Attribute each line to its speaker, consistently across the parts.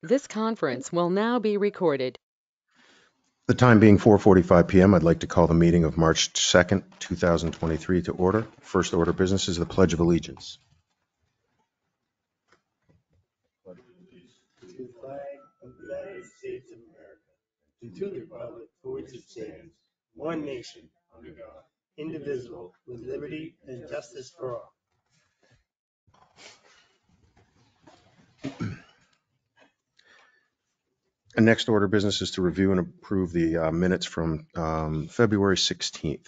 Speaker 1: This conference will now be recorded.
Speaker 2: The time being 4:45 p.m., I'd like to call the meeting of March 2nd, 2023 to order. First order of business is the Pledge of Allegiance.
Speaker 3: To the flag of the United States of America, and to the republic for which it stands, one nation, under God, indivisible, with liberty and justice for all.
Speaker 2: And next order of business is to review and approve the minutes from February 16th.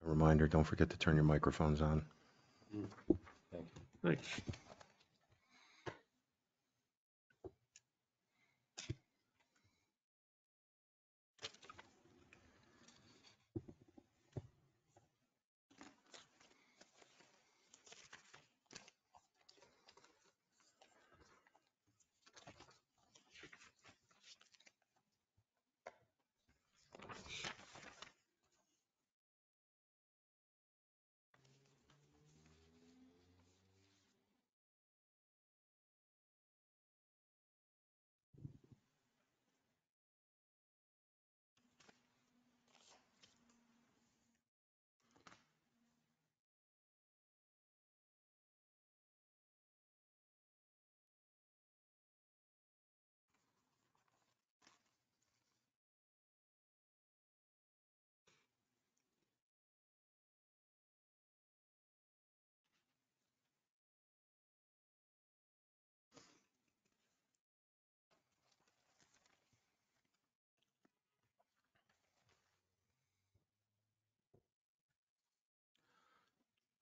Speaker 2: A reminder, don't forget to turn your microphones on.
Speaker 3: Thanks.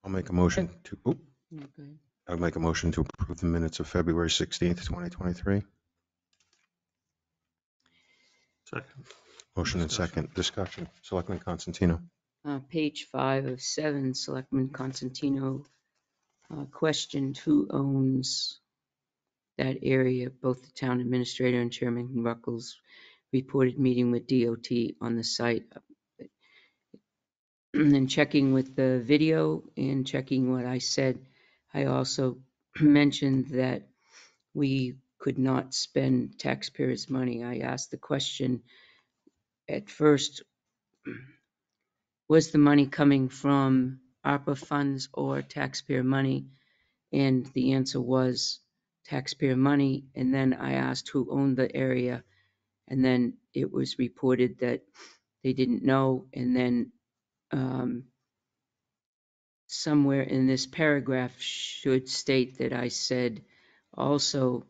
Speaker 2: I'll make a motion to, I'll make a motion to approve the minutes of February 16th, 2023.
Speaker 3: Second.
Speaker 2: Motion and second. Discussion. Selectman Constantino.
Speaker 4: Page 5 of 7, Selectman Constantino questioned who owns that area. Both the town administrator and Chairman Ruckles reported meeting with DOT on the site. And checking with the video and checking what I said, I also mentioned that we could not spend taxpayers' money. I asked the question at first, was the money coming from ARPA funds or taxpayer money? And the answer was taxpayer money. And then I asked who owned the area. And then it was reported that they didn't know. And then somewhere in this paragraph should state that I said also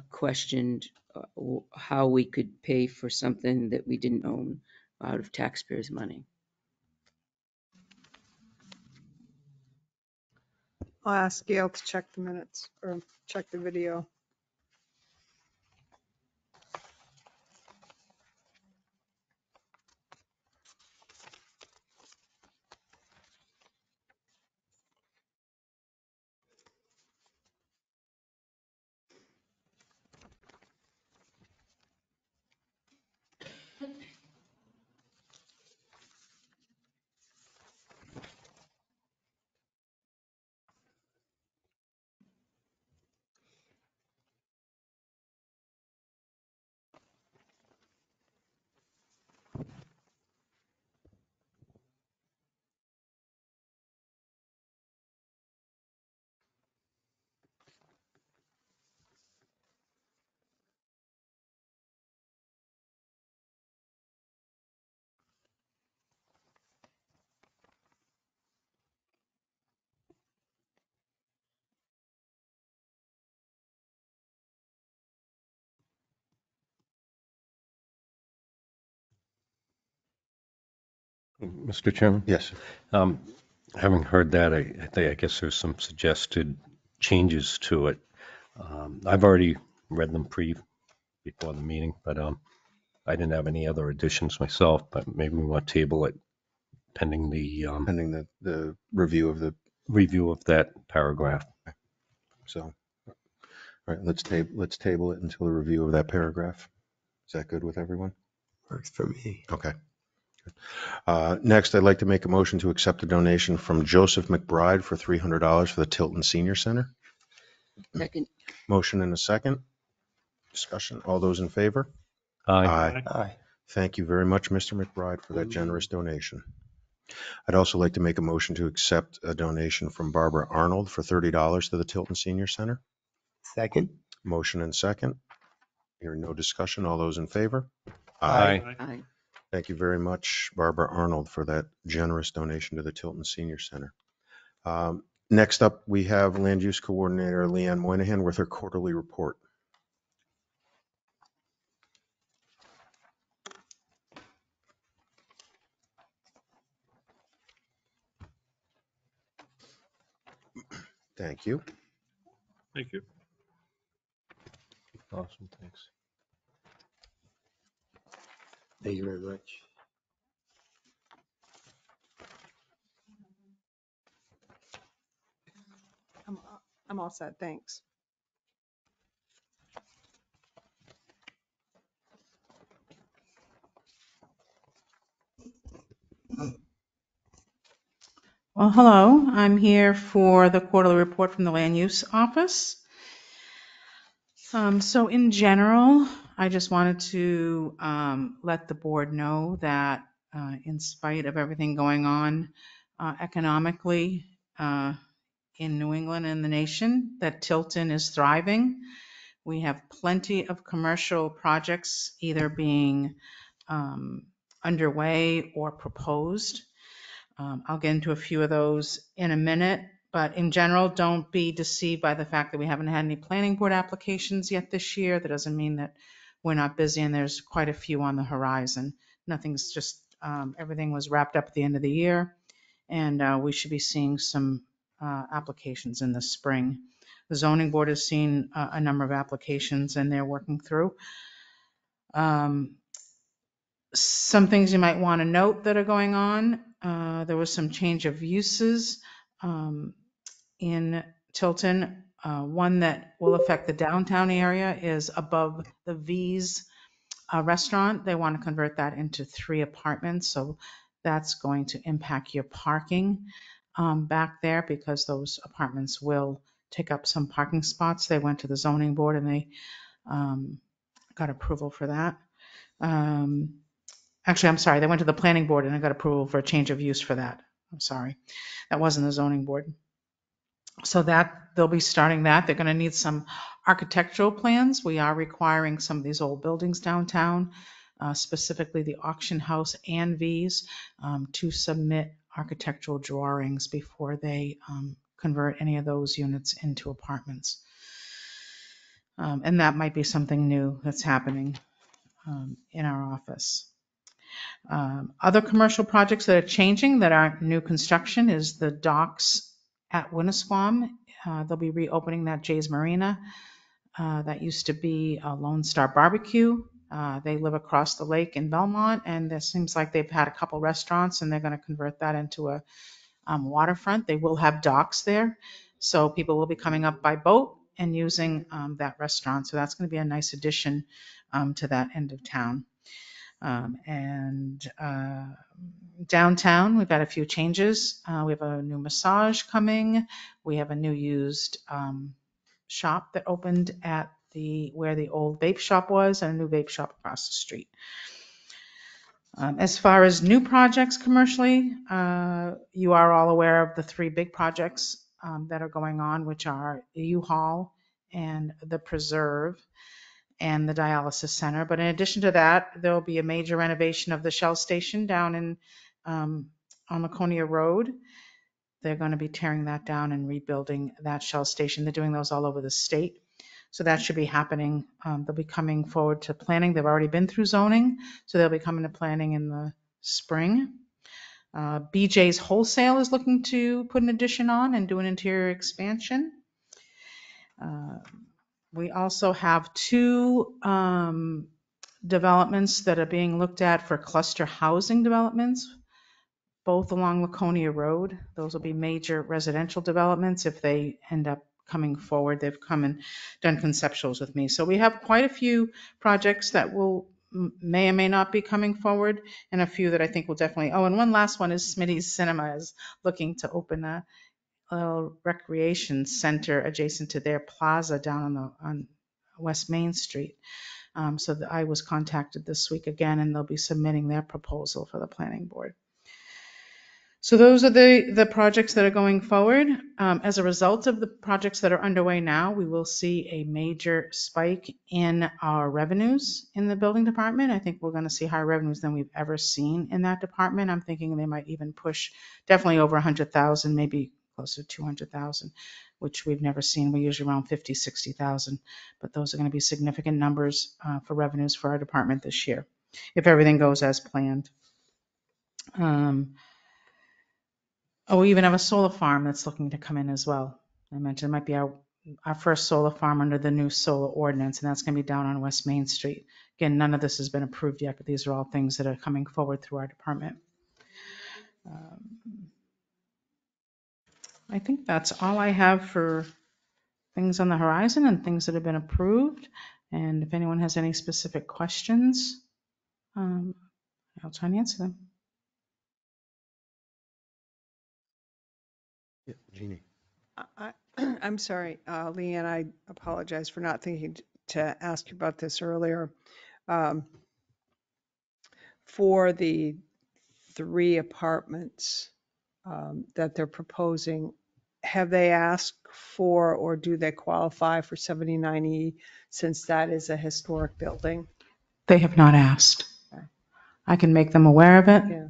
Speaker 4: questioned how we could pay for something that we didn't own out of taxpayers' money.
Speaker 5: I'll ask Gail to check the minutes or check the video.
Speaker 6: Mr. Chairman,
Speaker 2: Yes.
Speaker 6: having heard that, I guess there's some suggested changes to it. I've already read them before the meeting, but I didn't have any other additions myself, but maybe we want to table it pending the
Speaker 2: Pending the review of the,
Speaker 6: review of that paragraph.
Speaker 2: so, all right, let's table it until the review of that paragraph. Is that good with everyone?
Speaker 3: Works for me.
Speaker 2: Okay. Next, I'd like to make a motion to accept a donation from Joseph McBride for $300 for the Tilton Senior Center.
Speaker 4: Second.
Speaker 2: Motion and a second. Discussion. All those in favor?
Speaker 6: Aye.
Speaker 3: Aye.
Speaker 2: Thank you very much, Mr. McBride, for that generous donation. I'd also like to make a motion to accept a donation from Barbara Arnold for $30 to the Tilton Senior Center.
Speaker 3: Second.
Speaker 2: Motion and second. Hearing no discussion. All those in favor?
Speaker 6: Aye.
Speaker 4: Aye.
Speaker 2: Thank you very much, Barbara Arnold, for that generous donation to the Tilton Senior Center. Next up, we have Land Use Coordinator Leanne Moynihan with her quarterly report. Thank you.
Speaker 7: Thank you.
Speaker 6: Awesome, thanks.
Speaker 3: Thank you very much.
Speaker 5: I'm all set, thanks.
Speaker 8: Well, hello, I'm here for the quarterly report from the Land Use Office. So in general, I just wanted to let the board know that in spite of everything going on economically in New England and the nation, that Tilton is thriving. We have plenty of commercial projects either being underway or proposed. I'll get into a few of those in a minute, but in general, don't be deceived by the fact that we haven't had any planning board applications yet this year. That doesn't mean that we're not busy, and there's quite a few on the horizon. Nothing's just, everything was wrapped up at the end of the year, and we should be seeing some applications in the spring. The zoning board has seen a number of applications, and they're working through. Some things you might want to note that are going on. There was some change of uses in Tilton. One that will affect the downtown area is above the V's restaurant. They want to convert that into 3 apartments. So that's going to impact your parking back there because those apartments will take up some parking spots. They went to the zoning board and they got approval for that. Actually, I'm sorry, they went to the planning board and I got approval for a change of use for that. I'm sorry. That wasn't the zoning board. So that they'll be starting that. They're going to need some architectural plans. We are requiring some of these old buildings downtown, specifically the auction house and V's, to submit architectural drawings before they convert any of those units into apartments. And that might be something new that's happening in our office. Other commercial projects that are changing that aren't new construction is the docks at Winnisquam. They'll be reopening that Jay's Marina. That used to be a Lone Star Barbecue. They live across the lake in Belmont, and it seems like they've had a couple restaurants, and they're going to convert that into a waterfront. They will have docks there, so people will be coming up by boat and using that restaurant. So that's going to be a nice addition to that end of town. Downtown, we've got a few changes. We have a new massage coming. We have a new used shop that opened at where the old vape shop was, and a new vape shop across the street. As far as new projects commercially, you are all aware of the 3 big projects that are going on, which are the U-Haul and the Preserve and the dialysis center. But in addition to that, there'll be a major renovation of the Shell station down in on Laconia Road. They're going to be tearing that down and rebuilding that Shell station. They're doing those all over the state. So that should be happening. They'll be coming forward to planning. They've already been through zoning, so they'll be coming to planning in the spring. BJ's Wholesale is looking to put an addition on and do an interior expansion. We also have two developments that are being looked at for cluster housing developments, both along Laconia Road. Those will be major residential developments if they end up coming forward. They've come and done conceptuals with me. So we have quite a few projects that will may or may not be coming forward, and a few that I think will definitely. Oh, and one last one is Smitty's Cinema is looking to open a recreation center adjacent to their plaza down on West Main Street. So I was contacted this week again, and they'll be submitting their proposal for the planning board. So those are the projects that are going forward. As a result of the projects that are underway now, we will see a major spike in our revenues in the building department. I think we're going to see higher revenues than we've ever seen in that department. I'm thinking they might even push definitely over 100,000, maybe closer to 200,000, which we've never seen. We're usually around 50, 60,000, but those are going to be significant numbers for revenues for our department this year, if everything goes as planned. Oh, we even have a solar farm that's looking to come in as well. I mentioned it might be our first solar farm under the new solar ordinance, and that's going to be down on West Main Street. Again, none of this has been approved yet, but these are all things that are coming forward through our department. I think that's all I have for things on the horizon and things that have been approved. And if anyone has any specific questions, I'll try and answer them.
Speaker 2: Yeah, Jeannie.
Speaker 5: I'm sorry, Leanne, I apologize for not thinking to ask you about this earlier. For the 3 apartments that they're proposing, have they asked for or do they qualify for 79E since that is a historic building?
Speaker 8: They have not asked.
Speaker 5: Okay.
Speaker 8: I can make them aware of it.
Speaker 5: Yeah.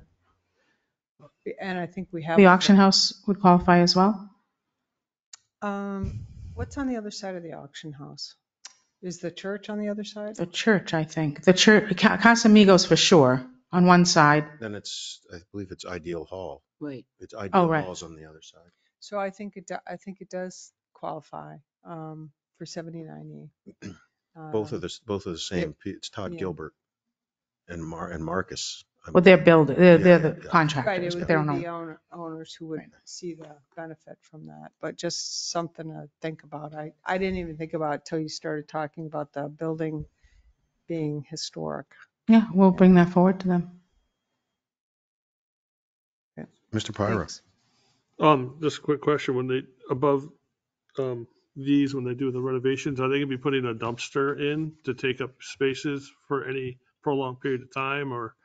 Speaker 5: And I think we have.
Speaker 8: The auction house would qualify as well.
Speaker 5: What's on the other side of the auction house? Is the church on the other side?
Speaker 8: The church, I think. The church, Casamigos for sure, on one side.
Speaker 2: Then I believe it's Ideal Hall.
Speaker 4: Wait,
Speaker 2: It's Ideal
Speaker 8: right.
Speaker 2: Hall's on the other side.
Speaker 5: So I think it does qualify for 79E.
Speaker 2: Both of the same. It's Todd
Speaker 5: yeah.
Speaker 2: Gilbert and Marcus.
Speaker 8: Well, they're building, they're the
Speaker 2: Yeah.
Speaker 8: contractors,
Speaker 5: Right, it
Speaker 8: but
Speaker 5: would
Speaker 8: they
Speaker 5: be
Speaker 8: don't
Speaker 5: the
Speaker 8: know.
Speaker 5: owners who would
Speaker 8: Right.
Speaker 5: see the benefit from that, but just something to think about. I didn't even think about it till you started talking about the building being historic.
Speaker 8: Yeah, we'll bring that forward to them.
Speaker 2: Mr. Pyra.
Speaker 5: Thanks.
Speaker 7: Just a quick question. When they, above these, when they do the renovations, are they gonna be putting a dumpster in to take up spaces for any prolonged period of time, or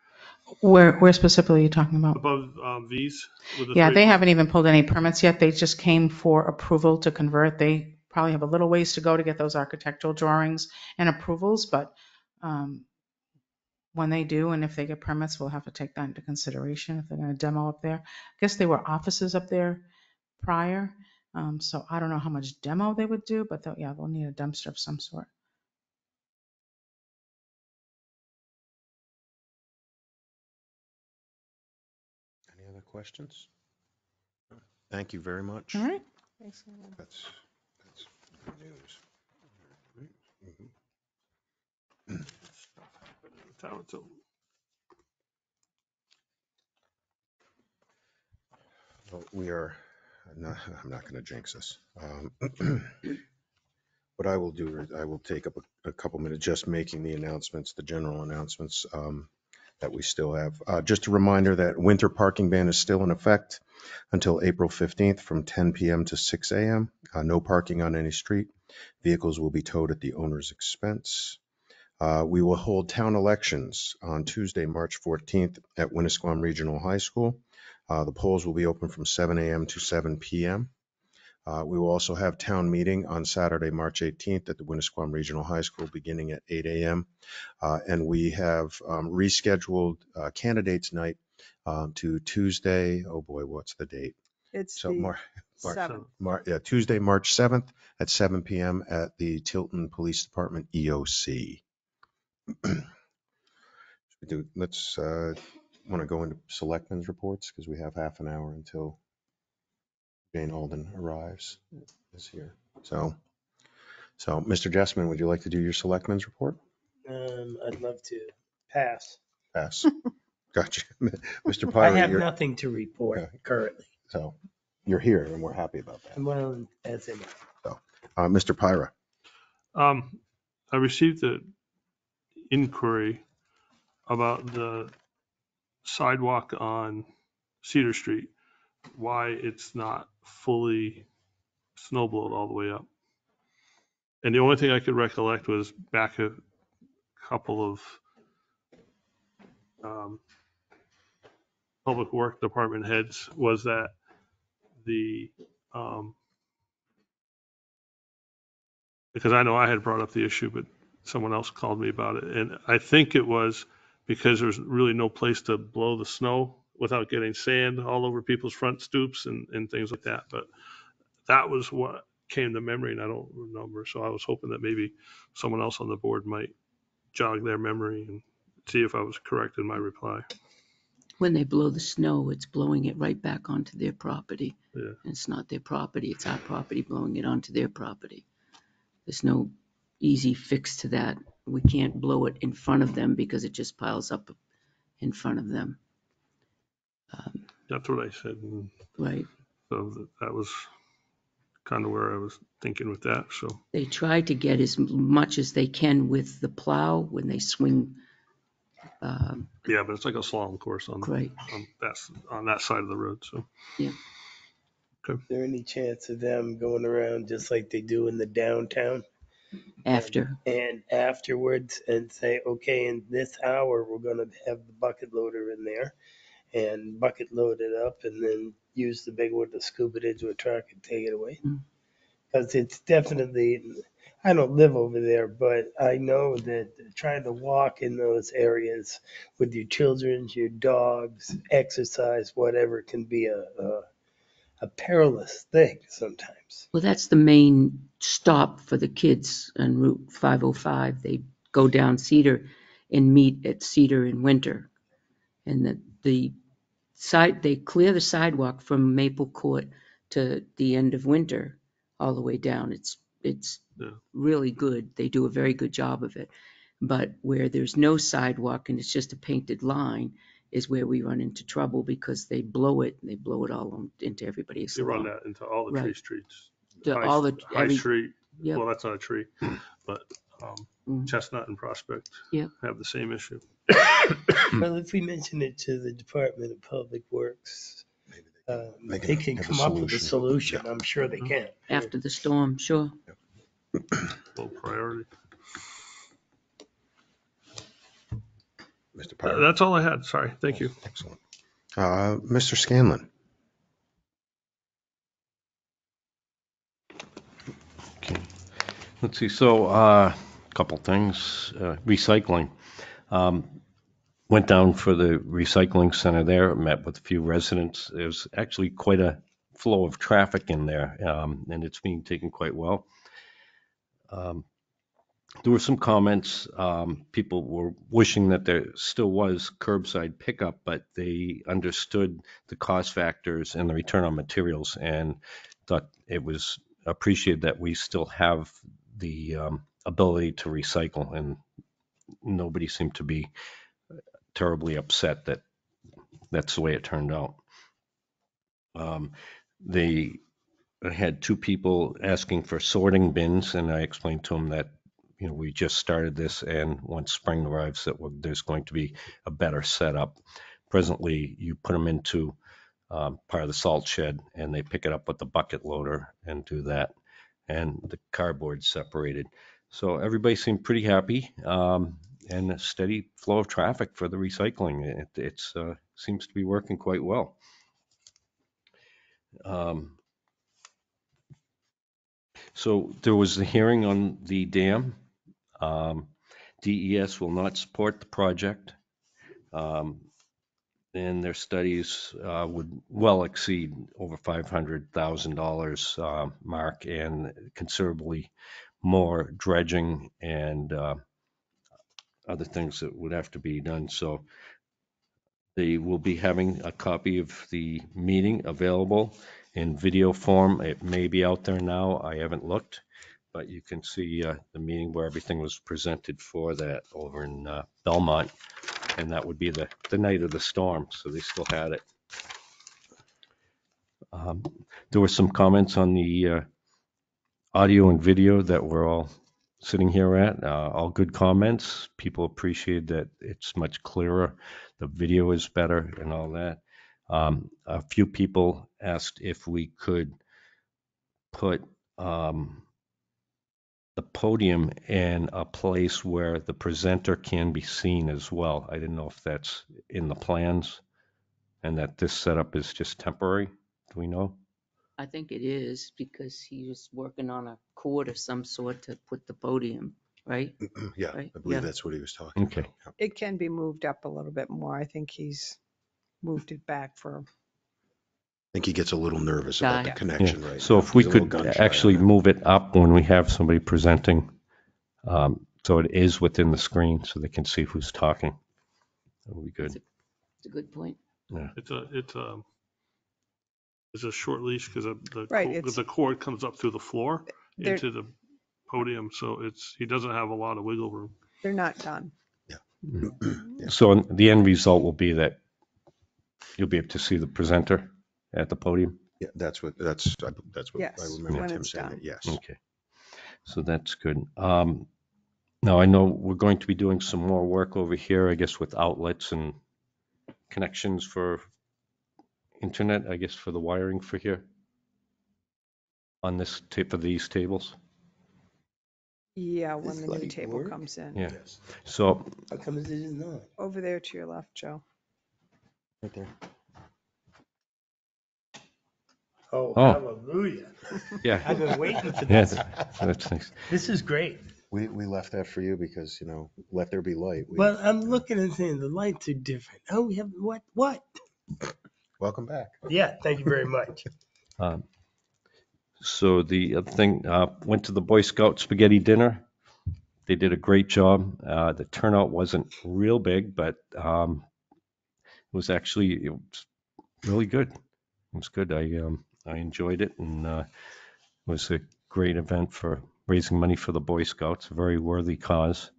Speaker 8: Where specifically are you talking about?
Speaker 7: above these? With the
Speaker 8: Yeah,
Speaker 7: three
Speaker 8: they haven't
Speaker 7: apartments?
Speaker 8: even pulled any permits yet. They just came for approval to convert. They probably have a little ways to go to get those architectural drawings and approvals, but when they do, and if they get permits, we'll have to take that into consideration if they're going to demo up there. I guess they were offices up there prior, so I don't know how much demo they would do, but they'll need a dumpster of some sort.
Speaker 2: Any other questions? Thank you very much.
Speaker 8: All right.
Speaker 5: Thanks, Leanne.
Speaker 2: That's good news. Mhm.
Speaker 7: Town, so-
Speaker 2: Well, I'm not going to jinx this. What I will do is I will take up a couple minutes just making the announcements, the general announcements that we still have. Just a reminder that winter parking ban is still in effect until April 15th from 10 p.m. to 6 a.m. No parking on any street. Vehicles will be towed at the owner's expense. We will hold town elections on Tuesday, March 14th at Winnisquam Regional High School. The polls will be open from 7 a.m. to 7 p.m. We will also have town meeting on Saturday, March 18th at the Winnisquam Regional High School beginning at 8 a.m. And we have rescheduled candidates night to Tuesday. Oh boy, what's the date?
Speaker 5: It's
Speaker 2: So
Speaker 5: the 7th.
Speaker 2: Tuesday, March 7th at 7 p.m. at the Tilton Police Department EOC. Let's want to go into Selectmen's reports because we have half an hour until Jane Alden arrives, is here. So Mr. Jessman, would you like to do your Selectmen's report?
Speaker 3: I'd love to pass.
Speaker 2: Pass. Gotcha. Mr.
Speaker 3: I
Speaker 2: Pyra,
Speaker 3: have
Speaker 2: you're,
Speaker 3: nothing to report
Speaker 2: Okay.
Speaker 3: currently.
Speaker 2: so you're here and we're happy about that.
Speaker 3: Well, as in,
Speaker 2: Mr. Pyra.
Speaker 7: I received an inquiry about the sidewalk on Cedar Street, why it's not fully snow blowed all the way up. And the only thing I could recollect was back a couple of public work department heads was that the, because I know I had brought up the issue, but someone else called me about it. And I think it was because there's really no place to blow the snow without getting sand all over people's front stoops and things like that. But that was what came to memory, and I don't remember. So I was hoping that maybe someone else on the board might jog their memory and see if I was correct in my reply.
Speaker 4: When they blow the snow, it's blowing it right back onto their property.
Speaker 7: Yeah.
Speaker 4: And it's not their property, it's our property blowing it onto their property. There's no easy fix to that. We can't blow it in front of them because it just piles up in front of them.
Speaker 7: That's what I said. And
Speaker 4: Right.
Speaker 7: so that was kind of where I was thinking with that. So
Speaker 4: They try to get as much as they can with the plow when they swing.
Speaker 7: yeah, but it's like a slalom course on
Speaker 4: Right.
Speaker 7: on that side of the road. So
Speaker 4: Yeah.
Speaker 3: is there any chance of them going around just like they do in the downtown?
Speaker 4: After.
Speaker 3: And afterwards and say, okay, in this hour, we're going to have the bucket loader in there and bucket load it up and then use the big one to scoop it into a truck and take it away. Because it's definitely, I don't live over there, but I know that trying to walk in those areas with your children, your dogs, exercise, whatever, can be a perilous thing sometimes.
Speaker 4: Well, that's the main stop for the kids on Route 505. They go down Cedar and meet at Cedar in winter. And they clear the sidewalk from Maple Court to the end of winter all the way down. It's
Speaker 7: yeah.
Speaker 4: really good. They do a very good job of it. But where there's no sidewalk and it's just a painted line is where we run into trouble because they blow it and they blow it all into everybody's
Speaker 7: You
Speaker 4: lawn.
Speaker 7: run that into all the tree
Speaker 4: Right.
Speaker 7: streets.
Speaker 4: High
Speaker 7: Street.
Speaker 4: Yep.
Speaker 7: Well, that's not a tree, but
Speaker 4: Mhm.
Speaker 7: Chestnut and Prospect
Speaker 4: Yep.
Speaker 7: have the same issue.
Speaker 3: Well, if we mention it to the Department of Public Works, they can
Speaker 2: have a
Speaker 3: come up with a
Speaker 2: solution.
Speaker 3: solution. I'm sure they can.
Speaker 4: After the storm, sure.
Speaker 7: Low priority.
Speaker 2: Mr. Pyra.
Speaker 7: That's all I had. Sorry. Thank you.
Speaker 2: Excellent. Mr. Scanlon.
Speaker 6: Okay. Let's see. So a couple things. Recycling. Went down for the recycling center there, met with a few residents. There's actually quite a flow of traffic in there, and it's being taken quite well. There were some comments. People were wishing that there still was curbside pickup, but they understood the cost factors and the return on materials and thought it was appreciated that we still have the ability to recycle, and nobody seemed to be terribly upset that that's the way it turned out. They had two people asking for sorting bins, and I explained to them that we just started this, and once spring arrives, that there's going to be a better setup. Presently, you put them into part of the salt shed, and they pick it up with the bucket loader and do that, and the cardboard's separated. So everybody seemed pretty happy, and a steady flow of traffic for the recycling. It seems to be working quite well. So there was the hearing on the dam. DES will not support the project, and their studies would well exceed over $500,000 mark, and considerably more dredging and other things that would have to be done. So They will be having a copy of the meeting available in video form. It may be out there now. I haven't looked, but you can see the meeting where everything was presented for that over in Belmont. And that would be the night of the storm, so they still had it. There were some comments on the audio and video that we're all sitting here at, all good comments. People appreciate that it's much clearer. The video is better and all that. A few people asked if we could put the podium in a place where the presenter can be seen as well. I didn't know if that's in the plans and that this setup is just temporary. Do we know?
Speaker 4: I think it is because he was working on a cord of some sort to put the podium, right?
Speaker 2: Yeah,
Speaker 4: Right,
Speaker 2: I believe
Speaker 4: yeah.
Speaker 2: that's what he was talking
Speaker 6: Okay.
Speaker 2: about. Yeah.
Speaker 5: It can be moved up a little bit more. I think he's moved it back for,
Speaker 2: I think he gets a little nervous about the
Speaker 4: Yeah.
Speaker 2: connection
Speaker 6: Yeah.
Speaker 2: right
Speaker 6: So
Speaker 2: now.
Speaker 6: if we
Speaker 2: He's a little
Speaker 6: could
Speaker 2: gun shy
Speaker 6: actually
Speaker 2: on that.
Speaker 6: move it up when we have somebody presenting, so it is within the screen so they can see who's talking. That would be good.
Speaker 4: It's a good point.
Speaker 6: Yeah.
Speaker 7: It's a short leash because
Speaker 5: Right, it's-
Speaker 7: the cord comes up through the floor
Speaker 5: They're-
Speaker 7: into the podium, so he doesn't have a lot of wiggle room.
Speaker 5: they're not done.
Speaker 2: Yeah.
Speaker 6: So the end result will be that you'll be able to see the presenter at the podium.
Speaker 2: Yeah, that's what
Speaker 5: Yes,
Speaker 2: I remember
Speaker 5: when
Speaker 2: Tim
Speaker 5: it's
Speaker 2: saying
Speaker 5: done.
Speaker 2: it. Yes.
Speaker 6: Okay. So that's good. Now I know we're going to be doing some more work over here, I guess, with outlets and connections for internet, I guess, for the wiring for here on this tape for these tables.
Speaker 5: Yeah, when
Speaker 3: This
Speaker 5: the new
Speaker 3: light
Speaker 5: table
Speaker 3: work?
Speaker 5: comes in.
Speaker 6: Yeah. So
Speaker 3: How come it isn't on?
Speaker 5: Over there to your left, Joe.
Speaker 2: Right there.
Speaker 3: Oh,
Speaker 6: Oh.
Speaker 3: hallelujah.
Speaker 6: yeah,
Speaker 3: I've been waiting for
Speaker 6: yeah,
Speaker 3: this.
Speaker 6: that's nice.
Speaker 3: This is great.
Speaker 2: We left that for you because, let there be light.
Speaker 3: Well, I'm looking and saying the lights are different. Oh, we have what?
Speaker 2: Welcome back.
Speaker 3: Yeah, thank you very much.
Speaker 6: So the other thing, went to the Boy Scout spaghetti dinner. They did a great job. The turnout wasn't real big, but it was really good. It was good. I enjoyed it, and it was a great event for raising money for the Boy Scouts. A very worthy cause.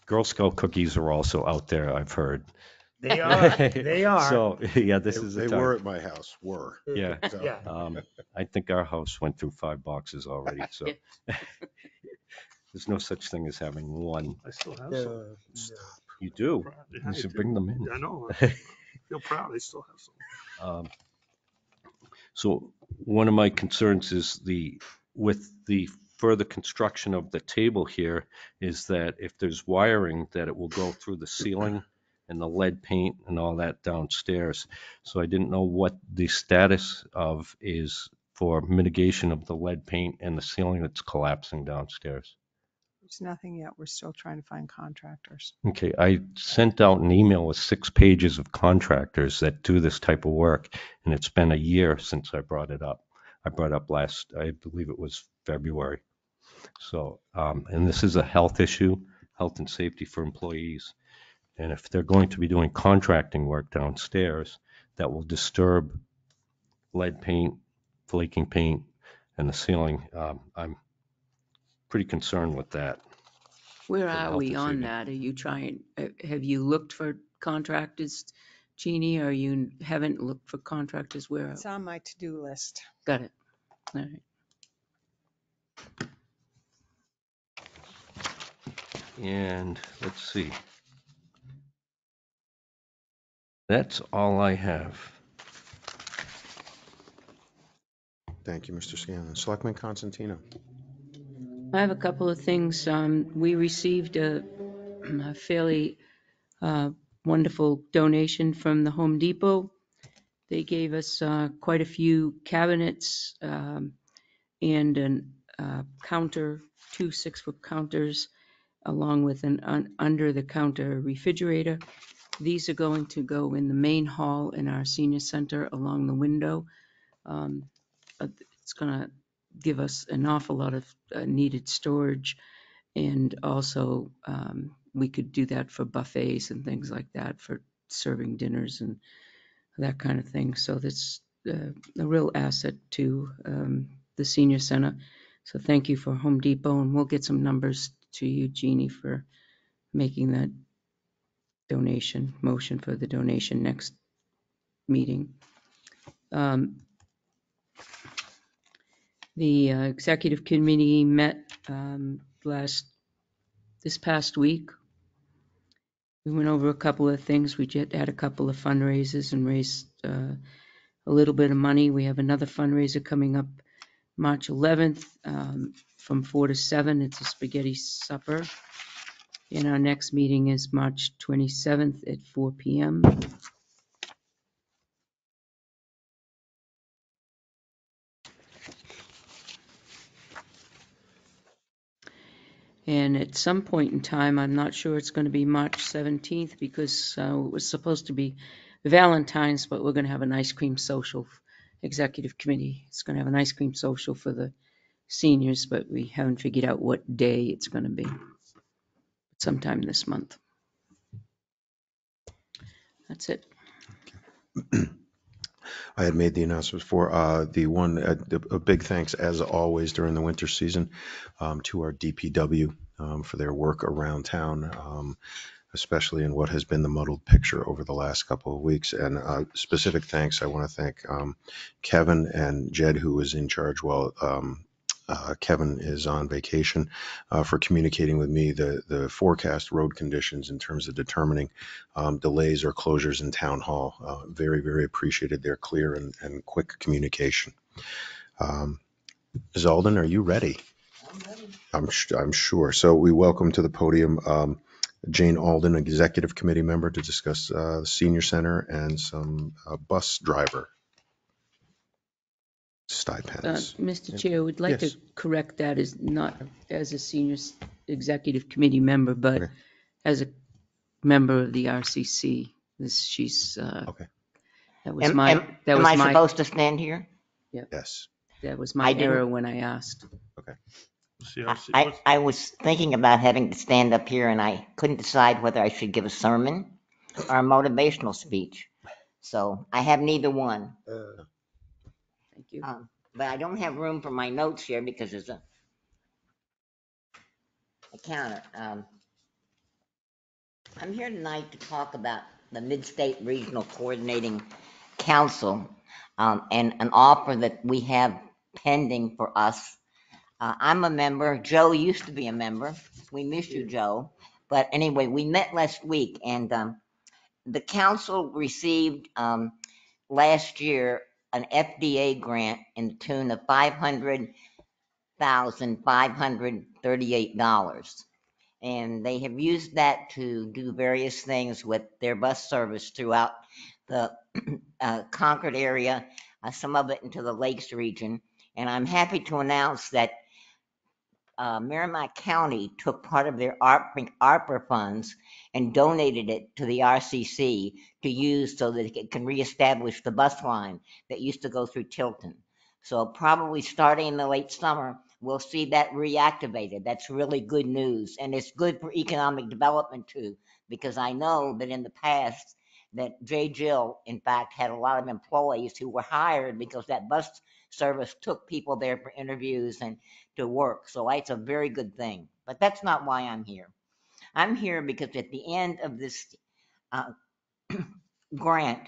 Speaker 6: Girl Scout cookies are also out there, I've heard.
Speaker 3: They are. They are.
Speaker 6: So yeah, this
Speaker 2: They,
Speaker 6: is the
Speaker 2: they
Speaker 6: time.
Speaker 2: were at my house.
Speaker 6: Yeah.
Speaker 2: So,
Speaker 3: Yeah.
Speaker 6: I think our house went through 5 boxes already, so there's no such thing as having one.
Speaker 7: I still have some.
Speaker 6: You do?
Speaker 7: Proud. Yeah,
Speaker 6: You
Speaker 7: I
Speaker 6: should
Speaker 7: do.
Speaker 6: bring them in.
Speaker 7: I know. I feel proud. I still have some.
Speaker 6: So one of my concerns is with the further construction of the table here is that if there's wiring, that it will go through the ceiling and the lead paint and all that downstairs. So I didn't know what the status of is for mitigation of the lead paint and the ceiling that's collapsing downstairs.
Speaker 5: There's nothing yet. We're still trying to find contractors.
Speaker 6: Okay, I sent out an email with 6 pages of contractors that do this type of work, and it's been a year since I brought it up. I brought it up I believe it was February. So, and this is a health issue, health and safety for employees. And if they're going to be doing contracting work downstairs, that will disturb lead paint, flaking paint, and the ceiling. I'm pretty concerned with that.
Speaker 4: Where
Speaker 6: For
Speaker 4: are
Speaker 6: health
Speaker 4: we
Speaker 6: and
Speaker 4: on
Speaker 6: safety.
Speaker 4: that? Are you trying, have you looked for contractors, Jeannie, or you haven't looked for contractors? Where?
Speaker 5: It's on my to-do list.
Speaker 4: Got it. All right.
Speaker 6: And let's see. That's all I have.
Speaker 2: thank you, Mr. Scanlon. Selectman Constantino.
Speaker 4: I have a couple of things. We received a fairly wonderful donation from the Home Depot. They gave us quite a few cabinets and an counter, 2 6-foot counters, along with an under-the-counter refrigerator. These are going to go in the main hall in our senior center along the window. It's going to give us an awful lot of needed storage and also we could do that for buffets and things like that, for serving dinners and that kind of thing. So that's a real asset to the senior center. So thank you for Home Depot, and we'll get some numbers to you, Jeannie, for making that motion for the donation next meeting. The executive committee met this past week. We went over a couple of things. We just had a couple of fundraisers and raised a little bit of money. We have another fundraiser coming up March 11th from 4 to 7. It's a spaghetti supper. And our next meeting is March 27th at 4 p.m. And at some point in time, I'm not sure it's going to be March 17th because it was supposed to be Valentine's, but we're going to have an ice cream social. Executive committee is going to have an ice cream social for the seniors, but we haven't figured out what day it's going to be. Sometime this month. That's it.
Speaker 2: I had made the announcements for a big thanks, as always, during the winter season to our DPW for their work around town, especially in what has been the muddled picture over the last couple of weeks. And specific thanks, I want to thank Kevin and Jed, who was in charge while Kevin is on vacation, for communicating with me the forecast road conditions in terms of determining delays or closures in town hall. Very, very appreciated their clear and quick communication. Ms. Alden, are you ready?
Speaker 9: I'm ready.
Speaker 2: I'm sure. So we welcome to the podium Jane Alden, Executive Committee member, to discuss the Senior Center and some bus driver stipends.
Speaker 4: Mr. Chair, we'd like
Speaker 2: Yes.
Speaker 4: to correct that as not as a senior executive committee member, but
Speaker 2: Okay.
Speaker 4: as a member of the RCC. She's
Speaker 2: Okay.
Speaker 4: that was
Speaker 9: Am,
Speaker 4: my
Speaker 9: am,
Speaker 4: that
Speaker 9: am
Speaker 4: was
Speaker 9: I
Speaker 4: my
Speaker 9: supposed to stand here?
Speaker 2: Yes.
Speaker 4: that was
Speaker 9: I
Speaker 4: my
Speaker 9: didn't-
Speaker 4: error when I asked.
Speaker 7: CRC.
Speaker 9: I was thinking about having to stand up here and I couldn't decide whether I should give a sermon or a motivational speech. So I have neither one.
Speaker 4: Thank you.
Speaker 9: But I don't have room for my notes here because there's a counter. I'm here tonight to talk about the Mid-State Regional Coordinating Council and an offer that we have pending for us. I'm a member. Joe used to be a member. We miss you, Joe. But anyway, we met last week, and the council received last year an FDA grant in the tune of $500,538. And they have used that to do various things with their bus service throughout the Concord area, some of it into the Lakes region. And I'm happy to announce that Merrimack County took part of their ARPA funds and donated it to the RCC to use so that it can reestablish the bus line that used to go through Tilton. So probably starting in the late summer, we'll see that reactivated. That's really good news. And it's good for economic development too, because I know that in the past that J. Jill, in fact, had a lot of employees who were hired because that bus service took people there for interviews and to work. So it's a very good thing. But that's not why I'm here. I'm here because at the end of this grant,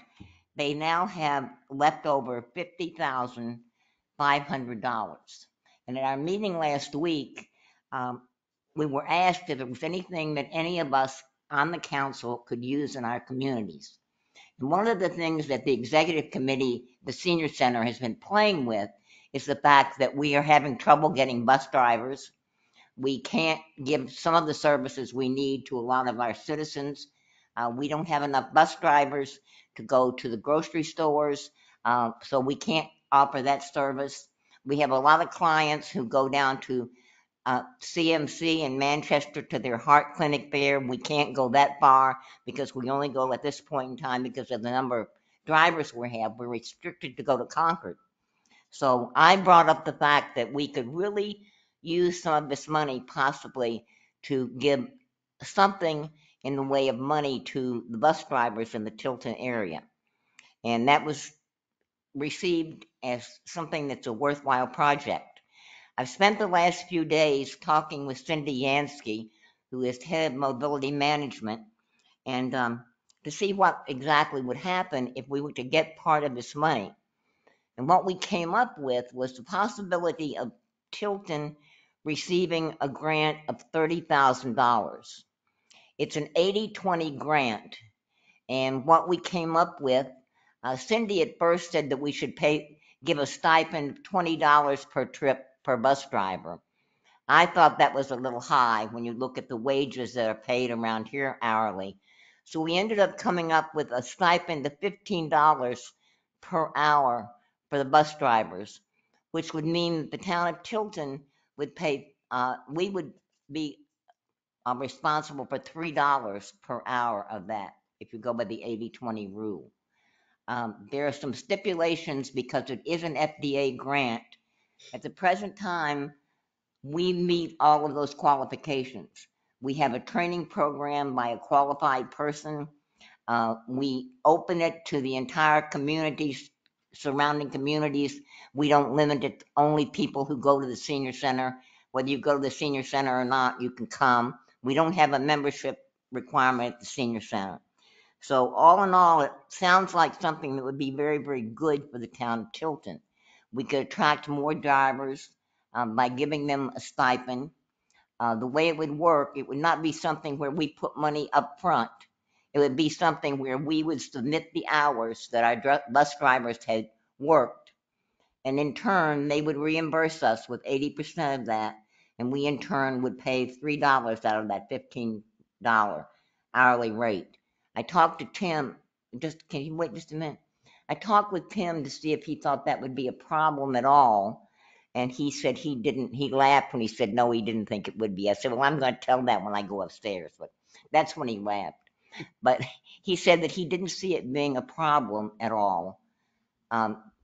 Speaker 9: they now have left over $50,500. And at our meeting last week, we were asked if there was anything that any of us on the council could use in our communities. And one of the things that the executive committee, the senior center, has been playing with is the fact that we are having trouble getting bus drivers. We can't give some of the services we need to a lot of our citizens. We don't have enough bus drivers to go to the grocery stores, so we can't offer that service. We have a lot of clients who go down to CMC in Manchester to their heart clinic there. We can't go that far because we only go at this point in time because of the number of drivers we have. We're restricted to go to Concord. So I brought up the fact that we could really use some of this money possibly to give something in the way of money to the bus drivers in the Tilton area. And that was received as something that's a worthwhile project. I've spent the last few days talking with Cindy Yansky, who is head of mobility management, and to see what exactly would happen if we were to get part of this money. And what we came up with was the possibility of Tilton receiving a grant of $30,000. It's an 80-20 grant. And what we came up with, Cindy at first said that we should give a stipend of $20 per trip per bus driver. I thought that was a little high when you look at the wages that are paid around here hourly. So we ended up coming up with a stipend of $15 per hour for the bus drivers, which would mean that the town of Tilton would pay, we would be responsible for $3 per hour of that, if you go by the 80-20 rule. There are some stipulations because it is an FDA grant. At the present time, we meet all of those qualifications. We have a training program by a qualified person. We open it to the entire communities, surrounding communities. We don't limit it to only people who go to the senior center. Whether you go to the senior center or not, you can come. We don't have a membership requirement at the senior center. So all in all, it sounds like something that would be very, very good for the town of Tilton. We could attract more drivers by giving them a stipend. The way it would work, it would not be something where we put money up front. It would be something where we would submit the hours that our bus drivers had worked. And in turn, they would reimburse us with 80% of that. And we in turn would pay $3 out of that $15 hourly rate. I talked to Tim, can you wait just a minute? I talked with Tim to see if he thought that would be a problem at all. And he said he didn't, he laughed when he said, no, he didn't think it would be. I said, well, I'm going to tell that when I go upstairs. But that's when he laughed. But he said that he didn't see it being a problem at all.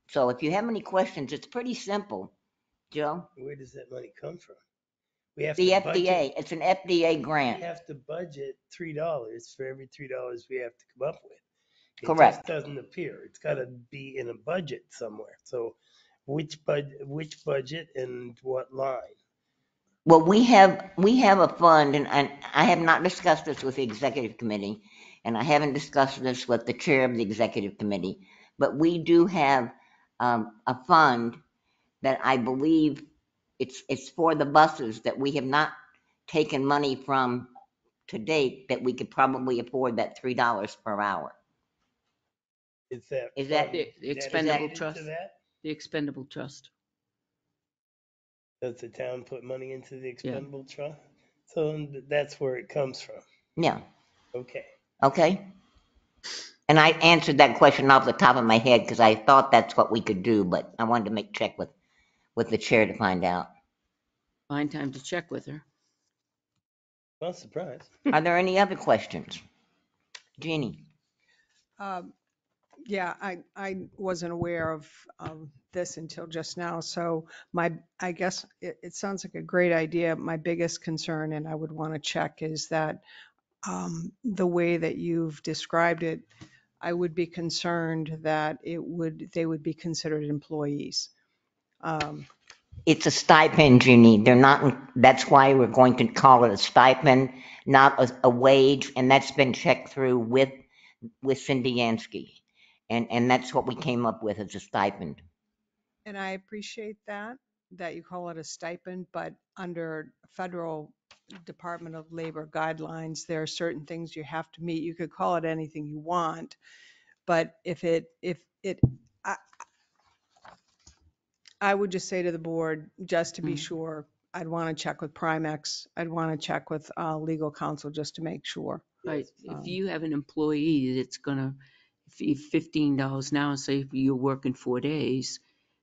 Speaker 9: So if you have any questions, it's pretty simple. Joe?
Speaker 3: Where does that money come from? We have
Speaker 9: The
Speaker 3: to
Speaker 9: FDA,
Speaker 3: budget,
Speaker 9: it's an FDA
Speaker 3: we
Speaker 9: grant.
Speaker 3: have to budget $3 for every $3 we have to come up with. It
Speaker 9: Correct.
Speaker 3: just doesn't appear. It's got to be in a budget somewhere. So which budget and what line?
Speaker 9: Well, we have a fund, and I have not discussed this with the executive committee, and I haven't discussed this with the chair of the executive committee, but we do have a fund that I believe it's for the buses that we have not taken money from to date, that we could probably afford that $3 per hour.
Speaker 3: Is that
Speaker 9: Is that-
Speaker 3: fund
Speaker 4: The expendable
Speaker 3: dedicated to
Speaker 4: trust.
Speaker 3: that?
Speaker 4: The expendable trust.
Speaker 3: Does the town put money into the expendable trust? So that's where it comes from.
Speaker 9: Yeah.
Speaker 3: Okay.
Speaker 9: Okay. And I answered that question off the top of my head because I thought that's what we could do, but I wanted to check with the chair to find out.
Speaker 4: Find time to check with her.
Speaker 3: Well, surprise.
Speaker 9: Are there any other questions? Jeannie?
Speaker 5: Yeah, I wasn't aware of this until just now. So I guess it sounds like a great idea. My biggest concern, and I would want to check, is that the way that you've described it, I would be concerned that they would be considered employees.
Speaker 9: It's a stipend, Jeannie. They're not, that's why we're going to call it a stipend, not a wage, and that's been checked through with Cindy Yansky. And that's what we came up with as a stipend.
Speaker 5: And I appreciate that you call it a stipend, but under federal Department of Labor guidelines, there are certain things you have to meet. You could call it anything you want, but I would just say to the board, just to be sure, I'd want to check with Primex. I'd want to check with legal counsel just to make sure.
Speaker 4: Right. If you have an employee that's gonna, if $15 now, say if you're working 4 days,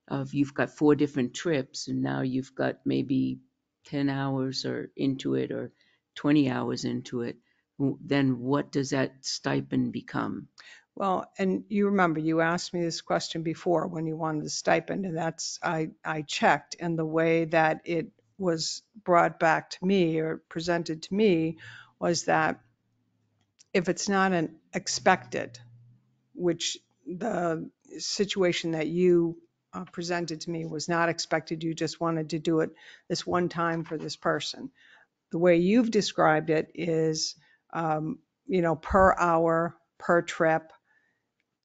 Speaker 4: if you've got 4 different trips and now you've got maybe 10 hours or into it or 20 hours into it, then what does that stipend become?
Speaker 5: Well, and you remember, you asked me this question before when you wanted the stipend, and that's, I checked, and the way that it was brought back to me or presented to me was that if it's not an expected, which the situation that you presented to me was not expected, you just wanted to do it this one time for this person. The way you've described it is, per hour, per trip.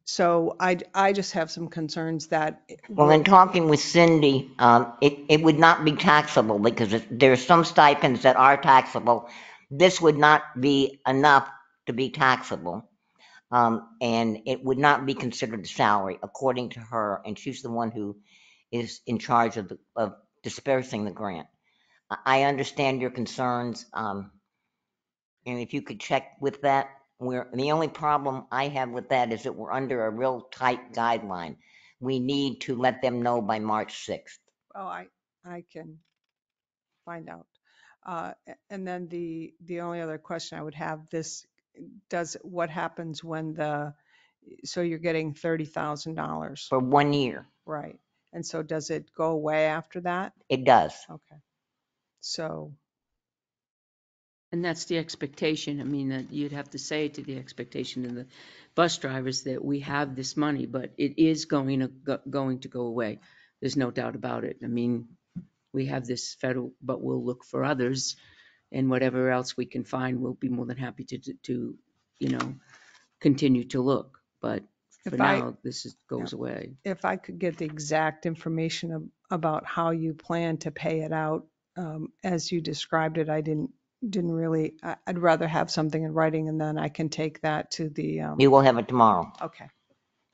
Speaker 5: So I just have some concerns that
Speaker 9: Well, in talking with Cindy, it would not be taxable because there's some stipends that are taxable. This would not be enough to be taxable. And it would not be considered a salary, according to her, and she's the one who is in charge of dispersing the grant. I understand your concerns, and if you could check with that. The only problem I have with that is that we're under a real tight guideline. We need to let them know by March 6th.
Speaker 5: well, I can find out. And then the only other question I would have, what happens when so you're getting $30,000,
Speaker 9: For 1 year.
Speaker 5: right? And so does it go away after that?
Speaker 9: It does.
Speaker 5: Okay. So,
Speaker 4: And that's the expectation. I mean, that you'd have to say to the expectation of the bus drivers that we have this money, but it is going to go away. There's no doubt about it. I mean, we have this federal, but we'll look for others, and whatever else we can find, we'll be more than happy to continue to look. But for now, goes away.
Speaker 5: if I could get the exact information about how you plan to pay it out, as you described it, I didn't really, I'd rather have something in writing, and then I can take that to the,
Speaker 9: You will have it tomorrow,
Speaker 5: okay.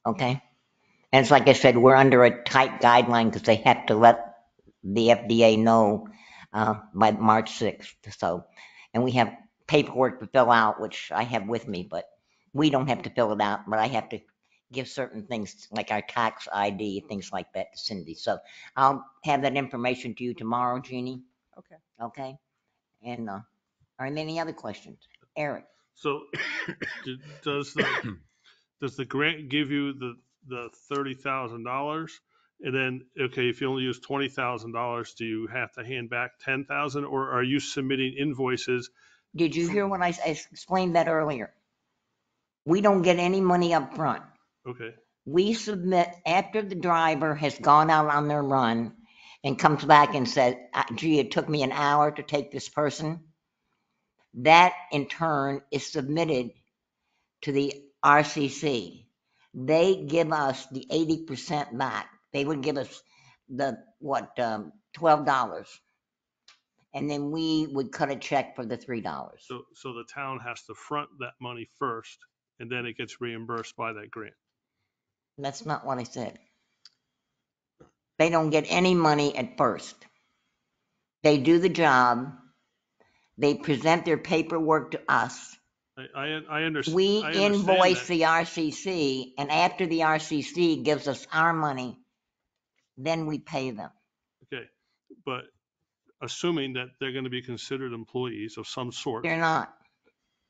Speaker 9: okay? And it's like I said, we're under a tight guideline because they have to let the FDA know by March 6th. So, and we have paperwork to fill out, which I have with me, but we don't have to fill it out, but I have to give certain things like our tax ID, things like that to Cindy. So I'll have that information to you tomorrow, Jeannie.
Speaker 5: Okay.
Speaker 9: Okay? And are there any other questions? Eric?
Speaker 7: So does the grant give you the $30,000? And then, okay, if you only use $20,000, do you have to hand back 10,000, or are you submitting invoices?
Speaker 9: Did you hear what I explained that earlier? We don't get any money up front.
Speaker 7: Okay.
Speaker 9: We submit after the driver has gone out on their run and comes back and said, gee, it took me an hour to take this person. That in turn is submitted to the RCC. They give us the 80% back. They would give us the $12. And then we would cut a check for the $3.
Speaker 7: So the town has to front that money first, and then it gets reimbursed by that grant.
Speaker 9: That's not what I said. They don't get any money at first. They do the job. They present their paperwork to us.
Speaker 7: I understand.
Speaker 9: We invoice
Speaker 7: that.
Speaker 9: the RCC, and after the RCC gives us our money, then we pay them.
Speaker 7: Okay, but assuming that they're going to be considered employees of some sort.
Speaker 9: They're not.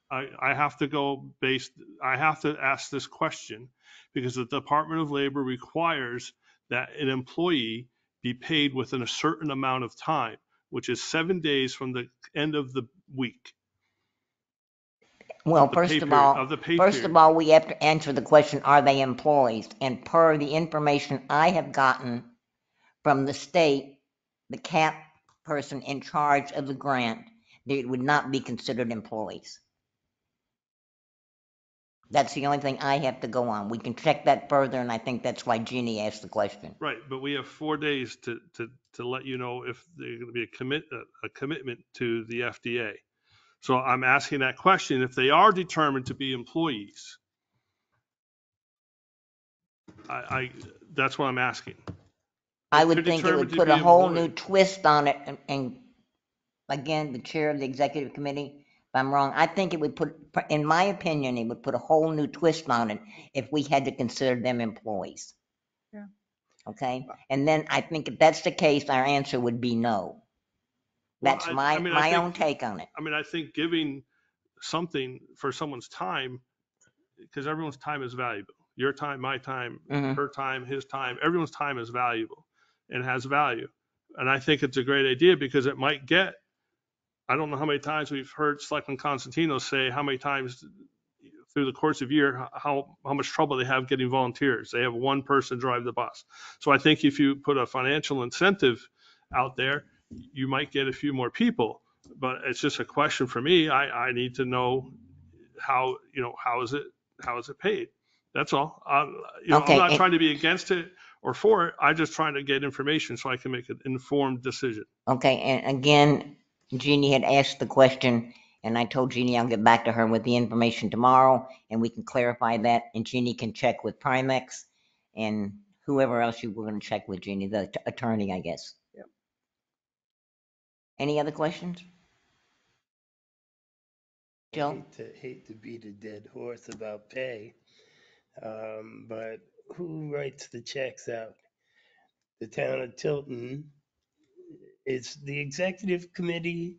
Speaker 7: I have to ask this question because the Department of Labor requires that an employee be paid within a certain amount of time, which is 7 days from the end of the week.
Speaker 9: Well, first of all, we have to answer the question, are they employees? And per the information I have gotten from the state, the CAP person in charge of the grant, they would not be considered employees. That's the only thing I have to go on. We can check that further, and I think that's why Jeannie asked the question.
Speaker 7: Right, but we have 4 days to let you know if there's going to be a commitment to the FDA. So I'm asking that question. If they are determined to be employees, that's what I'm asking.
Speaker 9: I would think it would put a whole new twist on it. And again, the chair of the executive committee, if I'm wrong, I think it would put, in my opinion, it would put a whole new twist on it if we had to consider them employees.
Speaker 5: Yeah.
Speaker 9: Okay. And then I think if that's the case, our answer would be no. That's my own take on it.
Speaker 7: I mean, I think giving something for someone's time, because everyone's time is valuable. Your time, my time, her time, his time, everyone's time is valuable and has value. And I think it's a great idea because it might get I don't know how many times we've heard Selectman Constantino say how many times through the course of a year, how much trouble they have getting volunteers. They have one person drive the bus. So I think if you put a financial incentive out there, you might get a few more people. But it's just a question for me. I need to know how is it paid? That's all. I'm
Speaker 9: Okay,
Speaker 7: not trying to be against it or for it. I'm just trying to get information so I can make an informed decision.
Speaker 9: okay, and again, Jeannie had asked the question, and I told Jeannie I'll get back to her with the information tomorrow, and we can clarify that, and Jeannie can check with Primex and whoever else you were going to check with, Jeannie, the attorney, I guess.
Speaker 5: Yep.
Speaker 9: Any other questions?
Speaker 3: I
Speaker 9: Joe?
Speaker 3: hate to beat a dead horse about pay, but who writes the checks out? The town of Tilton. It's the executive committee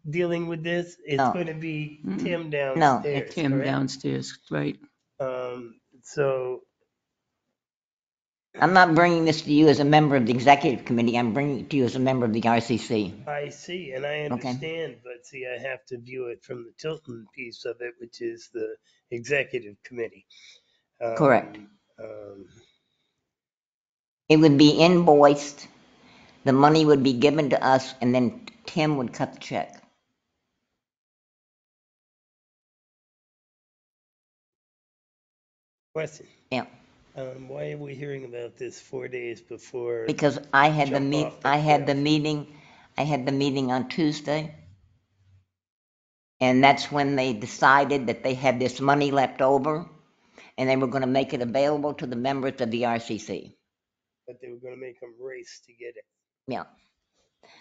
Speaker 3: dealing with this. It's
Speaker 9: No.
Speaker 3: going to be
Speaker 4: Mm-mm.
Speaker 3: Tim
Speaker 9: No.
Speaker 3: downstairs,
Speaker 4: Tim
Speaker 3: correct?
Speaker 4: downstairs, right?
Speaker 3: So
Speaker 9: I'm not bringing this to you as a member of the executive committee. I'm bringing it to you as a member of the RCC.
Speaker 3: I see, and I
Speaker 9: Okay.
Speaker 3: understand, but see, I have to view it from the Tilton piece of it, which is the executive committee.
Speaker 9: Correct.
Speaker 3: Um,
Speaker 9: It would be invoiced, the money would be given to us, and then Tim would cut the check.
Speaker 3: Question.
Speaker 9: Yeah.
Speaker 3: Why are we hearing about this 4 days before?
Speaker 9: Because I had
Speaker 3: Jump off the
Speaker 9: I had the
Speaker 3: cliff.
Speaker 9: meeting on Tuesday. And that's when they decided that they had this money left over and they were going to make it available to the members of the RCC.
Speaker 3: But they were going to make them race to get it.
Speaker 9: Yeah.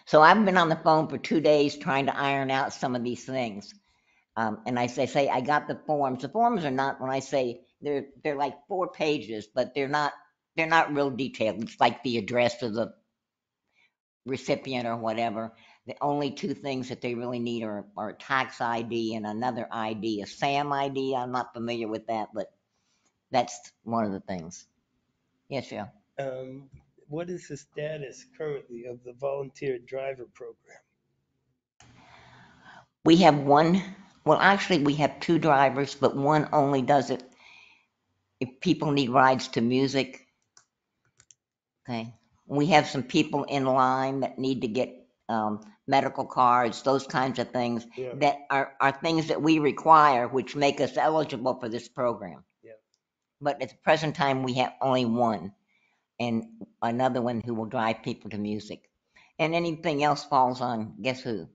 Speaker 9: So I've been on the phone for 2 days trying to iron out some of these things. And I say I got the forms. The forms are not, when I say they're like 4 pages, but they're not real detailed. It's like the address of the recipient or whatever. The only 2 things that they really need are a tax ID and another ID, a SAM ID. I'm not familiar with that, but that's one of the things. Yes, yeah.
Speaker 3: What is the status currently of the volunteer driver program?
Speaker 9: We have one, well, actually, we have 2 drivers, but one only does it if people need rides to music. Okay. We have some people in line that need to get medical cards, those kinds of things
Speaker 3: Yeah.
Speaker 9: that are things that we require, which make us eligible for this program.
Speaker 3: Yeah.
Speaker 9: But at the present time, we have only one, and another one who will drive people to music. And anything else falls on, guess who?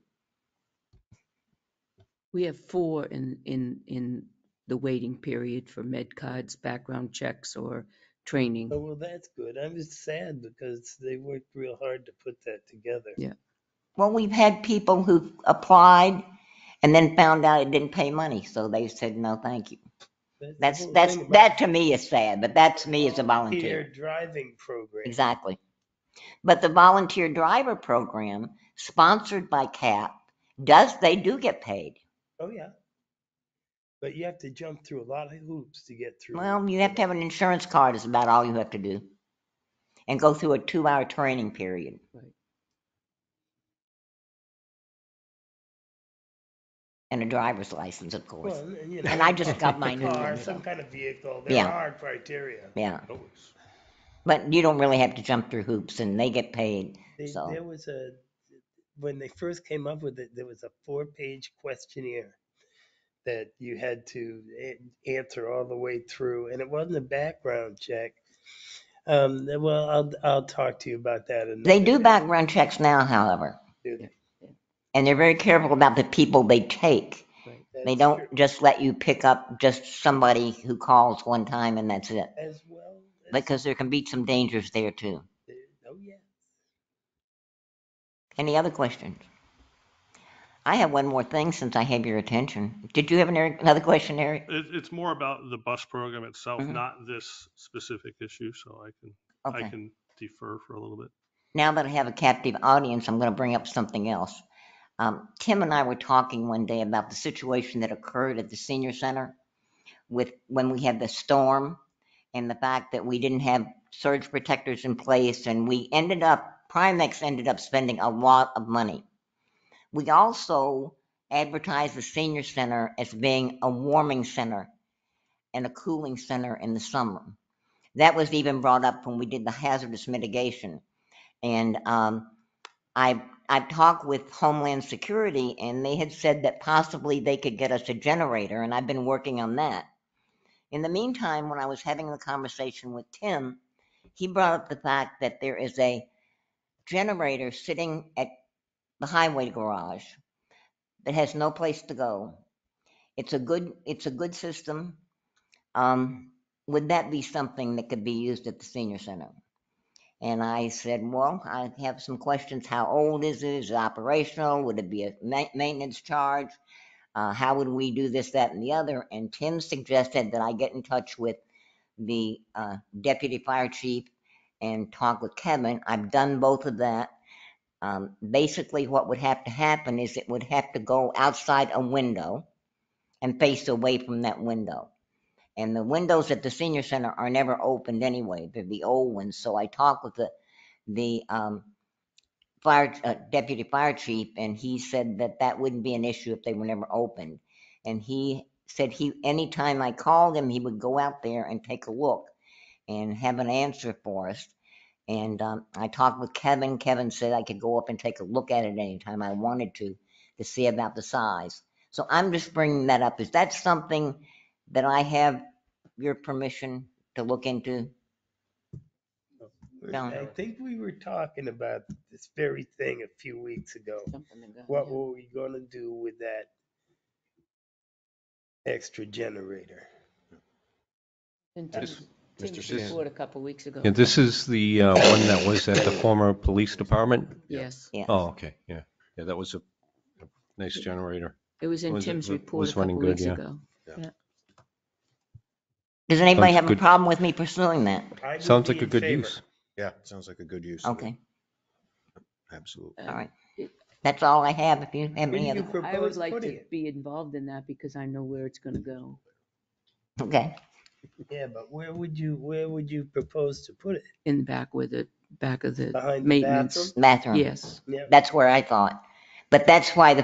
Speaker 4: We have 4 in the waiting period for med cards, background checks, or training.
Speaker 3: Oh, well, that's good. I'm just sad because they worked real hard to put that together.
Speaker 4: Yeah.
Speaker 9: Well, we've had people who applied and then found out it didn't pay money, so they said no, thank you.
Speaker 3: That's the whole thing about
Speaker 9: That to me is sad, but that's me as a
Speaker 3: volunteer
Speaker 9: volunteer.
Speaker 3: driving program.
Speaker 9: Exactly. But the volunteer driver program, sponsored by CAP, they do get paid.
Speaker 3: Oh, yeah. But you have to jump through a lot of hoops to get through.
Speaker 9: Well, you have to have an insurance card is about all you have to do. And go through a 2-hour training period.
Speaker 4: Right.
Speaker 9: And a driver's license, of course.
Speaker 3: Well,
Speaker 9: And I just got my new
Speaker 3: car,
Speaker 9: one.
Speaker 3: some
Speaker 9: So.
Speaker 3: kind of vehicle. There
Speaker 9: Yeah.
Speaker 3: are criteria.
Speaker 9: Yeah.
Speaker 7: Always.
Speaker 9: But you don't really have to jump through hoops, and they get paid. So.
Speaker 3: There was when they first came up with it, there was a 4-page questionnaire that you had to answer all the way through, and it wasn't a background check. Well, I'll talk to you about that.
Speaker 9: They do background checks now, however.
Speaker 3: Do they?
Speaker 9: And they're very careful about the people they take.
Speaker 4: Right.
Speaker 9: They
Speaker 3: That's
Speaker 9: don't
Speaker 3: true.
Speaker 9: just let you pick up just somebody who calls one time and that's it.
Speaker 3: As well as,
Speaker 9: Because there can be some dangers there too.
Speaker 3: oh yeah.
Speaker 9: Any other questions? I have one more thing since I have your attention. Did you have another question, Eric?
Speaker 7: It's more about the bus program itself,
Speaker 9: Mhm.
Speaker 7: not this specific issue. So I
Speaker 9: Okay.
Speaker 7: can defer for a little bit.
Speaker 9: Now that I have a captive audience, I'm going to bring up something else. Tim and I were talking one day about the situation that occurred at the senior center when we had the storm and the fact that we didn't have surge protectors in place, and Primex ended up spending a lot of money. we also advertise the senior center as being a warming center and a cooling center in the summer. That was even brought up when we did the hazardous mitigation. And I've talked with Homeland Security, and they had said that possibly they could get us a generator, and I've been working on that. In the meantime, when I was having the conversation with Tim, he brought up the fact that there is a generator sitting at the highway garage that has no place to go. It's a good system. Would that be something that could be used at the senior center? And I said, well, I have some questions. How old is it? Is it operational? Would it be a maintenance charge? How would we do this, that, and the other? And Tim suggested that I get in touch with the deputy fire chief and talk with Kevin. I've done both of that. Basically, what would have to happen is it would have to go outside a window and face away from that window. And the windows at the senior center are never opened anyway. They're the old ones. So I talked with the deputy fire chief, and he said that wouldn't be an issue if they were never opened. And he said anytime I called him, he would go out there and take a look and have an answer for us. And I talked with Kevin. Kevin said I could go up and take a look at it anytime I wanted to see about the size. So I'm just bringing that up. Is that something that I have your permission to look into?
Speaker 3: I think we were talking about this very thing a few weeks ago. What were we gonna do with that extra generator?
Speaker 4: And
Speaker 2: Mr.
Speaker 4: Tim's
Speaker 2: Stan.
Speaker 4: report a couple weeks ago.
Speaker 6: Yeah, this is the one that was at the former police department?
Speaker 4: Yes,
Speaker 9: Yeah.
Speaker 6: Oh, okay, yeah. Yeah, that was a nice generator.
Speaker 4: it was in
Speaker 6: Was it-
Speaker 4: Tim's
Speaker 6: was
Speaker 4: report a
Speaker 6: running
Speaker 4: couple
Speaker 6: good,
Speaker 4: weeks
Speaker 6: yeah.
Speaker 4: ago.
Speaker 9: Does anybody
Speaker 6: Sounds
Speaker 9: have a
Speaker 6: good.
Speaker 9: problem with me pursuing that?
Speaker 3: I would
Speaker 6: Sounds
Speaker 3: be
Speaker 6: like a
Speaker 3: in
Speaker 6: good
Speaker 3: favor.
Speaker 6: use.
Speaker 2: Yeah, sounds like a good use. of it.
Speaker 9: Okay,
Speaker 2: Absolutely.
Speaker 9: all right.
Speaker 4: it-
Speaker 9: That's all I have. If you have
Speaker 3: Where
Speaker 9: any
Speaker 3: do you
Speaker 9: other,
Speaker 4: I would
Speaker 3: propose
Speaker 4: like
Speaker 3: putting
Speaker 4: to
Speaker 3: it?
Speaker 4: be involved in that because I know where it's gonna go.
Speaker 9: okay.
Speaker 3: Yeah, but where would you propose to put it?
Speaker 4: In the back with the back of the
Speaker 3: Behind the
Speaker 4: maintenance.
Speaker 9: Bathroom.
Speaker 4: Yes,
Speaker 3: Yeah.
Speaker 9: That's where I thought. But that's why the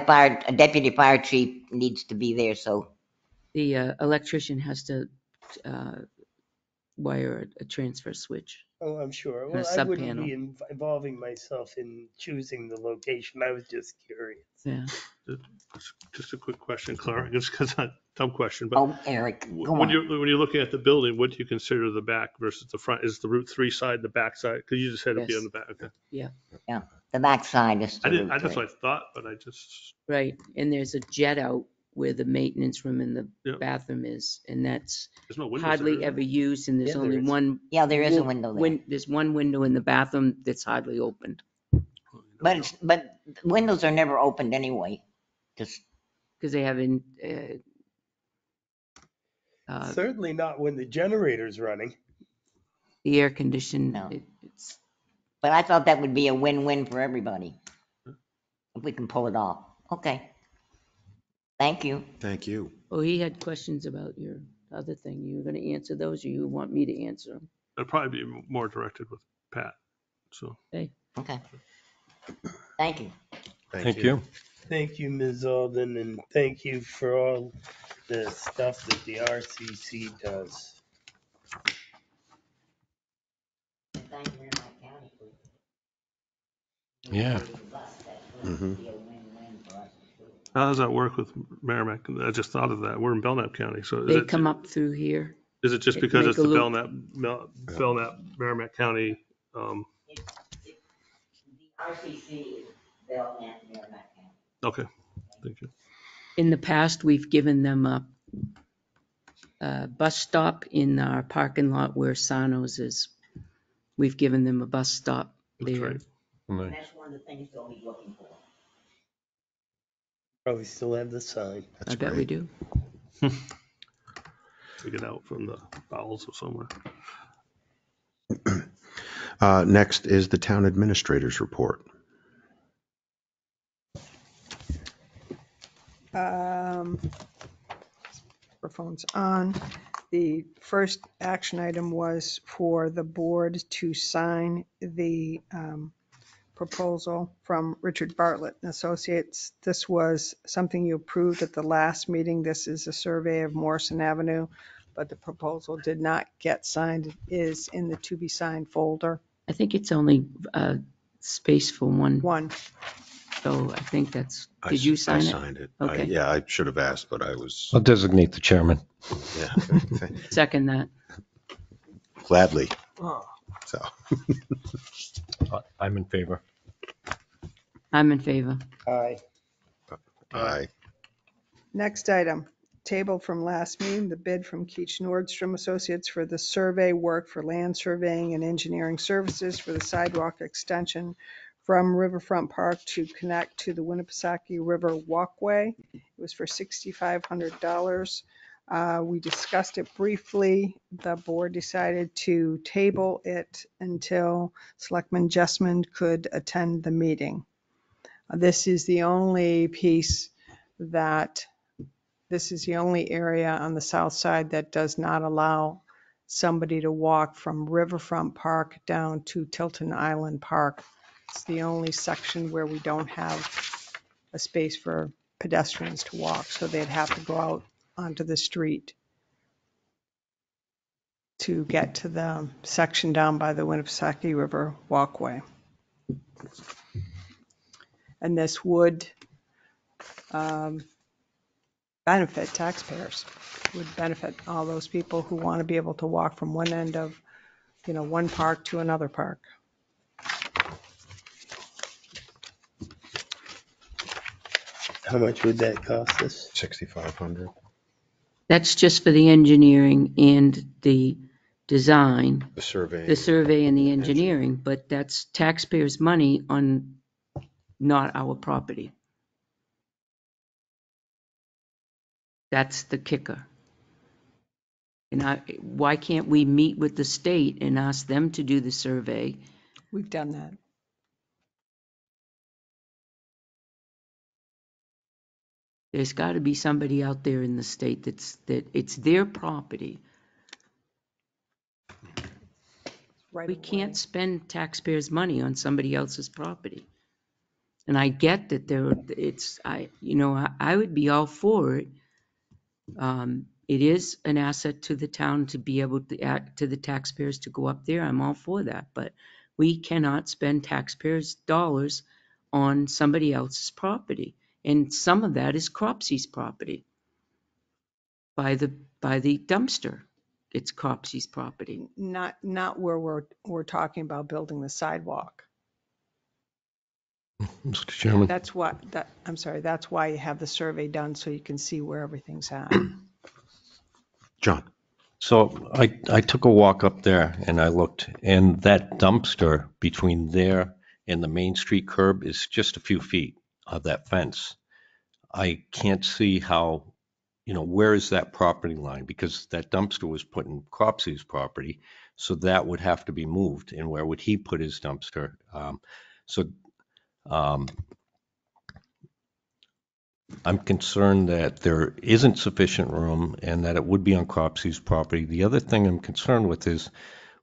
Speaker 9: deputy fire chief needs to be there. So
Speaker 4: the electrician has to wire a transfer switch.
Speaker 3: Oh, I'm sure.
Speaker 4: And a
Speaker 3: Well, I
Speaker 4: sub
Speaker 3: wouldn't be
Speaker 4: panel.
Speaker 3: involving myself in choosing the location. I was just curious.
Speaker 4: Yeah.
Speaker 7: Just a quick question, Clara, just because dumb question, but
Speaker 9: oh, Eric, go
Speaker 7: when
Speaker 9: on.
Speaker 7: you're looking at the building, what do you consider the back versus the front? Is the Route 3 side the back side? Because you just said it'd be on
Speaker 4: Yes.
Speaker 7: the back. Okay.
Speaker 9: The back side is
Speaker 7: I
Speaker 9: the
Speaker 7: didn't.
Speaker 9: Route
Speaker 7: That's
Speaker 9: 3.
Speaker 7: what I thought, but I just
Speaker 4: Right. And there's a jet out where the maintenance room and the
Speaker 7: Yeah.
Speaker 4: bathroom is, and that's
Speaker 7: there's no windows
Speaker 4: hardly
Speaker 7: there, is
Speaker 4: ever used, and there's
Speaker 3: Yeah,
Speaker 4: only
Speaker 3: there is.
Speaker 4: one.
Speaker 9: Yeah, there is a window there.
Speaker 4: There's one window in the bathroom that's hardly opened
Speaker 9: But windows are never opened anyway. Just
Speaker 4: because they haven't.
Speaker 3: Certainly not when the generator's running.
Speaker 4: The air conditioned.
Speaker 9: No.
Speaker 4: It's
Speaker 9: But I thought that would be a win-win for everybody if we can pull it off. Okay. Thank you.
Speaker 2: Thank you.
Speaker 4: Oh, he had questions about your other thing. You were going to answer those, or you want me to answer them?
Speaker 7: it'd probably be more directed with Pat. So
Speaker 4: Hey,
Speaker 9: Okay. Thank you.
Speaker 6: Thank you.
Speaker 3: Thank you, Ms. Alden, and thank you for all the stuff that the RCC does.
Speaker 9: Thank you very much, County, for
Speaker 6: Yeah.
Speaker 2: Mhm.
Speaker 9: be a win-win for us.
Speaker 7: how does that work with Merrimack? I just thought of that. We're in Belknap County, so
Speaker 4: they come up through here.
Speaker 7: is it just
Speaker 4: It
Speaker 7: because
Speaker 4: make
Speaker 7: it's
Speaker 4: a
Speaker 7: the
Speaker 4: loop.
Speaker 7: Belknap Merrimack County?
Speaker 9: The RCC is Belknap, Merrimack County.
Speaker 7: Okay, thank you.
Speaker 4: In the past, we've given them a bus stop in our parking lot where Sano's is. We've given them a bus stop
Speaker 7: That's
Speaker 4: there.
Speaker 7: right.
Speaker 9: And that's one of the things they'll be looking for.
Speaker 3: Probably still have the sign.
Speaker 2: That's
Speaker 4: I bet we
Speaker 2: great.
Speaker 4: do.
Speaker 7: To get out from the bowels of somewhere.
Speaker 2: Next is the town administrator's report.
Speaker 5: Microphone's on. The first action item was for the board to sign the proposal from Richard Bartlett and Associates. This was something you approved at the last meeting. This is a survey of Morrison Avenue, but the proposal did not get signed. It is in the to be signed folder.
Speaker 4: I think it's only space for one,
Speaker 5: One.
Speaker 4: so I think that's,
Speaker 2: I
Speaker 4: did you
Speaker 2: s-
Speaker 4: sign
Speaker 2: I
Speaker 4: it?
Speaker 2: signed it.
Speaker 4: Okay.
Speaker 2: Yeah, I should have asked, but I was,
Speaker 6: I'll designate the chairman.
Speaker 2: yeah,
Speaker 4: Second that.
Speaker 2: gladly.
Speaker 5: Oh.
Speaker 2: So,
Speaker 6: I'm in favor.
Speaker 4: I'm in favor.
Speaker 3: Aye.
Speaker 2: aye.
Speaker 5: Next item, table from last meeting, the bid from Keach Nordstrom Associates for the survey work for land surveying and engineering services for the sidewalk extension from Riverfront Park to connect to the Winnipesaukee River Walkway. It was for $6,500. We discussed it briefly. The board decided to table it until Selectman Jessman could attend the meeting. This is the only piece that this is the only area on the south side that does not allow somebody to walk from Riverfront Park down to Tilton Island Park. It's the only section where we don't have a space for pedestrians to walk, so they'd have to go out onto the street to get to the section down by the Winnipesaukee River Walkway. And this would benefit taxpayers, would benefit all those people who want to be able to walk from one end of, one park to another park.
Speaker 3: How much would that cost us?
Speaker 2: 6,500.
Speaker 4: That's just for the engineering and the design,
Speaker 2: The survey.
Speaker 4: the survey and the engineering, but that's taxpayers' money on not our property. That's the kicker. And why can't we meet with the state and ask them to do the survey?
Speaker 5: We've done that.
Speaker 4: There's got to be somebody out there in the state that it's their property.
Speaker 5: Right
Speaker 4: We
Speaker 5: away.
Speaker 4: can't spend taxpayers' money on somebody else's property. And I get that I would be all for it. It is an asset to the town to be able to the taxpayers to go up there. I'm all for that, but we cannot spend taxpayers' dollars on somebody else's property. And some of that is Cropsey's property. By the dumpster, it's Cropsey's property.
Speaker 5: Not where we're talking about building the sidewalk.
Speaker 6: Mr. Chairman.
Speaker 5: That's why you have the survey done, so you can see where everything's at.
Speaker 2: John.
Speaker 6: So I took a walk up there and I looked, and that dumpster between there and the Main Street curb is just a few feet of that fence. I can't see how, where is that property line? Because that dumpster was put in Cropsey's property, so that would have to be moved. And where would he put his dumpster? I'm concerned that there isn't sufficient room and that it would be on Cropsey's property. The other thing I'm concerned with is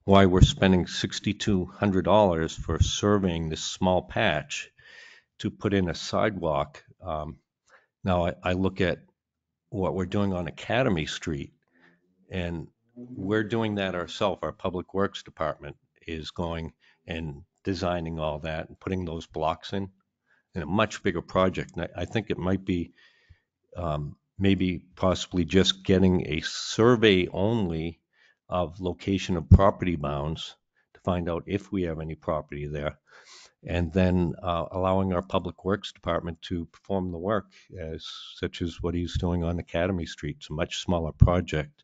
Speaker 6: why we're spending $6,200 for surveying this small patch to put in a sidewalk. Now I look at what we're doing on Academy Street, and we're doing that ourselves. Our Public Works Department is going and designing all that and putting those blocks in a much bigger project. And I think it might be maybe possibly just getting a survey only of location of property bounds to find out if we have any property there, and then allowing our Public Works Department to perform the work, such as what he's doing on Academy Street. It's a much smaller project.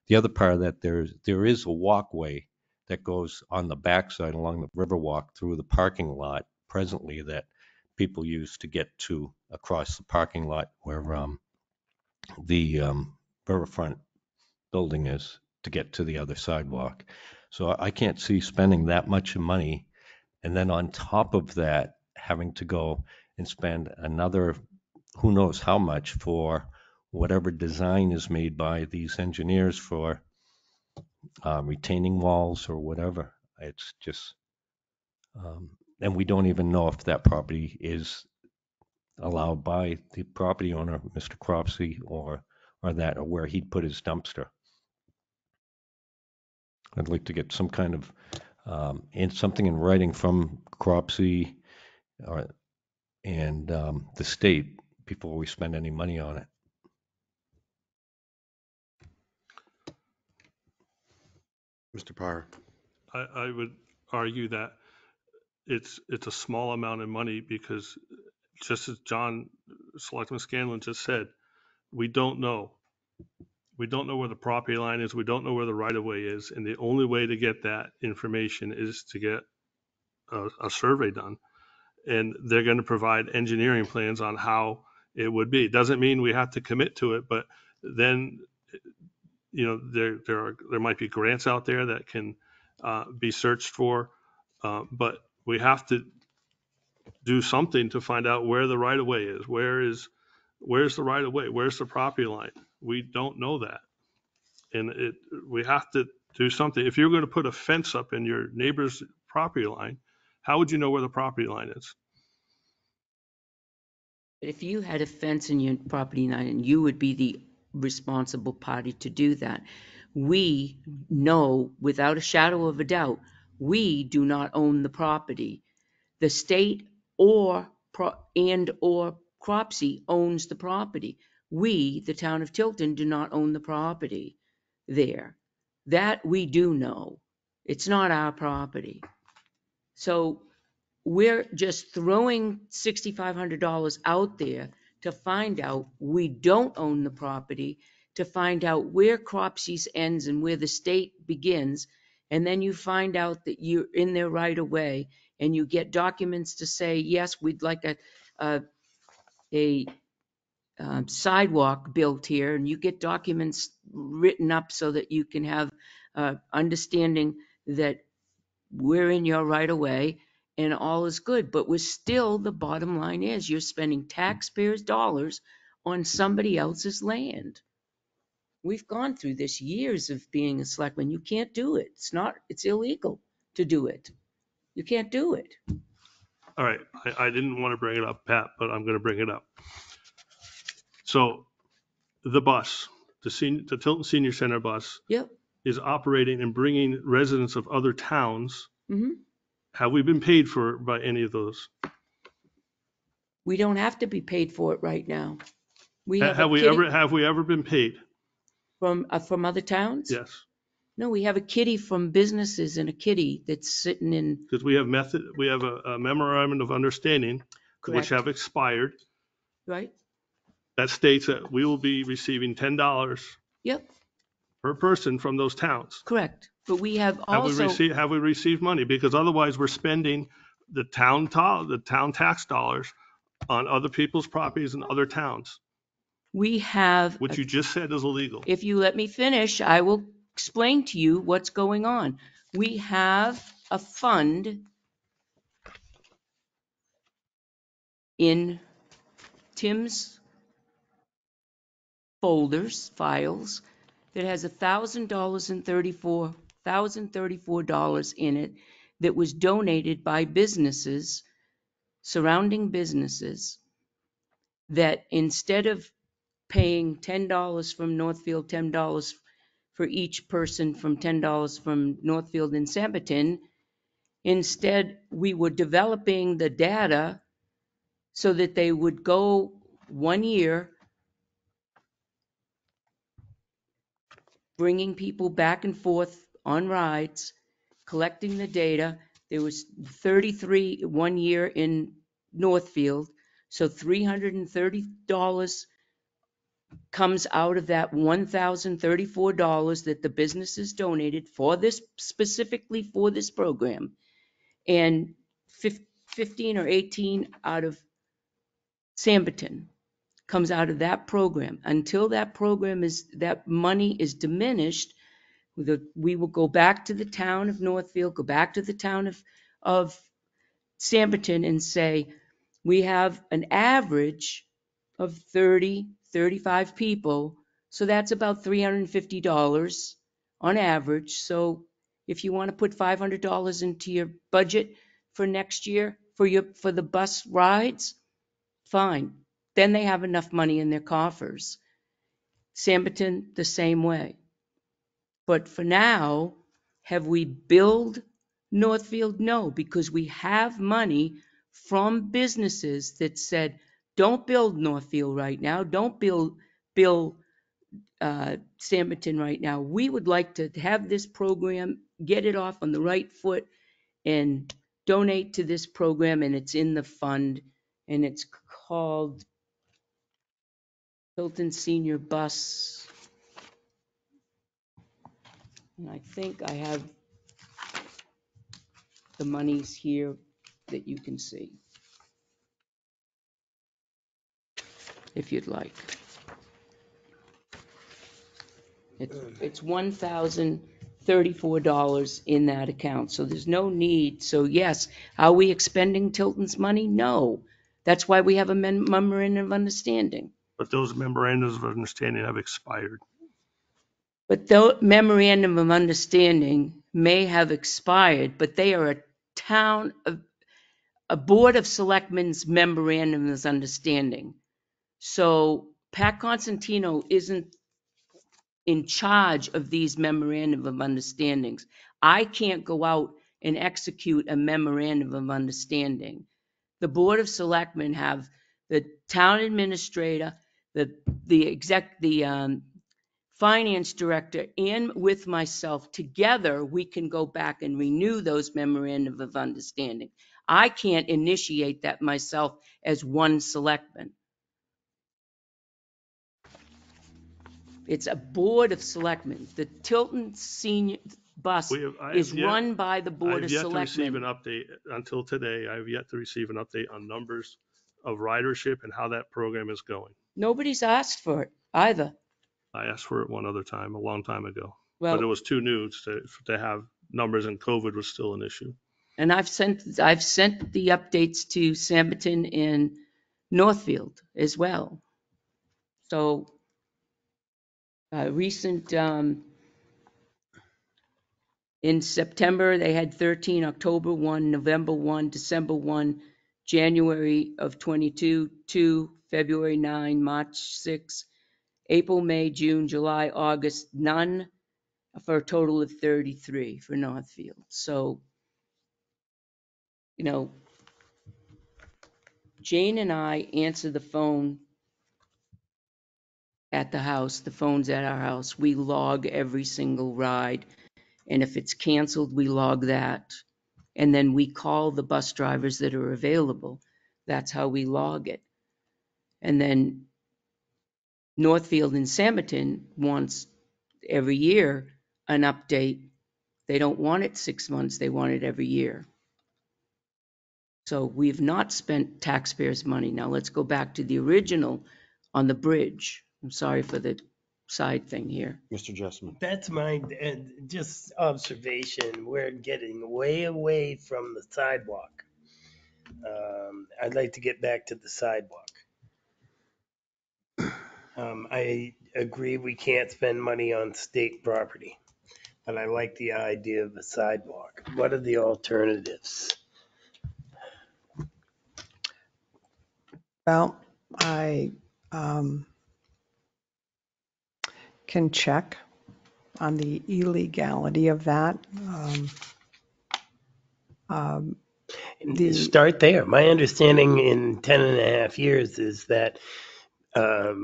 Speaker 6: The other part of that, there is a walkway that goes on the backside along the Riverwalk through the parking lot presently that people use to get to across the parking lot where the Riverfront building is to get to the other sidewalk. So I can't see spending that much money, and then on top of that, having to go and spend another who knows how much for whatever design is made by these engineers for retaining walls or whatever. It's just, And we don't even know if that property is allowed by the property owner, Mr. Cropsey, or that, or where he'd put his dumpster. I'd like to get some kind of, something in writing from Cropsey or, and the state before we spend any money on it.
Speaker 2: Mr. Pyre.
Speaker 7: I would argue that it's a small amount of money because just as Selectman Scanlon just said, we don't know. We don't know where the property line is. We don't know where the right of way is. And the only way to get that information is to get a survey done. And they're going to provide engineering plans on how it would be. It doesn't mean we have to commit to it, but then, there might be grants out there that can be searched for, but we have to do something to find out where the right of way is. Where's the right of way? Where's the property line? We don't know that. And we have to do something. If you're going to put a fence up in your neighbor's property line, how would you know where the property line is?
Speaker 4: But if you had a fence in your property line, you would be the responsible party to do that. We know without a shadow of a doubt, we do not own the property. The state or Cropsey owns the property. We, the town of Tilton, do not own the property there. That we do know. It's not our property. So we're just throwing $6,500 out there to find out we don't own the property, to find out where Cropsey's ends and where the state begins. And then you find out that you're in there right away and you get documents to say, yes, we'd like a sidewalk built here, and you get documents written up so that you can have understanding that we're in your right of way and all is good. But we're still, the bottom line is you're spending taxpayers' dollars on somebody else's land. We've gone through this years of being a selectman. You can't do it. It's illegal to do it. You can't do it.
Speaker 7: All right. I didn't want to bring it up, Pat, but I'm going to bring it up. So the bus, the Tilton Senior Center bus,
Speaker 4: Yep.
Speaker 7: is operating and bringing residents of other towns.
Speaker 4: Mm-hmm.
Speaker 7: Have we been paid for by any of those?
Speaker 4: We don't have to be paid for it right now. We have
Speaker 7: Have we ever been paid?
Speaker 4: from other towns?
Speaker 7: Yes.
Speaker 4: No, we have a kitty from businesses and a kitty that's sitting in.
Speaker 7: Because we have a memorandum of understanding,
Speaker 4: Correct.
Speaker 7: which have expired,
Speaker 4: Right?
Speaker 7: that states that we will be receiving $10
Speaker 4: Yep,
Speaker 7: per person from those towns.
Speaker 4: correct. But we have also.
Speaker 7: Have we received money? Because otherwise we're spending the town tax dollars on other people's properties in other towns,
Speaker 4: We have.
Speaker 7: which you just said is illegal.
Speaker 4: If you let me finish, I will explain to you what's going on. We have a fund in Tim's files, that has $1,034 in it that was donated by businesses, surrounding businesses, that instead of paying $10 from Northfield, $10 for each person from $10 from Northfield and Samberton, instead we were developing the data so that they would go 1 year bringing people back and forth on rides, collecting the data. There was 33 1 year in Northfield, so $330 comes out of that $1,034 that the businesses donated for this, specifically for this program, and 15 or 18 out of Samberton comes out of that program. Until that money is diminished, we will go back to the town of Northfield, go back to the town of Samberton and say, we have an average of 30, 35 people. So that's about $350 on average. So if you want to put $500 into your budget for next year for the bus rides, fine. Then they have enough money in their coffers. Samberton, the same way. But for now, have we billed Northfield? No, because we have money from businesses that said, don't build Northfield right now. Don't bill Samberton right now. We would like to have this program, get it off on the right foot, and donate to this program. And it's in the fund, and it's called Tilton Senior Bus. And I think I have the monies here that you can see, if you'd like. It's $1,034 in that account, so there's no need. So yes, are we expending Tilton's money? No. That's why we have a memorandum of understanding.
Speaker 7: But those memorandums of understanding have expired.
Speaker 4: But the memorandum of understanding may have expired, but they are a board of selectmen's memorandum of understanding. So Pat Constantino isn't in charge of these memorandum of understandings. I can't go out and execute a memorandum of understanding. The Board of Selectmen have the town administrator, the finance director, and with myself together, we can go back and renew those memorandum of understanding. I can't initiate that myself as one selectman. It's a board of selectmen. The Tilton Senior Bus is run by the board of
Speaker 7: I've yet to receive an
Speaker 4: selectmen.
Speaker 7: update until today. I've yet to receive an update on numbers of ridership and how that program is going.
Speaker 4: Nobody's asked for it either.
Speaker 7: I asked for it one other time, a long time ago, but it
Speaker 4: Well,
Speaker 7: was too new to have numbers, and COVID was still an issue.
Speaker 4: and I've sent the updates to Samberton and Northfield as well. So recent in September, they had 13, October 1, November 1, December 1, January of 22, 2, February 9, March 6, April, May, June, July, August, none, for a total of 33 for Northfield. So, Jane and I answer the phone at the house. The phone's at our house. We log every single ride. And if it's canceled, we log that. And then we call the bus drivers that are available. That's how we log it. And then Northfield and Samberton wants every year an update. They don't want it 6 months, they want it every year. So we've not spent taxpayers' money. Now let's go back to the original on the bridge. I'm sorry for the side thing here.
Speaker 2: Mr. Jessman.
Speaker 3: That's my just observation. We're getting way away from the sidewalk. I'd like to get back to the sidewalk. I agree we can't spend money on state property, but I like the idea of a sidewalk. What are the alternatives?
Speaker 5: Well, I can check on the illegality of that.
Speaker 3: Start there. My understanding in 10 and a half years is that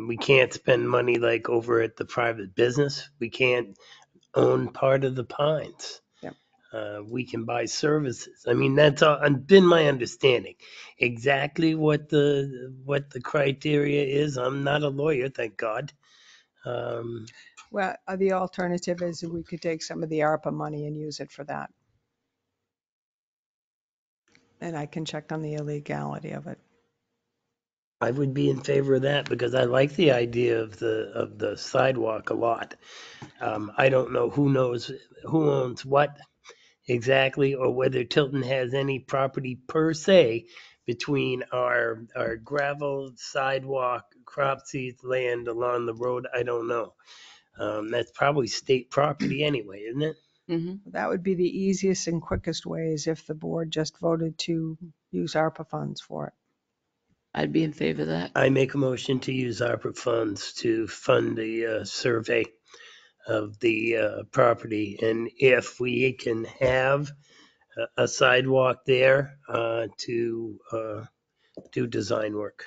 Speaker 3: we can't spend money like over at the private business. We can't own part of the Pines.
Speaker 5: Yep.
Speaker 3: We can buy services. I mean, that's been my understanding. Exactly what the criteria is. I'm not a lawyer, thank God.
Speaker 5: Well, the alternative is we could take some of the ARPA money and use it for that. And I can check on the illegality of it.
Speaker 3: I would be in favor of that because I like the idea of the sidewalk a lot. I don't know who owns what exactly, or whether Tilton has any property per se between our gravel sidewalk, crop seeds land along the road. I don't know. That's probably state property anyway, isn't it?
Speaker 5: That would be the easiest and quickest ways if the board just voted to use ARPA funds for it.
Speaker 4: I'd be in favor of that.
Speaker 3: I make a motion to use ARPA funds to fund the survey of the property. And if we can have a sidewalk there to do design work.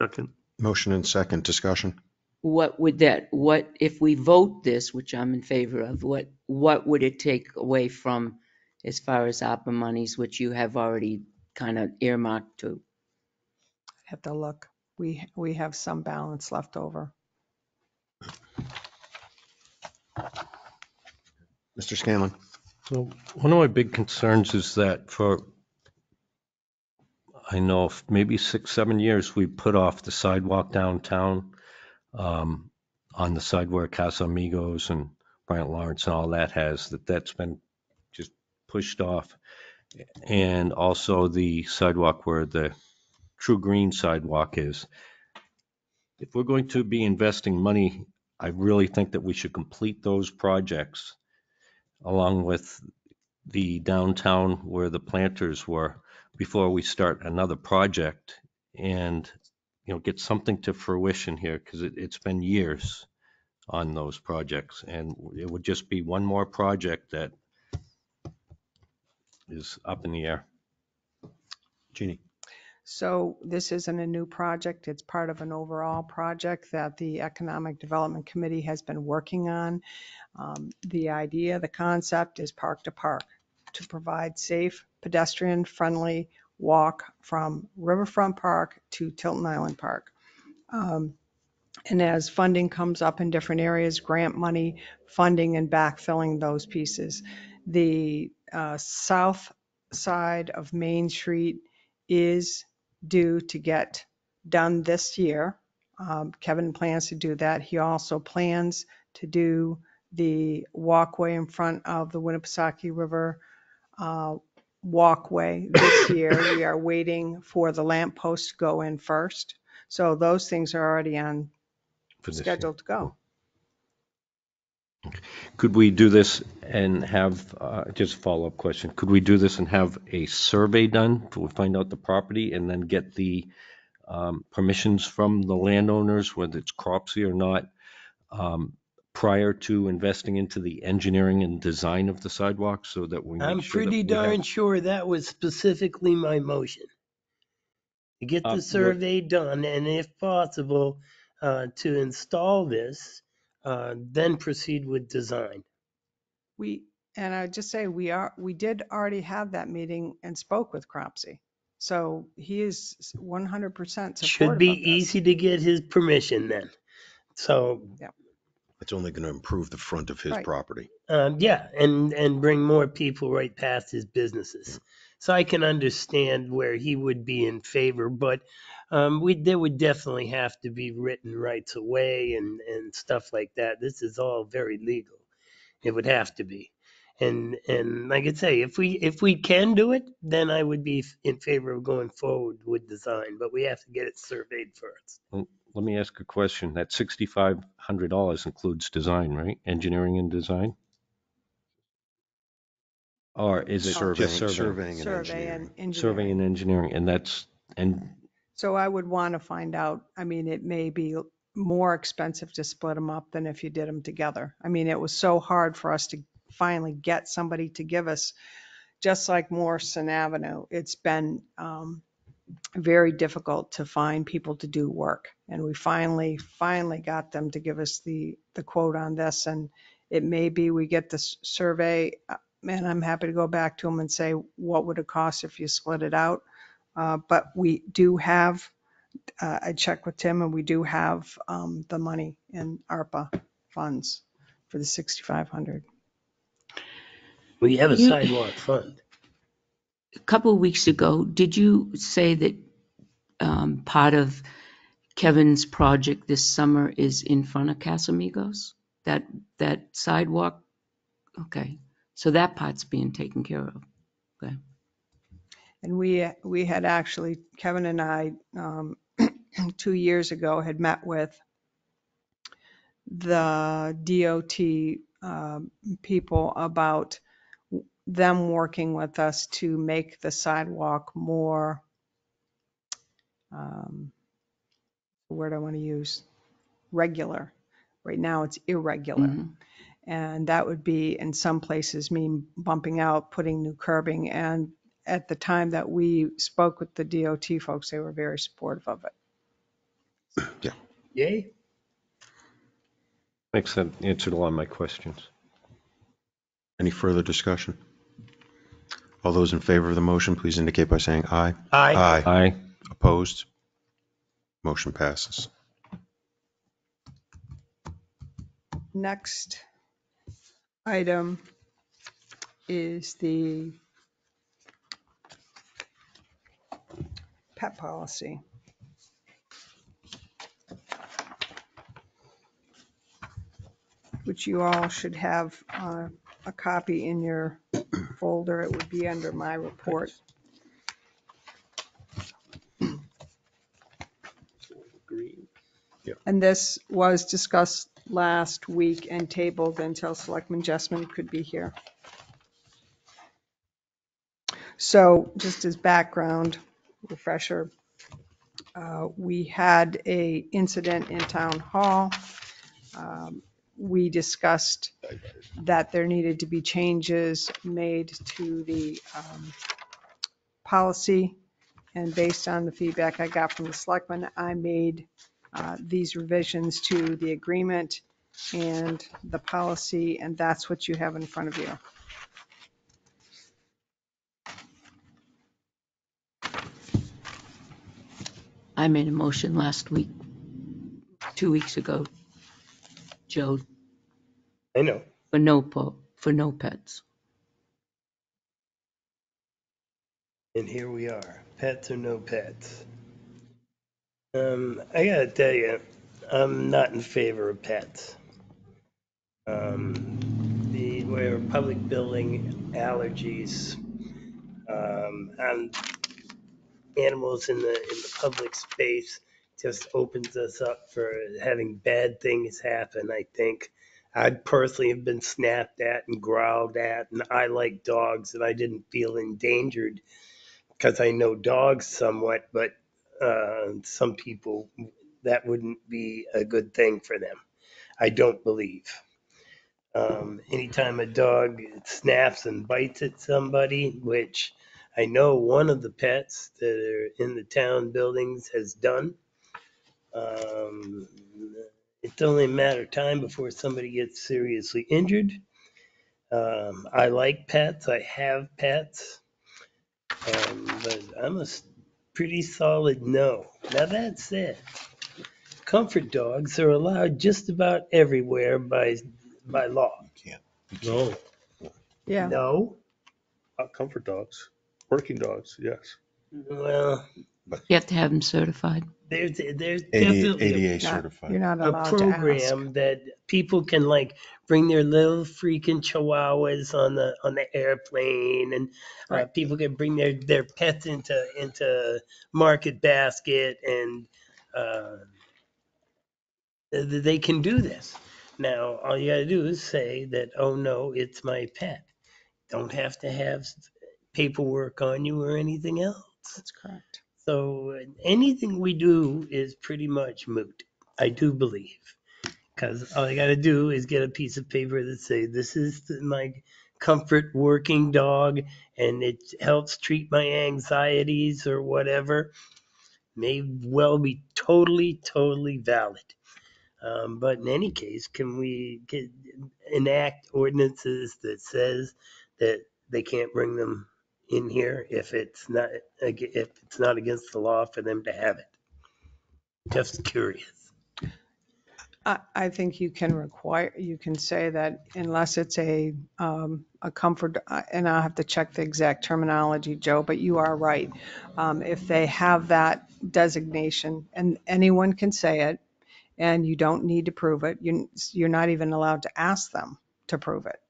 Speaker 7: Second.
Speaker 2: Motion and second discussion.
Speaker 4: What if we vote this, which I'm in favor of, what would it take away from as far as ARPA monies, which you have already kind of earmarked to?
Speaker 5: Have to look. We have some balance left over.
Speaker 2: Mr. Scanlon.
Speaker 6: So one of my big concerns is that I know maybe 6-7 years, we put off the sidewalk downtown on the side where Casamigos and Bryant Lawrence and all that that's been just pushed off. And also the sidewalk where the True Green sidewalk is. If we're going to be investing money, I really think that we should complete those projects along with the downtown where the planters were before we start another project and, get something to fruition here because it's been years on those projects. And it would just be one more project that is up in the air.
Speaker 2: Jeannie.
Speaker 5: So this isn't a new project. It's part of an overall project that the Economic Development Committee has been working on. The idea, the concept is park to park to provide safe, pedestrian-friendly walk from Riverfront Park to Tilton Island Park. And as funding comes up in different areas, grant money, funding and backfilling those pieces. The south side of Main Street is due to get done this year. Kevin plans to do that. He also plans to do the walkway in front of the Winnipesaukee River walkway this year. We are waiting for the lamp post to go in first. So those things are already on schedule to go.
Speaker 6: Could we do this and have, just a follow-up question, could we do this and have a survey done to find out the property and then get the permissions from the landowners, whether it's Cropsey or not, prior to investing into the engineering and design of the sidewalk so that we
Speaker 3: I'm
Speaker 6: make sure that
Speaker 3: pretty
Speaker 6: we
Speaker 3: darn
Speaker 6: have...
Speaker 3: sure that was specifically my motion. To get the survey done, and if possible, to install this, then proceed with design.
Speaker 5: And I just say we did already have that meeting and spoke with Cropsey. So he is 100% supportive
Speaker 3: Should be
Speaker 5: of this.
Speaker 3: easy to get his permission then. So,
Speaker 2: It's only going to improve the front of his
Speaker 5: Right.
Speaker 2: property.
Speaker 3: yeah, and bring more people right past his businesses. So I can understand where he would be in favor, but there would definitely have to be written rights away and stuff like that. This is all very legal. It would have to be. And like I say, if we can do it, then I would be in favor of going forward with design, but we have to get it surveyed first.
Speaker 6: Well, let me ask a question. That $6,500 includes design, right? Engineering and design? Or is it just surveying?
Speaker 5: Survey and engineering.
Speaker 6: Survey and engineering, and
Speaker 5: So I would want to find out, I mean, it may be more expensive to split them up than if you did them together. I mean, it was so hard for us to finally get somebody to give us, just like Morrison Avenue, it's been very difficult to find people to do work. And we finally got them to give us the quote on this. And it may be we get this survey, and I'm happy to go back to them and say, what would it cost if you split it out? But we do have, I checked with Tim, and we do have the money in ARPA funds for the 6,500.
Speaker 3: We have a sidewalk fund.
Speaker 4: A couple of weeks ago, did you say that part of Kevin's project this summer is in front of Casamigos? That sidewalk? Okay. So that part's being taken care of. Okay.
Speaker 5: And we had actually, Kevin and I, 2 years ago had met with the DOT people about them working with us to make the sidewalk more, what word I want to use, regular. Right now it's irregular.
Speaker 4: Mhm.
Speaker 5: And that would be in some places mean bumping out, putting new curbing. And at the time that we spoke with the DOT folks, they were very supportive of it.
Speaker 3: Yay?
Speaker 6: Thanks, that answered a lot of my questions.
Speaker 2: Any further discussion? All those in favor of the motion, please indicate by saying aye.
Speaker 3: Aye.
Speaker 6: Aye.
Speaker 2: Opposed? Motion passes.
Speaker 5: Next item is the pet policy. Which you all should have a copy in your folder. It would be under my report.
Speaker 3: Green.
Speaker 5: And this was discussed last week and tabled until Selectman Jessman could be here. So just as background refresher, we had a incident in town hall. We discussed that there needed to be changes made to the policy. And based on the feedback I got from the selectmen, I made these revisions to the agreement and the policy, and that's what you have in front of you.
Speaker 4: I made a motion last week, 2 weeks ago, Joe,
Speaker 3: I know.
Speaker 4: for no pets.
Speaker 3: And here we are, pets or no pets. I gotta tell you, I'm not in favor of pets. Where public building allergies, and animals in the public space just opens us up for having bad things happen, I think. I'd personally have been snapped at and growled at, and I like dogs, and I didn't feel endangered because I know dogs somewhat, but some people, that wouldn't be a good thing for them. I don't believe. Anytime a dog snaps and bites at somebody, which I know one of the pets that are in the town buildings has done, um, it's only a matter of time before somebody gets seriously injured. I like pets. I have pets. But I'm a pretty solid no. Now that said, comfort dogs are allowed just about everywhere by law.
Speaker 7: No,
Speaker 5: Yeah.
Speaker 3: No?
Speaker 7: not comfort dogs, working dogs, yes.
Speaker 3: Well,
Speaker 4: You have to have them certified.
Speaker 3: there's
Speaker 2: ADA
Speaker 3: definitely
Speaker 5: You're
Speaker 2: certified.
Speaker 5: not
Speaker 3: a
Speaker 5: allowed to ask.
Speaker 3: program that people can like bring their little freaking chihuahuas on the airplane, and
Speaker 5: Right.
Speaker 3: people can bring their pets into Market Basket, and they can do this. Now, all you got to do is say that, oh no, it's my pet. Don't have to have paperwork on you or anything else.
Speaker 5: That's correct.
Speaker 3: So anything we do is pretty much moot, I do believe. Because all I got to do is get a piece of paper that say this is my comfort working dog, and it helps treat my anxieties or whatever. May well be totally valid. But in any case, can we enact ordinances that says that they can't bring them in here if it's not against the law for them to have it? Just curious.
Speaker 5: I think you can say that unless it's a comfort, and I'll have to check the exact terminology, Joe, but you are right. If they have that designation, and anyone can say it, and you don't need to prove it, you're not even allowed to ask them to prove it.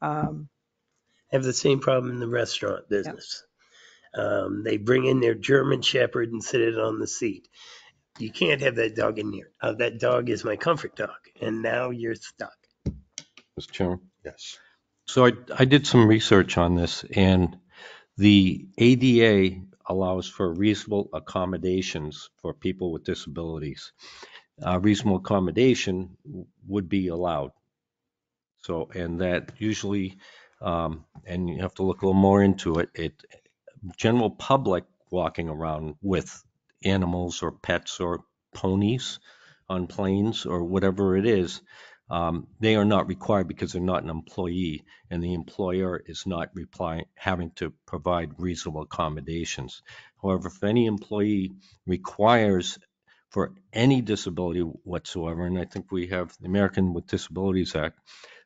Speaker 3: Have the same problem in the restaurant business. They bring in their German Shepherd and sit it on the seat. You can't have that dog in here. That dog is my comfort dog, and now you're stuck.
Speaker 6: Mr. Chairman.
Speaker 2: Yes.
Speaker 6: So I did some research on this, and the ADA allows for reasonable accommodations for people with disabilities. Reasonable accommodation would be allowed. So, and that usually, and you have to look a little more into it, general public walking around with animals or pets or ponies on planes or whatever it is, they are not required because they're not an employee, and the employer is not having to provide reasonable accommodations. However, if any employee requires for any disability whatsoever, and I think we have the American with Disabilities Act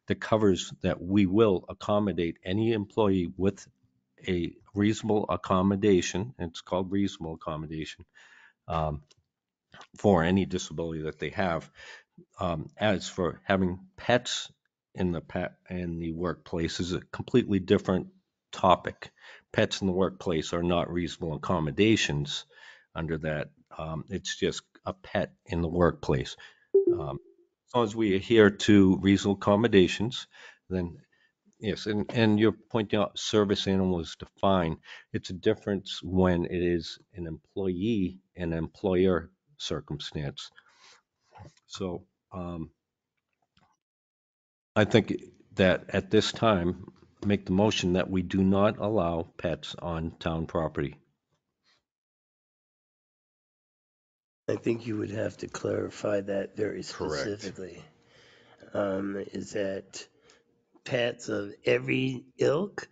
Speaker 6: that covers that we will accommodate any employee with a reasonable accommodation, and it's called reasonable accommodation, um, for any disability that they have. As for having pets in the workplace is a completely different topic. Pets in the workplace are not reasonable accommodations under that. It's just a pet in the workplace. As long as we adhere to reasonable accommodations, then yes, and you're pointing out service animal is defined. It's a difference when it is an employee and employer circumstance. So I think that at this time, make the motion that we do not allow pets on town property.
Speaker 3: I think you would have to clarify that very
Speaker 2: Correct.
Speaker 3: specifically. Is that pets of every ilk,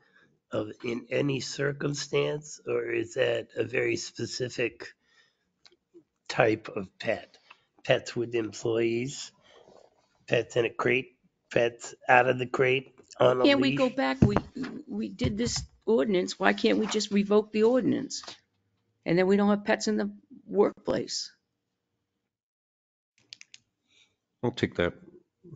Speaker 3: of in any circumstance, or is that a very specific type of pet? Pets with employees, pets in a crate, pets out of the crate on a
Speaker 4: Can't we
Speaker 3: leash?
Speaker 4: go back? We did this ordinance. Why can't we just revoke the ordinance? And then we don't have pets in the workplace.
Speaker 6: I'll take that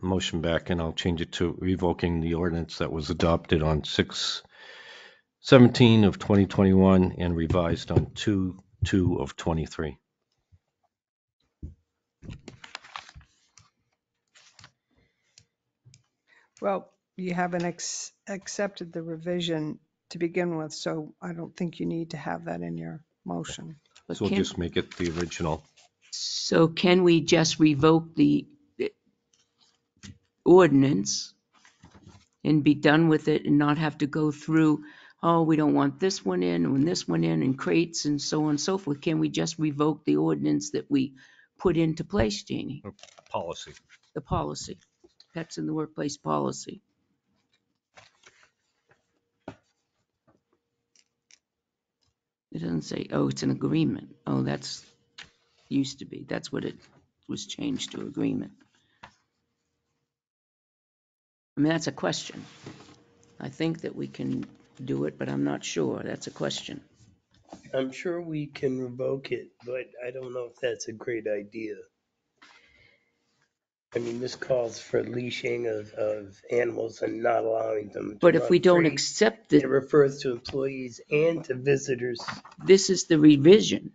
Speaker 6: motion back and I'll change it to revoking the ordinance that was adopted on 6/17 of 2021 and revised on 2/2 of 23.
Speaker 5: Well, you haven't accepted the revision to begin with, so I don't think you need to have that in your motion.
Speaker 4: But
Speaker 6: So we'll just make it the original.
Speaker 4: so can we just revoke the ordinance and be done with it and not have to go through, oh, we don't want this one in and this one in and crates and so on and so forth? Can we just revoke the ordinance that we put into place, Janie?
Speaker 6: Policy.
Speaker 4: The policy, pets in the workplace policy. It doesn't say, oh, it's an agreement. Oh, that's used to be. That's what it was changed to, agreement. I mean, that's a question. I think that we can do it, but I'm not sure. That's a question.
Speaker 3: I'm sure we can revoke it, but I don't know if that's a great idea. I mean, this calls for leashing of animals and not allowing them to
Speaker 4: But if
Speaker 3: run
Speaker 4: we don't
Speaker 3: free.
Speaker 4: accept
Speaker 3: It
Speaker 4: it,
Speaker 3: refers to employees and to visitors.
Speaker 4: this is the revision.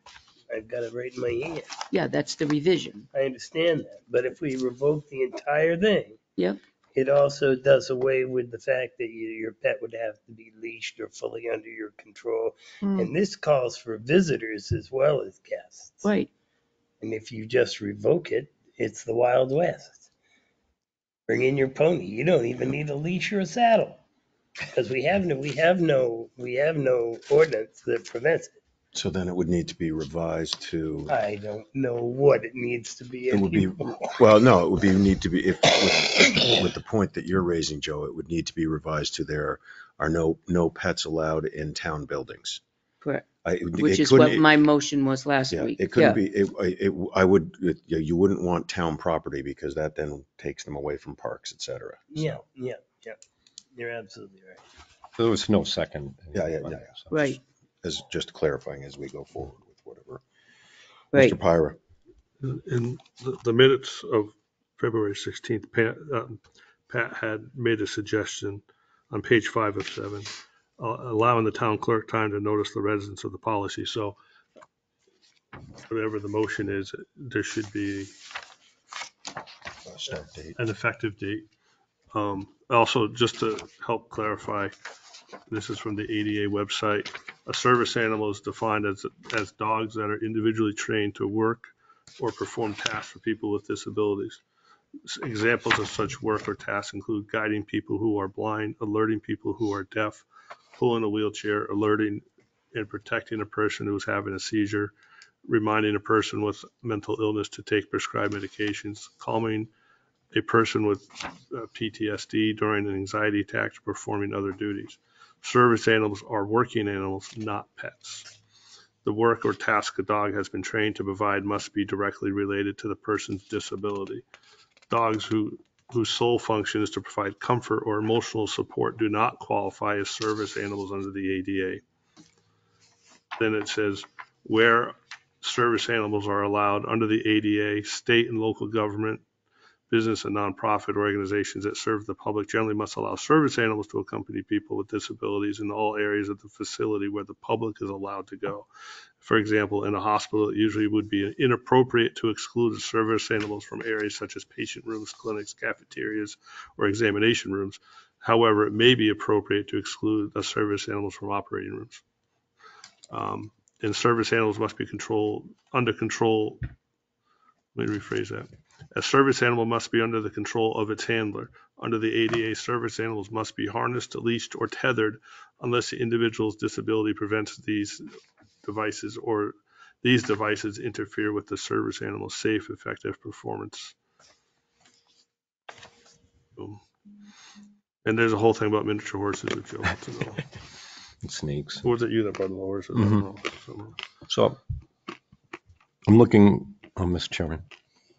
Speaker 3: I've got it right in my hand.
Speaker 4: Yeah, that's the revision.
Speaker 3: I understand that. But if we revoke the entire thing,
Speaker 4: Yep.
Speaker 3: it also does away with the fact that your pet would have to be leashed or fully under your control. And this calls for visitors as well as guests.
Speaker 4: Right.
Speaker 3: And if you just revoke it, it's the Wild West. Bring in your pony. You don't even need a leash or a saddle, because we have no ordinance that prevents it.
Speaker 2: So then it would need to be revised to,
Speaker 3: I don't know what it needs to be
Speaker 2: it would be,
Speaker 3: anymore.
Speaker 2: well, no, it would need to be, with the point that you're raising, Joe, it would need to be revised to there are no pets allowed in town buildings.
Speaker 4: Correct. Which is what my motion was last week.
Speaker 2: It couldn't be, you wouldn't want town property because that then takes them away from parks, et cetera.
Speaker 3: Yeah. You're absolutely right.
Speaker 6: There was no second.
Speaker 2: Yeah.
Speaker 4: Right.
Speaker 2: As just clarifying as we go forward with whatever.
Speaker 4: Right.
Speaker 2: Mr. Pyra.
Speaker 7: In the minutes of February 16th, Pat had made a suggestion on page 5 of 7, allowing the town clerk time to notice the residents of the policy. So whatever the motion is, there should be
Speaker 2: Start date.
Speaker 7: an effective date. Also, just to help clarify, this is from the ADA website. A service animal is defined as dogs that are individually trained to work or perform tasks for people with disabilities. Examples of such work or tasks include guiding people who are blind, alerting people who are deaf, pulling a wheelchair, alerting and protecting a person who is having a seizure, reminding a person with mental illness to take prescribed medications, calming a person with PTSD during an anxiety attack, or performing other duties. Service animals are working animals, not pets. The work or task a dog has been trained to provide must be directly related to the person's disability. Dogs whose sole function is to provide comfort or emotional support do not qualify as service animals under the ADA. Then it says, where service animals are allowed under the ADA, state and local government, business and nonprofit organizations that serve the public generally must allow service animals to accompany people with disabilities in all areas of the facility where the public is allowed to go. For example, in a hospital, it usually would be inappropriate to exclude service animals from areas such as patient rooms, clinics, cafeterias, or examination rooms. However, it may be appropriate to exclude the service animals from operating rooms. And service animals must be under control. Let me rephrase that. A service animal must be under the control of its handler. Under the ADA, service animals must be harnessed, leashed, or tethered unless the individual's disability prevents these devices interfere with the service animal's safe, effective performance. And there's a whole thing about miniature horses if you want to know.
Speaker 6: And snakes.
Speaker 7: Or was it you that brought the horses?
Speaker 6: Mhm.
Speaker 7: I don't know.
Speaker 6: So I'm looking, Mr. Chairman.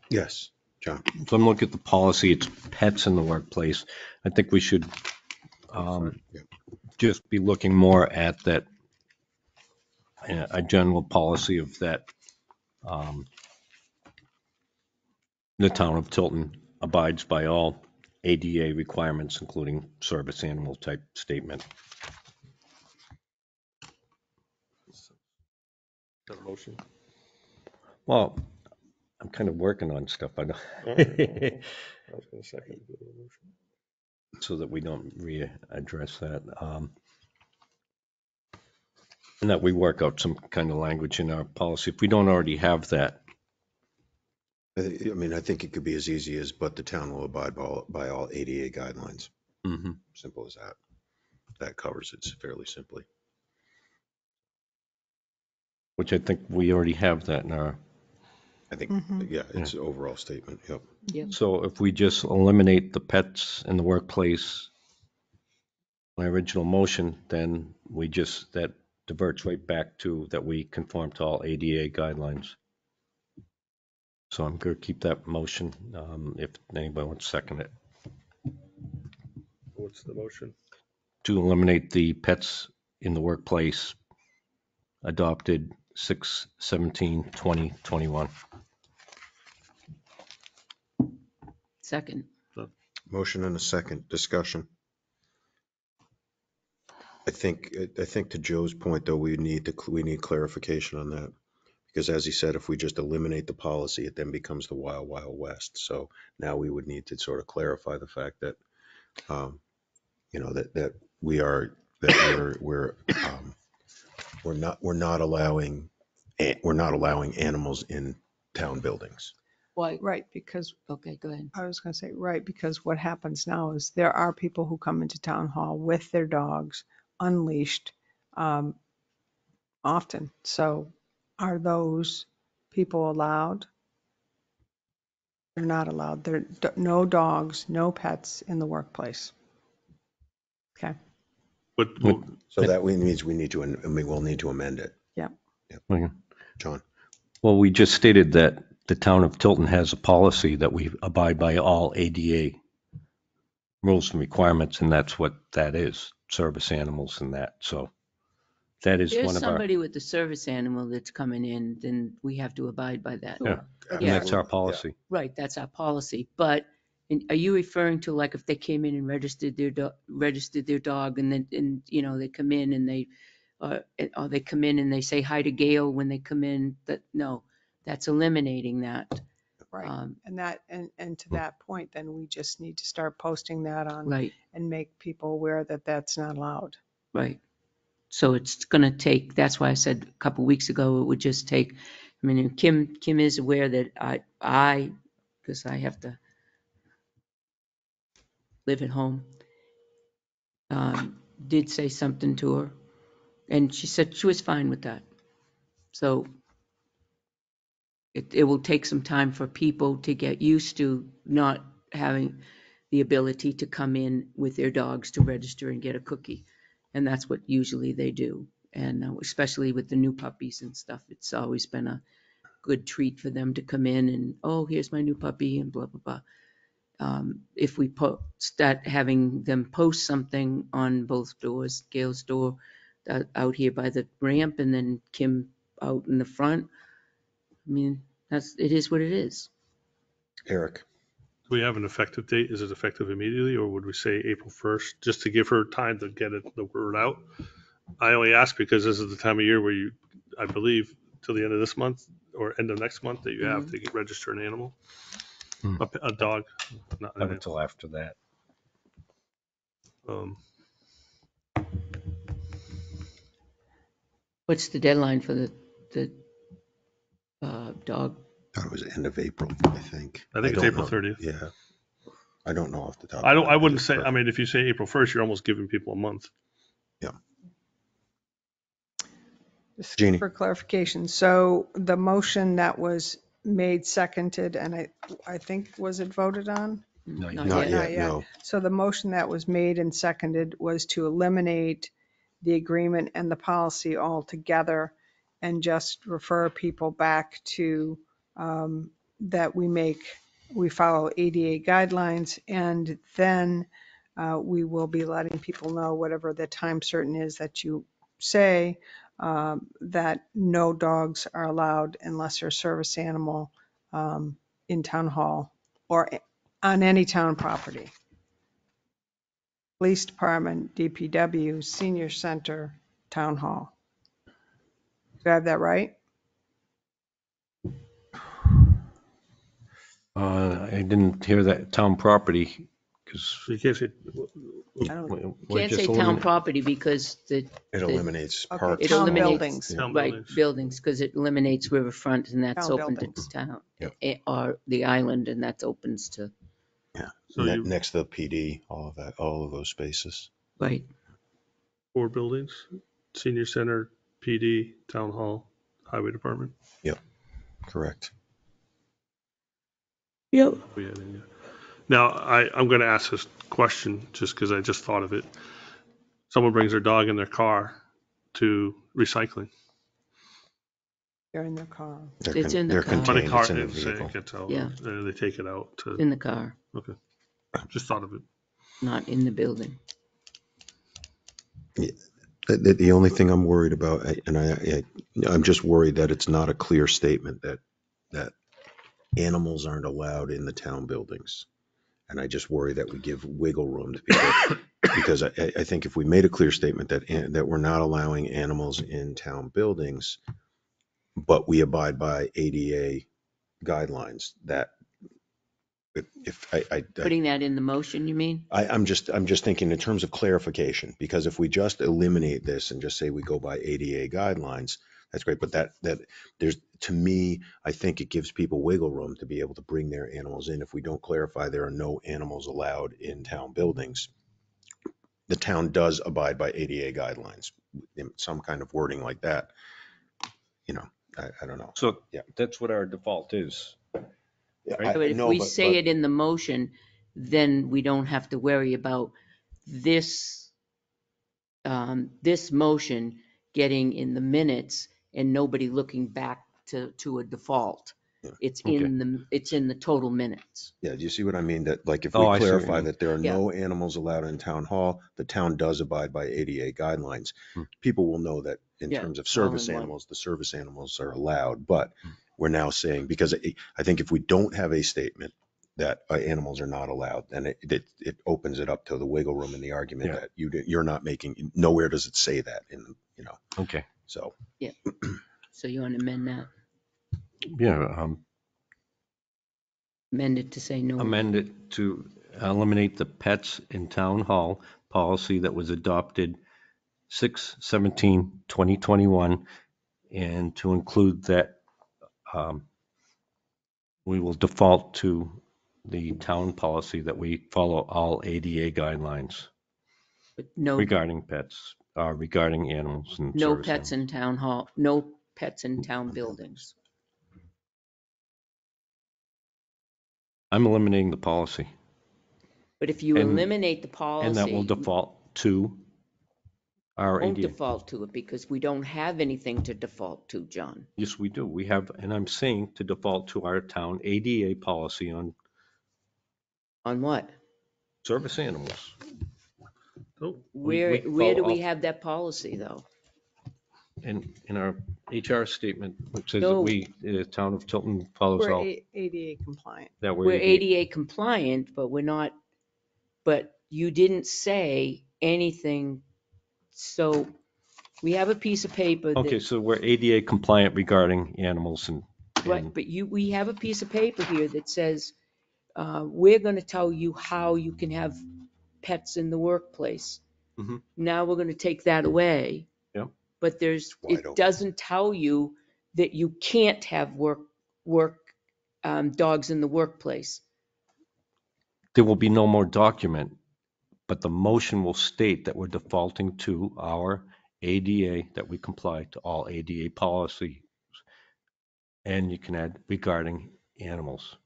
Speaker 2: Yes, John.
Speaker 6: So I'm looking at the policy, it's pets in the workplace. I think we should
Speaker 2: Yeah.
Speaker 6: just be looking more at that, a general policy of that the town of Tilton abides by all ADA requirements, including service animal type statement.
Speaker 7: Got a motion?
Speaker 6: Well, I'm kind of working on stuff. I know.
Speaker 7: All right. I was going to second the motion.
Speaker 6: So that we don't readdress that. And that we work out some kind of language in our policy. If we don't already have that,
Speaker 2: I mean, I think it could be as easy as, but the town will abide by all ADA guidelines. Simple as that. That covers it fairly simply.
Speaker 6: which I think we already have that in our.
Speaker 2: I think, yeah, it's an overall statement. Yep.
Speaker 6: So if we just eliminate the pets in the workplace, my original motion, then that diverts right back to that we conform to all ADA guidelines. So I'm going to keep that motion, if anybody wants to second it.
Speaker 7: What's the motion?
Speaker 6: To eliminate the pets in the workplace adopted 6/17/2021.
Speaker 4: Second.
Speaker 2: Motion and a second. Discussion. I think to Joe's point, though, we need clarification on that. Because as he said, if we just eliminate the policy, it then becomes the wild, wild west. So now we would need to sort of clarify the fact that, that we're not allowing animals in town buildings.
Speaker 4: Why?
Speaker 5: Right, because
Speaker 4: Okay, go ahead.
Speaker 5: I was going to say, right, because what happens now is there are people who come into town hall with their dogs unleashed often. So are those people allowed? They're not allowed. There are no dogs, no pets in the workplace. Okay.
Speaker 7: But
Speaker 2: So that means we will need to amend it.
Speaker 5: Yeah.
Speaker 6: Okay.
Speaker 2: John.
Speaker 6: Well, we just stated that the town of Tilton has a policy that we abide by all ADA rules and requirements, and that's what that is, service animals and that. So that is
Speaker 4: There's
Speaker 6: one of our,
Speaker 4: somebody with the service animal that's coming in, then we have to abide by that.
Speaker 6: yeah, and
Speaker 4: Yeah.
Speaker 6: that's our policy.
Speaker 4: Right, that's our policy. But are you referring to like if they came in and registered their dog and then, they come in and they come in and they say hi to Gail when they come in? No, that's eliminating that.
Speaker 5: Right.
Speaker 4: Um,
Speaker 5: And to that point, then we just need to start posting that on
Speaker 4: Right,
Speaker 5: and make people aware that that's not allowed.
Speaker 4: right. So it's going to take, that's why I said a couple weeks ago, it would just take, I mean, and Kim is aware that because I have to live at home, did say something to her, and she said she was fine with that. So it will take some time for people to get used to not having the ability to come in with their dogs to register and get a cookie. And that's what usually they do. And especially with the new puppies and stuff, it's always been a good treat for them to come in and, oh, here's my new puppy and blah, blah, blah. If we start having them post something on both doors, Gail's door out here by the ramp and then Kim out in the front, I mean, it is what it is.
Speaker 2: Eric,
Speaker 7: Do we have an effective date? Is it effective immediately, or would we say April 1st, just to give her time to get the word out? I only ask because this is the time of year where you, I believe, till the end of this month or end of next month that you have to register an animal, a dog, not an
Speaker 6: Not
Speaker 7: animal.
Speaker 6: until after that.
Speaker 4: What's the deadline for the dog?
Speaker 2: I thought it was end of April, I think.
Speaker 7: I think it's
Speaker 2: don't
Speaker 7: April
Speaker 2: know.
Speaker 7: 30th.
Speaker 2: Yeah. I don't know off the top.
Speaker 7: I wouldn't say, I mean, if you say April 1st, you're almost giving people a month.
Speaker 2: Yeah.
Speaker 5: Just
Speaker 2: Jeannie.
Speaker 5: for clarification, so the motion that was made, seconded, and I think, was it voted on?
Speaker 6: Not
Speaker 2: Not
Speaker 6: yet.
Speaker 2: yet, no.
Speaker 5: So the motion that was made and seconded was to eliminate the agreement and the policy altogether and just refer people back to that we follow ADA guidelines, and then we will be letting people know whatever the time certain is that you say, that no dogs are allowed unless they're a service animal in town hall or on any town property. Police department, DPW, senior center, town hall. Do I have that right?
Speaker 6: I didn't hear that town property because
Speaker 7: So you can't say,
Speaker 5: I don't,
Speaker 4: Can't say town property because
Speaker 2: It eliminates
Speaker 5: okay,
Speaker 2: parks.
Speaker 4: It
Speaker 5: town
Speaker 4: eliminates-
Speaker 5: buildings.
Speaker 2: Yeah.
Speaker 7: town
Speaker 4: right,
Speaker 7: buildings.
Speaker 4: buildings, because it eliminates riverfront and that's
Speaker 5: Town
Speaker 4: open to
Speaker 5: buildings.
Speaker 4: town.
Speaker 2: Yep.
Speaker 4: Or the island and that's opens to,
Speaker 2: Yeah.
Speaker 7: So you-
Speaker 2: Next to the PD, all of that, all of those spaces.
Speaker 4: right.
Speaker 7: 4 buildings, senior center, PD, town hall, highway department.
Speaker 2: Yep. Correct.
Speaker 4: Yep.
Speaker 7: We had in, yeah. Now, I'm going to ask this question just because I just thought of it. Someone brings their dog in their car to recycling.
Speaker 5: They're in their car.
Speaker 4: It's in the
Speaker 2: They're
Speaker 4: car.
Speaker 7: But a
Speaker 2: contained,
Speaker 7: car,
Speaker 2: it's in the
Speaker 7: and say
Speaker 2: vehicle.
Speaker 7: it gets out,
Speaker 4: Yeah.
Speaker 7: they take it out to,
Speaker 4: In the car,
Speaker 7: okay. Just thought of it.
Speaker 4: not in the building.
Speaker 2: The only thing I'm worried about, and I'm just worried that it's not a clear statement that animals aren't allowed in the town buildings. And I just worry that we give wiggle room to people because I think if we made a clear statement that we're not allowing animals in town buildings, but we abide by ADA guidelines, that if
Speaker 4: Putting that in the motion, you mean?
Speaker 2: I'm just thinking in terms of clarification, because if we just eliminate this and just say we go by ADA guidelines, that's great. But that there's, to me, I think it gives people wiggle room to be able to bring their animals in. If we don't clarify there are no animals allowed in town buildings, the town does abide by ADA guidelines, in some kind of wording like that. I don't know.
Speaker 6: So
Speaker 2: Yeah.
Speaker 6: that's what our default is.
Speaker 2: Yeah,
Speaker 6: Right.
Speaker 4: But if we say it in the motion, then we don't have to worry about this, this motion getting in the minutes and nobody looking back to a default.
Speaker 2: Yeah.
Speaker 4: It's
Speaker 6: Okay.
Speaker 4: it's in the total minutes.
Speaker 2: Yeah, do you see what I mean? That like if
Speaker 6: Oh,
Speaker 2: we
Speaker 6: I see what you
Speaker 2: clarify
Speaker 6: mean.
Speaker 2: that there are
Speaker 4: Yeah.
Speaker 2: no animals allowed in town hall, the town does abide by ADA guidelines. People will know that in
Speaker 4: Yeah,
Speaker 2: terms of
Speaker 4: all
Speaker 2: service
Speaker 4: in one.
Speaker 2: animals, the service animals are allowed. But we're now saying, because I think if we don't have a statement that animals are not allowed, then it opens it up to the wiggle room in the argument
Speaker 6: Yeah.
Speaker 2: that you're not making, nowhere does it say that
Speaker 6: Okay.
Speaker 2: so.
Speaker 4: So you want to amend that?
Speaker 6: Yeah.
Speaker 4: Amended to say no.
Speaker 6: amend it to eliminate the pets in town hall policy that was adopted 6/17/2021, and to include that we will default to the town policy that we follow all ADA guidelines
Speaker 4: But no,
Speaker 6: regarding pets, regarding animals and
Speaker 4: no
Speaker 6: service
Speaker 4: pets
Speaker 6: animals.
Speaker 4: in town hall, no pets in town buildings.
Speaker 6: I'm eliminating the policy,
Speaker 4: But if you
Speaker 6: And-
Speaker 4: eliminate the
Speaker 6: and that will
Speaker 4: policy,
Speaker 6: default to our
Speaker 4: won't
Speaker 6: ADA.
Speaker 4: default to it because we don't have anything to default to, John.
Speaker 6: Yes, we do. We have, and I'm saying to default to our town ADA policy on
Speaker 4: On what?
Speaker 6: service animals.
Speaker 7: Nope.
Speaker 4: Where do
Speaker 6: follow
Speaker 4: we
Speaker 6: all-
Speaker 4: have that policy though?
Speaker 6: In our HR statement, which says that
Speaker 4: No.
Speaker 6: the town of Tilton follows
Speaker 5: We're
Speaker 6: all,
Speaker 5: ADA compliant.
Speaker 6: that
Speaker 4: We're ADA compliant, but we're not, but you didn't say anything. So we have a piece of paper
Speaker 6: Okay,
Speaker 4: that,
Speaker 6: so we're ADA compliant regarding animals and,
Speaker 4: right, but we have a piece of paper here that says, we're gonna tell you how you can have pets in the workplace.
Speaker 6: Mhm.
Speaker 4: Now we're gonna take that away.
Speaker 6: Yep.
Speaker 4: But
Speaker 2: Wide
Speaker 4: it
Speaker 2: open.
Speaker 4: doesn't tell you that you can't have dogs in the workplace.
Speaker 6: there will be no more document, but the motion will state that we're defaulting to our ADA, that we comply to all ADA policy. And you can add regarding animals.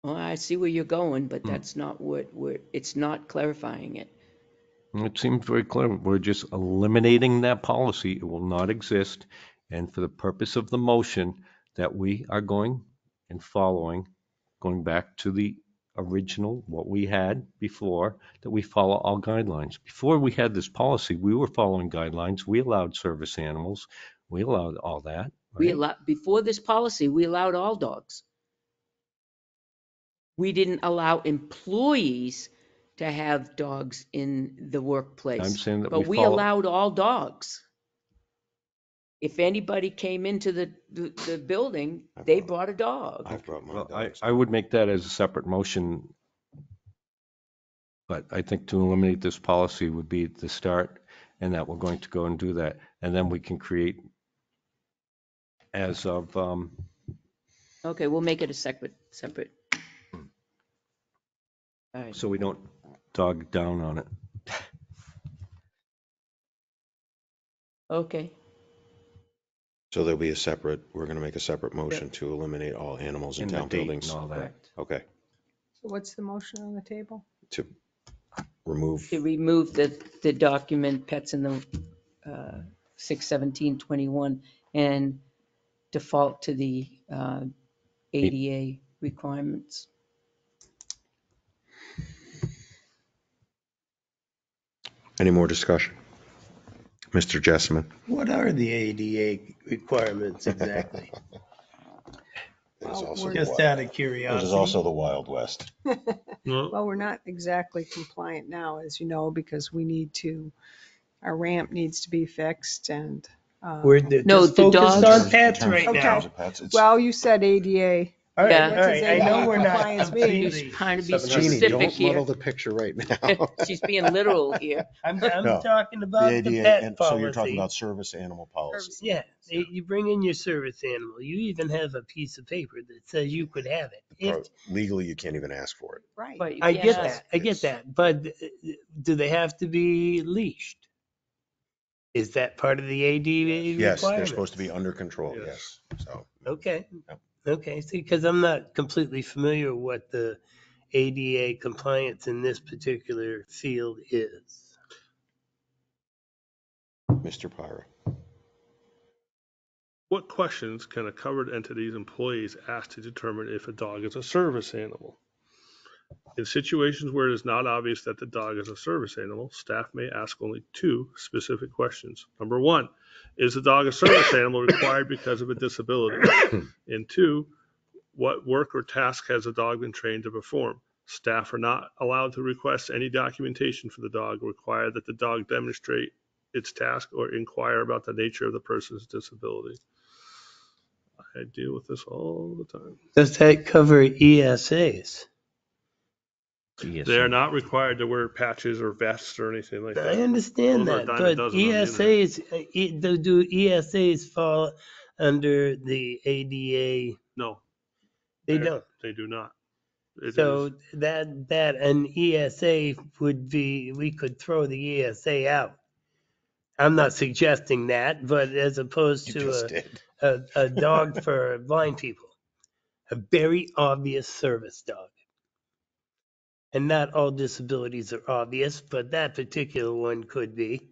Speaker 4: Well, I see where you're going, but
Speaker 6: Hmm.
Speaker 4: that's not it's not clarifying it.
Speaker 6: It seems very clear. We're just eliminating that policy. It will not exist. And for the purpose of the motion, that we are going and following, going back to the original, what we had before, that we follow all guidelines. Before we had this policy, we were following guidelines. We allowed service animals. We allowed all that, right?
Speaker 4: Before this policy, we allowed all dogs. We didn't allow employees to have dogs in the workplace.
Speaker 6: I'm saying that
Speaker 4: but
Speaker 6: we
Speaker 4: we
Speaker 6: follow-
Speaker 4: allowed all dogs. If anybody came into the building, they brought a dog.
Speaker 2: I've brought my
Speaker 6: Well,
Speaker 2: dogs.
Speaker 6: I would make that as a separate motion. But I think to eliminate this policy would be the start, and that we're going to go and do that. And then we can create as of,
Speaker 4: Okay, we'll make it a separate. All right.
Speaker 6: so we don't dog down on it.
Speaker 4: Okay.
Speaker 2: So there'll be we're going to make a separate motion to eliminate all animals in
Speaker 6: And the
Speaker 2: town
Speaker 6: date
Speaker 2: buildings.
Speaker 6: and all that.
Speaker 4: Correct.
Speaker 2: Okay,
Speaker 5: So what's the motion on the table?
Speaker 2: to remove,
Speaker 4: To remove the document pets in the 6/17/21 and default to the ADA requirements.
Speaker 2: any more discussion? Mr. Jessamine?
Speaker 3: What are the ADA requirements exactly?
Speaker 2: There's also
Speaker 5: we're-
Speaker 2: the
Speaker 3: Just
Speaker 2: wild-
Speaker 3: out of
Speaker 2: This
Speaker 3: curiosity.
Speaker 2: is also the Wild West.
Speaker 7: No,
Speaker 5: Well, we're not exactly compliant now, as you know, because our ramp needs to be fixed and.
Speaker 3: We're
Speaker 4: No,
Speaker 3: just
Speaker 4: the
Speaker 3: focused
Speaker 4: dogs-
Speaker 3: on pets
Speaker 2: In terms-
Speaker 3: right
Speaker 2: in
Speaker 5: Okay.
Speaker 3: now.
Speaker 2: terms of pets, it's-
Speaker 5: Well, you said ADA.
Speaker 3: All right,
Speaker 4: Yeah.
Speaker 3: all
Speaker 5: What does
Speaker 3: right. I know
Speaker 5: ADA
Speaker 3: we're not
Speaker 5: compliance mean?
Speaker 3: completely.
Speaker 4: Trying to be
Speaker 2: Jeannie,
Speaker 4: specific
Speaker 2: don't muddle
Speaker 4: here.
Speaker 2: the picture right now.
Speaker 4: She's being literal here.
Speaker 3: I'm
Speaker 2: No,
Speaker 3: talking
Speaker 2: The
Speaker 3: about the
Speaker 2: ADA,
Speaker 3: pet
Speaker 2: and so you're talking
Speaker 3: policy.
Speaker 2: about service animal policy.
Speaker 3: Yeah, you bring in your service animal. You even have a piece of paper that says you could have it. If
Speaker 2: Legally, you can't even ask for it.
Speaker 5: Right.
Speaker 4: But you
Speaker 3: I
Speaker 4: can't
Speaker 3: get
Speaker 4: ask-
Speaker 3: that, I get that, but do they have to be leashed? Is that part of the ADA
Speaker 2: Yes,
Speaker 3: requirement?
Speaker 2: they're supposed to be under control,
Speaker 7: Yes.
Speaker 2: yes, so.
Speaker 3: Okay,
Speaker 2: Yep.
Speaker 3: okay, see, because I'm not completely familiar what the ADA compliance in this particular field is.
Speaker 2: Mr. Pyra?
Speaker 7: what questions can a covered entity's employees ask to determine if a dog is a service animal? In situations where it is not obvious that the dog is a service animal, staff may ask only two specific questions. Number one, is the dog a service animal required because of a disability? And two, what work or task has the dog been trained to perform? Staff are not allowed to request any documentation for the dog, require that the dog demonstrate its task, or inquire about the nature of the person's disability. I deal with this all the time.
Speaker 3: Does that cover ESAs?
Speaker 7: They are not required to wear patches or vests or anything like that.
Speaker 3: I understand
Speaker 7: Those are a
Speaker 3: that,
Speaker 7: dime a
Speaker 3: but
Speaker 7: dozen on the internet.
Speaker 3: do ESAs fall under the ADA?
Speaker 7: No,
Speaker 3: They don't.
Speaker 7: they do not. It
Speaker 3: So
Speaker 7: is,
Speaker 3: that an ESA would be, we could throw the ESA out. I'm not suggesting that, but as opposed
Speaker 2: You
Speaker 3: to
Speaker 2: just did.
Speaker 3: a dog for blind people, a very obvious service dog. And not all disabilities are obvious, but that particular one could be.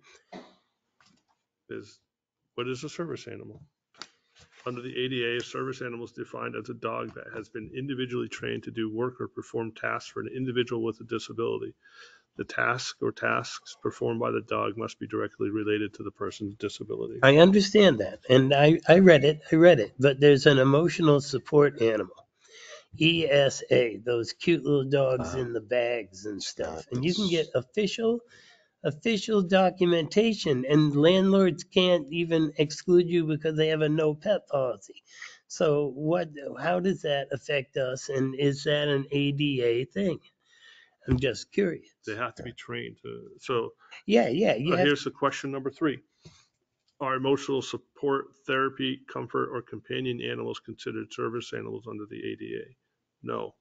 Speaker 7: what is a service animal? Under the ADA, a service animal is defined as a dog that has been individually trained to do work or perform tasks for an individual with a disability. The task or tasks performed by the dog must be directly related to the person's disability.
Speaker 3: I understand that, and I read it, but there's an emotional support animal. ESA, those cute little dogs in the bags and stuff. And you can get official documentation, and landlords can't even exclude you because they have a no pet policy. So how does that affect us? And is that an ADA thing? I'm just curious.
Speaker 7: They have to be trained to, so
Speaker 3: Yeah, you have.
Speaker 7: here's the question number 3. Are emotional support, therapy, comfort, or companion animals considered service animals under the ADA? No.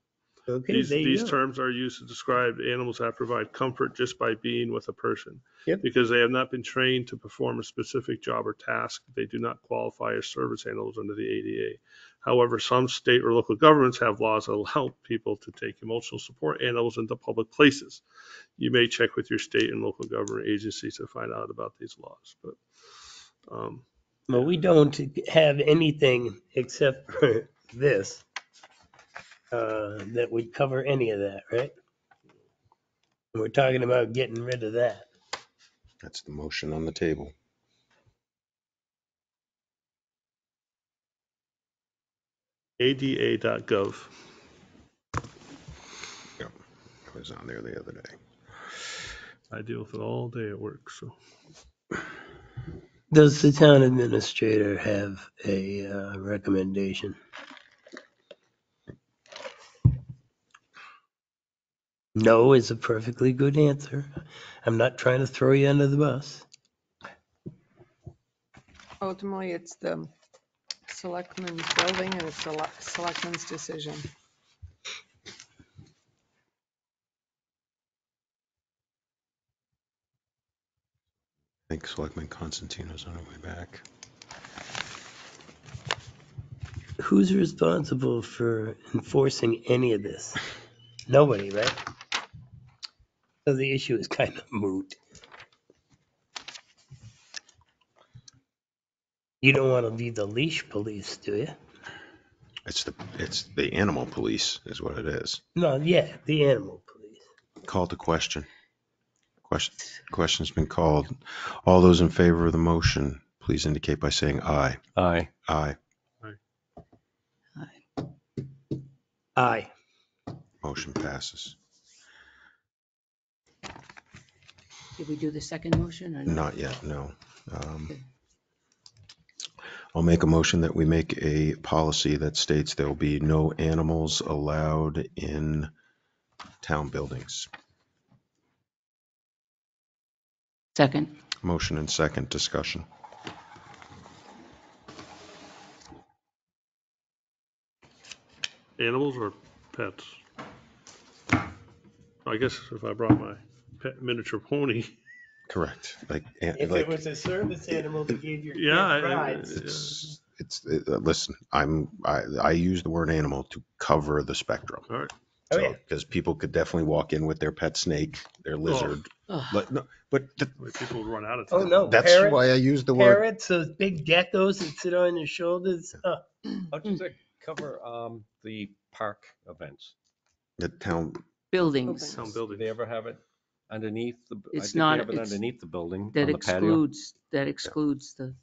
Speaker 3: Okay, there you
Speaker 7: These
Speaker 3: go.
Speaker 7: terms are used to describe animals that provide comfort just by being with a person.
Speaker 3: Yep.
Speaker 7: Because they have not been trained to perform a specific job or task, they do not qualify as service animals under the ADA. However, some state or local governments have laws that allow people to take emotional support animals into public places. You may check with your state and local government agencies to find out about these laws. But
Speaker 3: Well, we don't have anything except for this that would cover any of that, right? We're talking about getting rid of that.
Speaker 2: That's the motion on the table.
Speaker 7: ada.gov.
Speaker 2: Yep. I was on there the other day.
Speaker 7: I deal with it all day at work. So
Speaker 3: Does the town administrator have a recommendation? No is a perfectly good answer. I'm not trying to throw you under the bus.
Speaker 5: Ultimately, it's the selectmen's building and it's the selectmen's decision.
Speaker 2: I think Selectman Constantino's on her way back.
Speaker 3: Who's responsible for enforcing any of this? Nobody, right? So the issue is kind of moot. You don't want to be the leash police, do you?
Speaker 2: It's the animal police is what it is.
Speaker 3: No, yeah, the animal police.
Speaker 2: Call to question. Question's been called. All those in favor of the motion, please indicate by saying aye.
Speaker 6: Aye.
Speaker 2: Aye.
Speaker 3: Aye.
Speaker 2: Motion passes.
Speaker 4: Did we do the second motion or not?
Speaker 2: Not yet, no.
Speaker 4: Okay.
Speaker 2: I'll make a motion that we make a policy that states there will be no animals allowed in town buildings.
Speaker 4: Second.
Speaker 2: Motion and second discussion.
Speaker 7: animals or pets? I guess if I brought my pet miniature pony.
Speaker 2: Correct.
Speaker 3: If it was a service animal that gave your kid
Speaker 7: Yeah,
Speaker 3: rides.
Speaker 2: Listen, I use the word animal to cover the spectrum.
Speaker 7: All right.
Speaker 3: Oh, yeah.
Speaker 2: Because people could definitely walk in with their pet snake, their lizard.
Speaker 4: Ugh.
Speaker 2: But
Speaker 7: People would run out of
Speaker 3: Oh,
Speaker 7: time.
Speaker 3: no.
Speaker 2: that's why I use the word.
Speaker 3: Parrots, those big geckos that sit on your shoulders.
Speaker 6: How does it cover the park events?
Speaker 2: The town.
Speaker 4: Buildings.
Speaker 7: Town
Speaker 6: Do
Speaker 7: building.
Speaker 6: they ever have it underneath the? I
Speaker 4: It's
Speaker 6: think
Speaker 4: not-
Speaker 6: they have it
Speaker 4: it's-
Speaker 6: underneath the building
Speaker 4: That
Speaker 6: on the patio.
Speaker 4: excludes the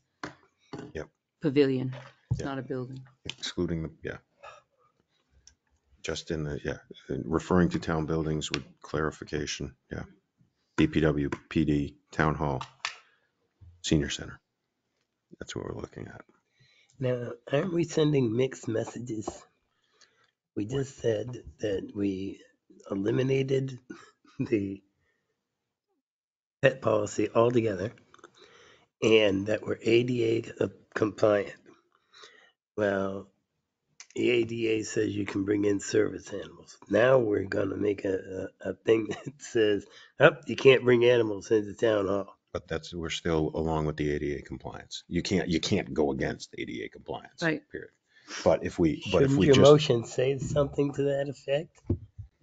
Speaker 2: Yep.
Speaker 4: pavilion. It's
Speaker 2: Yep.
Speaker 4: not a building.
Speaker 2: Excluding just in referring to town buildings with clarification, DPW, PD, town hall, senior center. That's what we're looking at.
Speaker 3: Now, aren't we sending mixed messages? We just said that we eliminated the pet policy altogether and that we're ADA compliant. Well, the ADA says you can bring in service animals. Now we're gonna make a thing that says, oh, you can't bring animals into town hall.
Speaker 2: But we're still along with the ADA compliance. You can't go against ADA compliance.
Speaker 4: Right.
Speaker 2: Period. But if we
Speaker 3: Shouldn't your motion say something to that effect?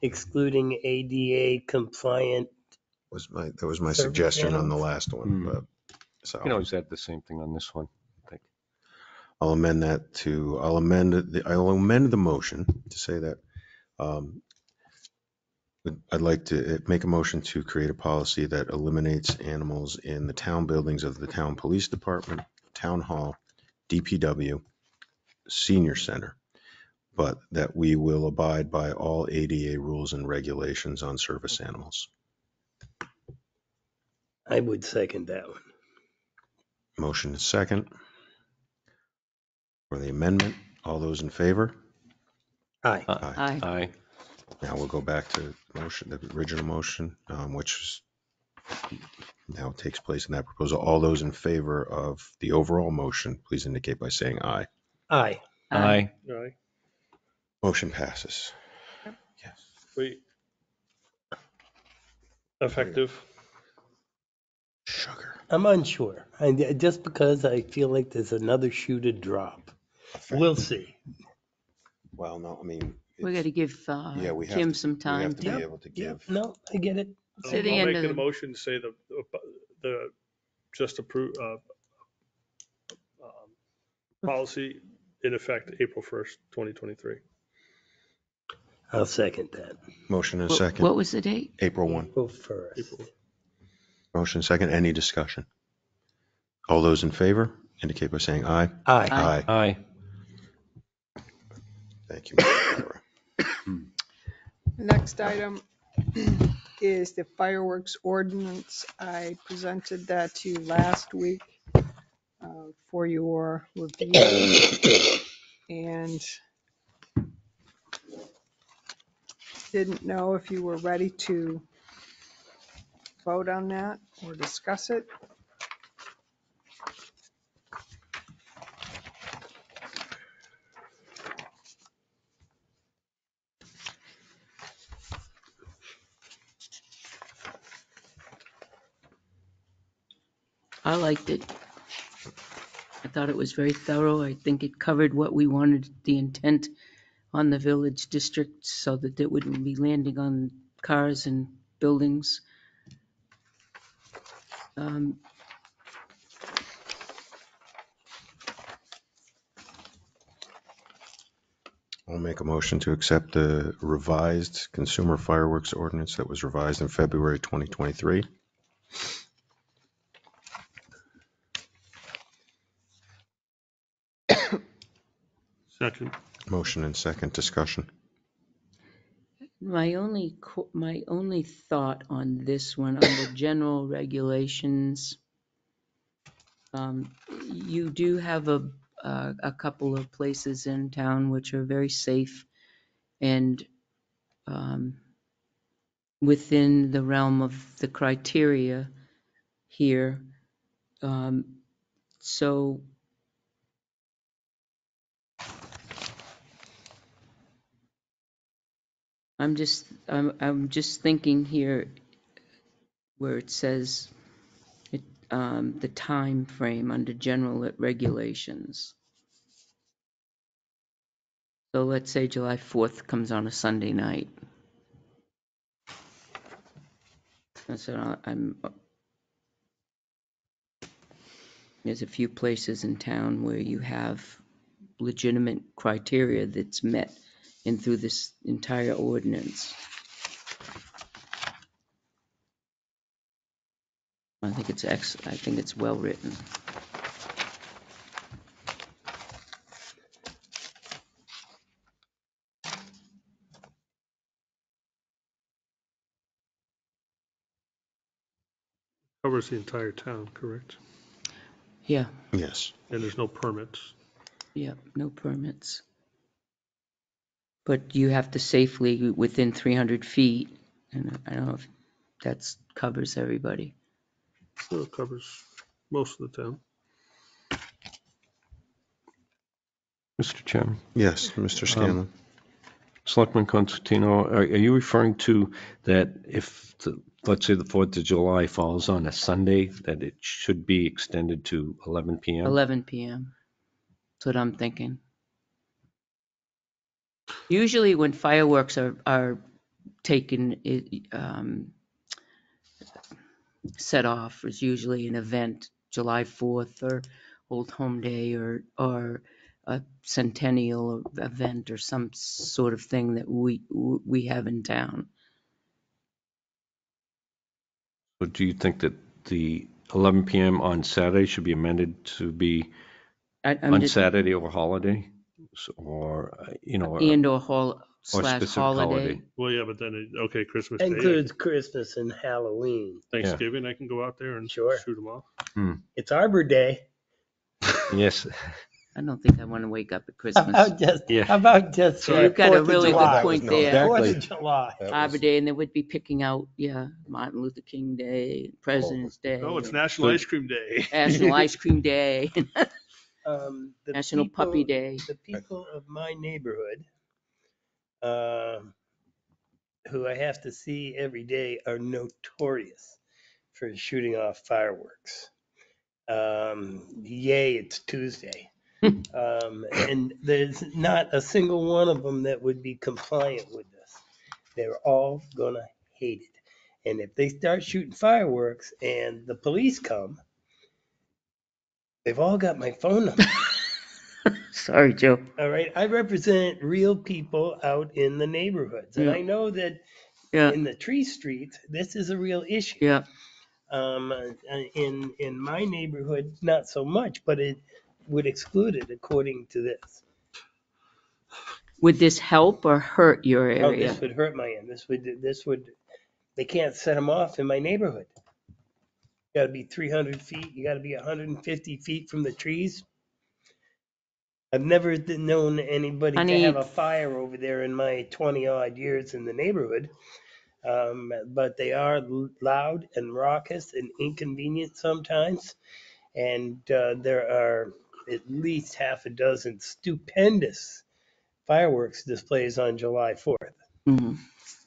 Speaker 3: Excluding ADA compliant.
Speaker 2: that was my
Speaker 3: Service
Speaker 2: suggestion on the
Speaker 3: animals?
Speaker 2: last one, but so.
Speaker 6: You can always add the same thing on this one, I think.
Speaker 2: I'll amend the motion to say that I'd like to make a motion to create a policy that eliminates animals in the town buildings of the town police department, town hall, DPW, senior center, but that we will abide by all ADA rules and regulations on service animals.
Speaker 3: I would second that one.
Speaker 2: Motion is second. For the amendment, all those in favor?
Speaker 3: Aye.
Speaker 4: Aye.
Speaker 6: Aye.
Speaker 2: Now we'll go back to the original motion, which now takes place in that proposal. All those in favor of the overall motion, please indicate by saying aye.
Speaker 3: Aye.
Speaker 6: Aye.
Speaker 7: Aye.
Speaker 2: Motion passes. Yes.
Speaker 7: Wait. Effective.
Speaker 2: Sugar.
Speaker 3: I'm unsure. Just because I feel like there's another shoe to drop. We'll see.
Speaker 2: Well, no, I mean.
Speaker 4: We got to give
Speaker 2: we have
Speaker 4: Kim
Speaker 2: to-
Speaker 4: some
Speaker 2: We
Speaker 4: time
Speaker 2: have to be
Speaker 4: to.
Speaker 2: able to give.
Speaker 3: No, I get it.
Speaker 4: To the
Speaker 7: I'll
Speaker 4: end
Speaker 7: make
Speaker 4: of
Speaker 7: an
Speaker 4: the-
Speaker 7: motion to say the just approve policy in effect April 1st, 2023.
Speaker 3: I'll second that.
Speaker 2: Motion and
Speaker 4: What
Speaker 2: second,
Speaker 4: was the date?
Speaker 2: April 1.
Speaker 3: April 1st.
Speaker 7: April.
Speaker 2: Motion second, any discussion? All those in favor indicate by saying aye.
Speaker 3: Aye.
Speaker 4: Aye.
Speaker 6: Aye.
Speaker 2: Thank you, Mr. Kyra.
Speaker 5: The next item is the fireworks ordinance. I presented that to you last week for your review. And didn't know if you were ready to vote on that or discuss it.
Speaker 4: I liked it. I thought it was very thorough. I think it covered what we wanted, the intent on the village district, so that it wouldn't be landing on cars and buildings.
Speaker 2: I'll make a motion to accept the revised consumer fireworks ordinance that was revised in February 2023.
Speaker 7: Second.
Speaker 2: Motion and second, discussion.
Speaker 4: My only thought on this one, on the general regulations, you do have a couple of places in town which are very safe and within the realm of the criteria here. So I'm just thinking here where it says the time frame under general regulations. So let's say July 4th comes on a Sunday night. And so there's a few places in town where you have legitimate criteria that's met and through this entire ordinance. I think it's well written.
Speaker 7: Covers the entire town, correct?
Speaker 4: Yeah.
Speaker 2: Yes.
Speaker 7: And there's no permits.
Speaker 4: Yeah, no permits. But you have to safely within 300 feet, and I don't know if that covers everybody.
Speaker 7: Well, it covers most of the town.
Speaker 6: Mr. Chairman,
Speaker 2: Yes, Mr. Scanlon.
Speaker 6: Selectman Constantino, are you referring to that if, let's say the 4th of July falls on a Sunday, that it should be extended to 11 PM?
Speaker 4: 11 p.m. That's what I'm thinking. Usually when fireworks are taken, set off, is usually an event, July 4th or Old Home Day or a centennial event or some sort of thing that we have in town.
Speaker 6: But do you think that the 11 PM on Saturday should be amended to be
Speaker 4: I'm
Speaker 6: on
Speaker 4: just,
Speaker 6: Saturday or holiday? Or,
Speaker 4: and or
Speaker 6: or specific
Speaker 4: holiday.
Speaker 7: Well, yeah, but then, okay, Christmas Day,
Speaker 3: Includes Christmas and Halloween.
Speaker 7: Thanksgiving, I can go out there and
Speaker 3: Sure.
Speaker 7: shoot them off.
Speaker 3: It's Arbor Day.
Speaker 6: Yes,
Speaker 4: I don't think I want to wake up at
Speaker 3: How
Speaker 4: Christmas.
Speaker 6: Yeah.
Speaker 3: about just
Speaker 7: So
Speaker 4: you've got a
Speaker 3: 4th of
Speaker 4: really good
Speaker 3: July?
Speaker 4: point
Speaker 2: No,
Speaker 4: there.
Speaker 2: that
Speaker 3: 4th
Speaker 2: was-
Speaker 3: of July.
Speaker 2: that
Speaker 4: Arbor
Speaker 2: was-
Speaker 4: Day, and they would be picking out, Martin Luther King Day, President's Day.
Speaker 7: Oh, it's National
Speaker 6: So-
Speaker 7: Ice Cream Day.
Speaker 4: National Ice Cream Day,
Speaker 3: The
Speaker 4: National Puppy Day.
Speaker 3: The people of my neighborhood, who I have to see every day, are notorious for shooting off fireworks. Yay, it's Tuesday. And there's not a single one of them that would be compliant with this. They're all gonna hate it. And if they start shooting fireworks and the police come, they've all got my phone number.
Speaker 4: Sorry, Joe.
Speaker 3: All right, I represent real people out in the neighborhoods, and
Speaker 4: Yeah.
Speaker 3: I know that
Speaker 4: Yeah,
Speaker 3: in the tree streets, this is a real issue.
Speaker 4: yeah.
Speaker 3: In my neighborhood, not so much, but it would exclude it according to this.
Speaker 4: Would this help or hurt your
Speaker 3: Oh,
Speaker 4: area?
Speaker 3: this would hurt my end. This would, they can't set them off in my neighborhood. You gotta be 300 feet, you gotta be 150 feet from the trees. I've never known anybody
Speaker 4: I
Speaker 3: to have
Speaker 4: need-
Speaker 3: a fire over there in my 20 odd years in the neighborhood. But they are loud and raucous and inconvenient sometimes. And there are at least half a dozen stupendous fireworks displays on July 4th
Speaker 4: Mhm.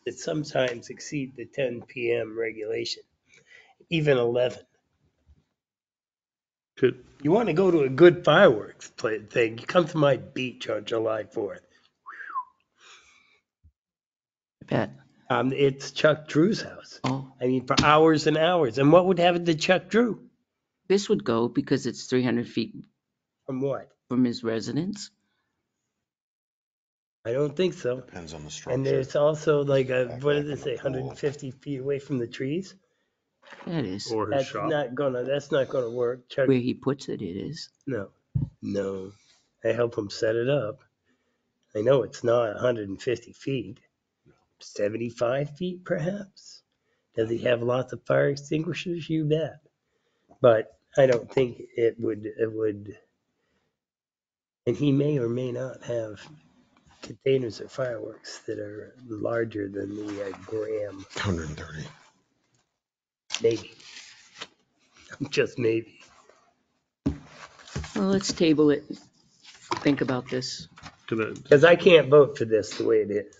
Speaker 3: that sometimes exceed the 10 p.m. regulation, even 11.
Speaker 7: Could,
Speaker 3: You want to go to a good fireworks thing, you come to my beach on July 4th.
Speaker 4: I bet.
Speaker 3: It's Chuck Drew's house.
Speaker 4: Oh,
Speaker 3: I mean, for hours and hours. And what would happen to Chuck Drew?
Speaker 4: this would go because it's 300 feet
Speaker 3: From what?
Speaker 4: from his residence.
Speaker 3: I don't think so.
Speaker 2: Depends on the structure.
Speaker 3: And there's also like
Speaker 2: Back
Speaker 3: what
Speaker 2: back
Speaker 3: did it
Speaker 2: in the
Speaker 3: say,
Speaker 2: pool.
Speaker 3: 150 feet away from the trees?
Speaker 4: That is
Speaker 7: or his shop.
Speaker 3: That's not gonna work. Chuck,
Speaker 4: where he puts it. It is.
Speaker 3: no. I help him set it up. I know it's not 150 feet. 75 feet perhaps? Does he have lots of fire extinguishers? You bet. But I don't think it would, and he may or may not have containers of fireworks that are larger than the gram,
Speaker 2: 130.
Speaker 3: maybe. Just maybe.
Speaker 4: Well, let's table it. Think about this.
Speaker 3: Because I can't vote for this the way it is.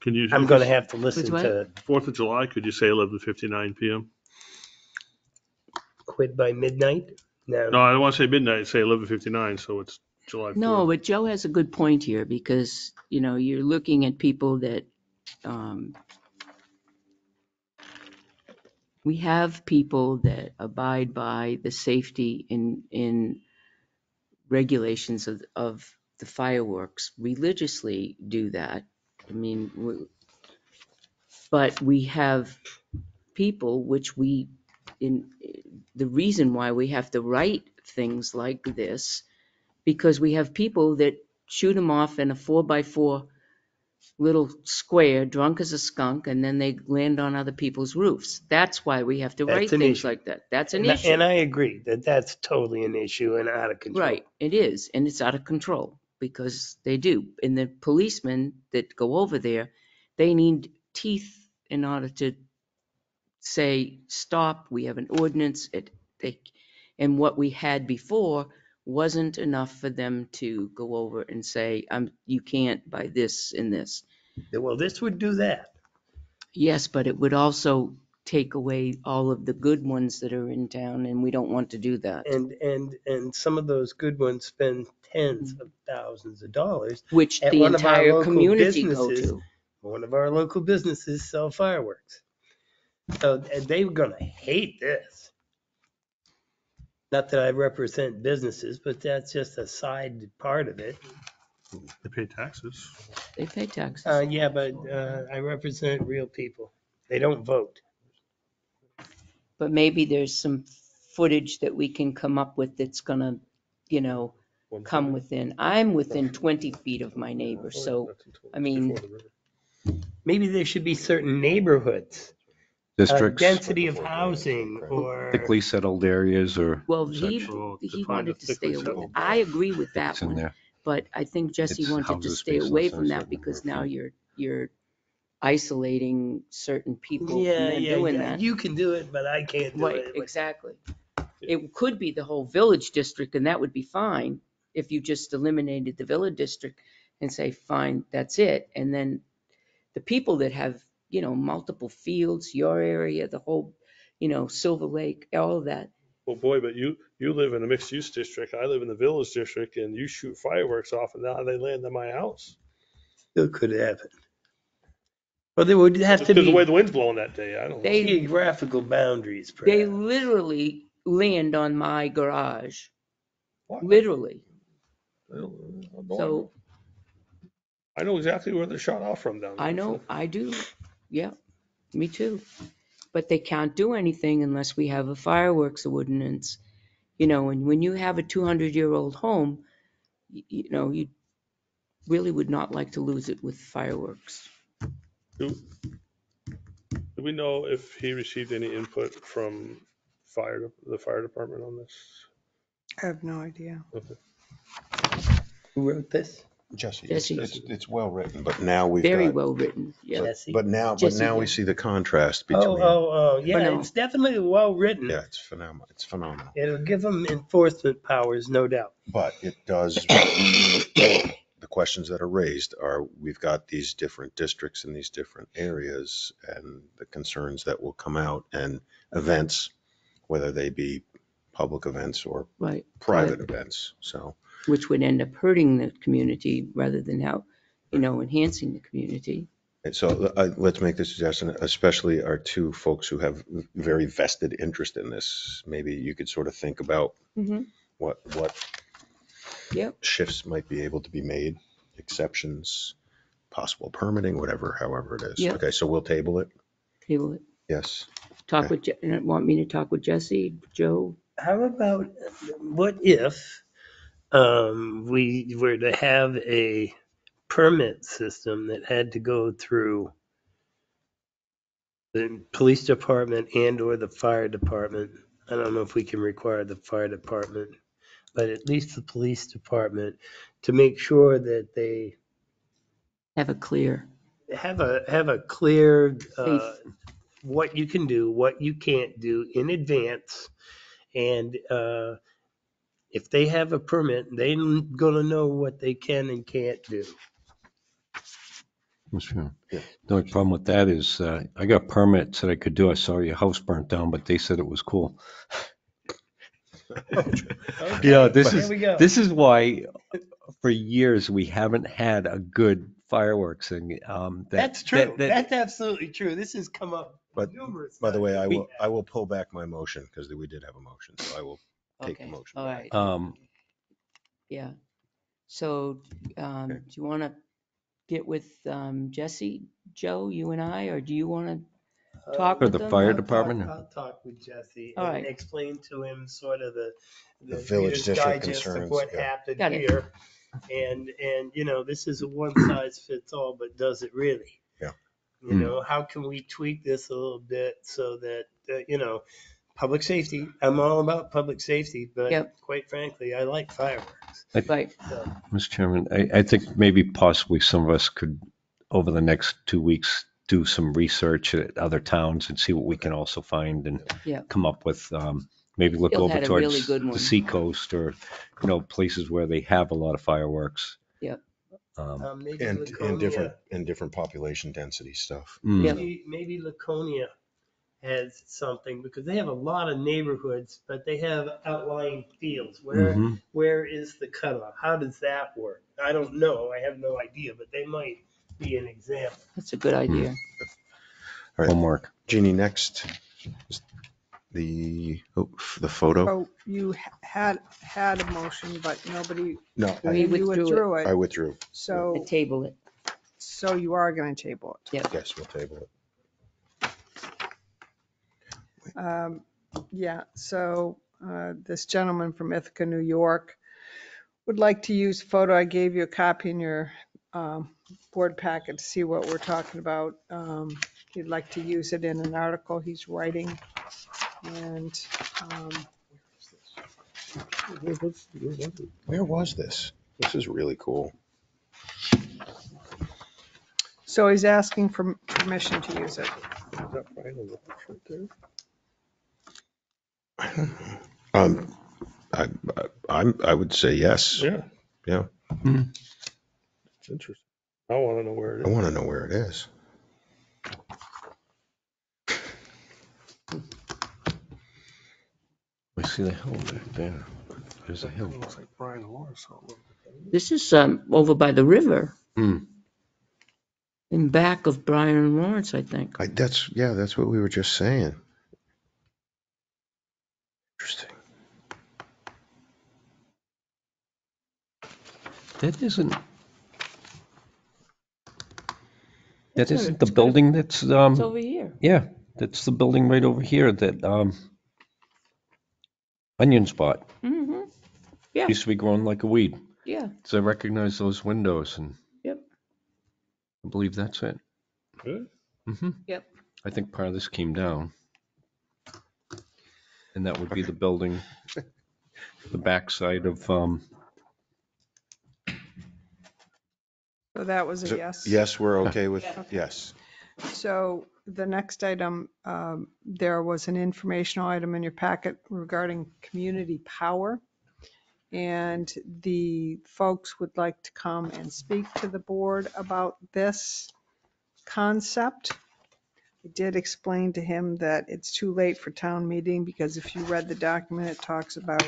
Speaker 7: Can you?
Speaker 3: I'm gonna have to listen
Speaker 4: what?
Speaker 3: to
Speaker 7: 4th of July, could you say 11:59 PM?
Speaker 3: quit by midnight?
Speaker 7: No, I don't want to say midnight, say 11:59, so it's July 4th.
Speaker 4: No, but Joe has a good point here because, you're looking at people that, we have people that abide by the safety in regulations of the fireworks, religiously do that. I mean, but we have people the reason why we have to write things like this, because we have people that shoot them off in a 4x4 little square, drunk as a skunk, and then they land on other people's roofs. That's why we have to write
Speaker 3: That's an
Speaker 4: things
Speaker 3: issue.
Speaker 4: like that. That's an
Speaker 3: And
Speaker 4: issue.
Speaker 3: I agree that that's totally an issue and out of control.
Speaker 4: Right, it is, and it's out of control because they do. And the policemen that go over there, they need teeth in order to say, stop, we have an ordinance. And what we had before wasn't enough for them to go over and say, you can't buy this and this.
Speaker 3: Well, this would do that.
Speaker 4: Yes, but it would also take away all of the good ones that are in town, and we don't want to do that.
Speaker 3: And some of those good ones spend tens of thousands of dollars.
Speaker 4: Which
Speaker 3: at
Speaker 4: the
Speaker 3: one of our
Speaker 4: entire
Speaker 3: local
Speaker 4: community go
Speaker 3: businesses.
Speaker 4: to.
Speaker 3: One of our local businesses sell fireworks. So they're gonna hate this. Not that I represent businesses, but that's just a side part of it.
Speaker 7: They pay taxes.
Speaker 4: They pay taxes.
Speaker 3: Yeah, but I represent real people. They don't vote.
Speaker 4: But maybe there's some footage that we can come up with that's gonna, come within. I'm within 20 feet of my neighbor, so, I mean,
Speaker 3: Maybe there should be certain neighborhoods,
Speaker 6: Districts,
Speaker 3: density of housing, or
Speaker 6: thickly settled areas or
Speaker 4: well,
Speaker 6: such.
Speaker 4: he
Speaker 7: Define
Speaker 4: wanted
Speaker 7: a
Speaker 4: to stay
Speaker 7: thickly
Speaker 4: away.
Speaker 7: settled.
Speaker 4: I agree with that
Speaker 6: It's in
Speaker 4: one,
Speaker 6: there.
Speaker 4: but I think Jesse
Speaker 6: It's
Speaker 4: wanted to
Speaker 6: houses
Speaker 4: stay
Speaker 6: based
Speaker 4: away
Speaker 6: less than
Speaker 4: from
Speaker 6: a
Speaker 4: that
Speaker 6: certain
Speaker 4: because
Speaker 6: number
Speaker 4: now
Speaker 6: of feet.
Speaker 4: you're isolating certain people from
Speaker 3: yeah,
Speaker 4: doing that.
Speaker 3: you can do it, but I can't do
Speaker 4: Right,
Speaker 3: it.
Speaker 4: exactly. It could be the whole village district, and that would be fine if you just eliminated the village district and say, fine, that's it. And then the people that have, multiple fields, your area, the whole, Silver Lake, all of that.
Speaker 7: Well, boy, but you live in a mixed use district. I live in the village district, and you shoot fireworks off, and now they land on my house.
Speaker 3: Still could happen. Well, there would have to
Speaker 7: Because the way
Speaker 3: be
Speaker 7: the wind's blowing that day, I don't know.
Speaker 3: geographical boundaries,
Speaker 4: They
Speaker 3: perhaps.
Speaker 4: literally land on my garage,
Speaker 7: What?
Speaker 4: literally.
Speaker 7: I don't know.
Speaker 4: So
Speaker 7: I know exactly where they're shot off from down there.
Speaker 4: I know, I do. Yeah, me too. But they can't do anything unless we have a fireworks ordinance. And when you have a 200-year-old home, you really would not like to lose it with fireworks.
Speaker 7: Do we know if he received any input from the fire department on this?
Speaker 5: I have no idea.
Speaker 7: Okay.
Speaker 3: Who wrote this?
Speaker 2: Jesse,
Speaker 4: Jesse.
Speaker 2: it's well written, but now we've
Speaker 4: Very
Speaker 2: got,
Speaker 4: well written, yeah.
Speaker 3: Jesse?
Speaker 2: but now
Speaker 4: Jesse,
Speaker 2: we
Speaker 4: yeah.
Speaker 2: see the contrast between.
Speaker 3: Yeah,
Speaker 4: no.
Speaker 3: it's definitely well written.
Speaker 2: Yeah, it's phenomenal. It's phenomenal.
Speaker 3: It'll give them enforcement powers, no doubt.
Speaker 2: But it does, the questions that are raised are, we've got these different districts in these different areas, and the concerns that will come out, and events, whether they be public events or
Speaker 4: Right.
Speaker 2: private events. So,
Speaker 4: Which would end up hurting the community rather than enhancing the community.
Speaker 2: and so let's make this suggestion, especially our two folks who have very vested interest in this. Maybe you could sort of think about
Speaker 4: Mm-hmm.
Speaker 2: what
Speaker 4: Yep.
Speaker 2: shifts might be able to be made, exceptions, possible permitting, however it is.
Speaker 4: Yep.
Speaker 2: Okay, so we'll table it.
Speaker 4: Table it.
Speaker 2: Yes.
Speaker 4: Talk
Speaker 2: Okay.
Speaker 4: with, want me to talk with Jesse, Joe?
Speaker 3: How about, what if we were to have a permit system that had to go through the police department and or the fire department? I don't know if we can require the fire department, but at least the police department, to make sure that they
Speaker 4: Have a clear.
Speaker 3: have a clear
Speaker 4: Safe.
Speaker 3: what you can do, what you can't do in advance, and if they have a permit, they're gonna know what they can and can't do.
Speaker 6: Sure.
Speaker 2: Yeah.
Speaker 6: The only problem with that is I got permits that I could do. I saw your house burnt down, but they said it was cool.
Speaker 3: Okay, there we go.
Speaker 6: This is why for years we haven't had a good fireworks thing.
Speaker 3: That's true.
Speaker 6: that-
Speaker 3: That's absolutely true. This has come up
Speaker 2: But
Speaker 3: numerous
Speaker 2: by the way,
Speaker 3: times.
Speaker 2: I will pull back my motion because we did have a motion. So I will take the
Speaker 4: Okay.
Speaker 2: motion
Speaker 4: All
Speaker 2: back.
Speaker 4: right. Yeah. So, do you want to get with Jesse, Joe, you and I, or do you want to talk
Speaker 6: For
Speaker 4: with
Speaker 6: the
Speaker 4: them?
Speaker 6: fire
Speaker 3: I'll
Speaker 6: department?
Speaker 3: I'll talk with Jesse
Speaker 4: All
Speaker 3: and
Speaker 4: right.
Speaker 3: explain to him sort of the
Speaker 2: The village
Speaker 3: Reader's
Speaker 2: district
Speaker 3: Digest
Speaker 2: concerns,
Speaker 3: of what
Speaker 2: yeah.
Speaker 3: happened
Speaker 4: Got it.
Speaker 3: here. And, this is a one size fits all, but does it really?
Speaker 2: Yeah.
Speaker 3: How can we tweak this a little bit so that, public safety, I'm all about public safety, but
Speaker 4: Yep.
Speaker 3: quite frankly, I like fireworks.
Speaker 4: Right.
Speaker 3: So,
Speaker 6: Mr. Chairman, I think maybe possibly some of us could, over the next 2 weeks, do some research at other towns and see what we can also find and
Speaker 4: Yeah.
Speaker 6: come up with, maybe look
Speaker 4: Bill
Speaker 6: over
Speaker 4: had a really
Speaker 6: towards
Speaker 4: good one.
Speaker 6: the seacoast or, places where they have a lot of fireworks.
Speaker 4: Yep.
Speaker 3: maybe
Speaker 2: And
Speaker 3: Laconia,
Speaker 2: different population density stuff.
Speaker 3: maybe Laconia has something because they have a lot of neighborhoods, but they have outlying fields. Where is the cutoff? How does that work? I don't know. I have no idea, but they might be an example.
Speaker 4: That's a good idea.
Speaker 2: All right,
Speaker 6: Homework.
Speaker 2: Jeannie, next is the photo.
Speaker 5: Oh, you had a motion, but nobody,
Speaker 2: No,
Speaker 4: We
Speaker 5: and you
Speaker 4: withdrew it.
Speaker 5: withdrew
Speaker 2: I
Speaker 5: it.
Speaker 2: withdrew.
Speaker 5: So,
Speaker 4: I table it.
Speaker 5: so you are going to table it.
Speaker 4: Yep.
Speaker 2: Yes, we'll table it.
Speaker 5: Yeah, so this gentleman from Ithaca, New York, would like to use a photo. I gave you a copy in your board packet to see what we're talking about. He'd like to use it in an article he's writing. And
Speaker 2: Where was this? This is really cool.
Speaker 5: so he's asking for permission to use it.
Speaker 2: I don't know. I would say yes.
Speaker 7: Yeah,
Speaker 2: Yeah.
Speaker 7: it's interesting. I want to know where it
Speaker 2: I
Speaker 7: is.
Speaker 2: want to know where it is.
Speaker 6: I see the hill back there. There's a hill.
Speaker 7: Looks like Brian Lawrence.
Speaker 4: This is over by the river.
Speaker 6: Hmm.
Speaker 4: In back of Brian and Lawrence, I think.
Speaker 2: That's what we were just saying. Interesting.
Speaker 6: That isn't the building that's,
Speaker 4: It's over here.
Speaker 6: yeah, that's the building right over here that, Onion Spot.
Speaker 4: Mm-hmm. Yeah.
Speaker 6: Used to be growing like a weed.
Speaker 4: Yeah.
Speaker 6: So I recognize those windows and
Speaker 4: Yep.
Speaker 6: I believe that's it.
Speaker 7: Good.
Speaker 6: Mm-hmm.
Speaker 4: Yep.
Speaker 6: I think part of this came down. And that would be the building, the backside of,
Speaker 5: So that was a yes.
Speaker 2: Yes, we're okay with, yes.
Speaker 5: So the next item, there was an informational item in your packet regarding community power. And the folks would like to come and speak to the board about this concept. I did explain to him that it's too late for town meeting because if you read the document, it talks about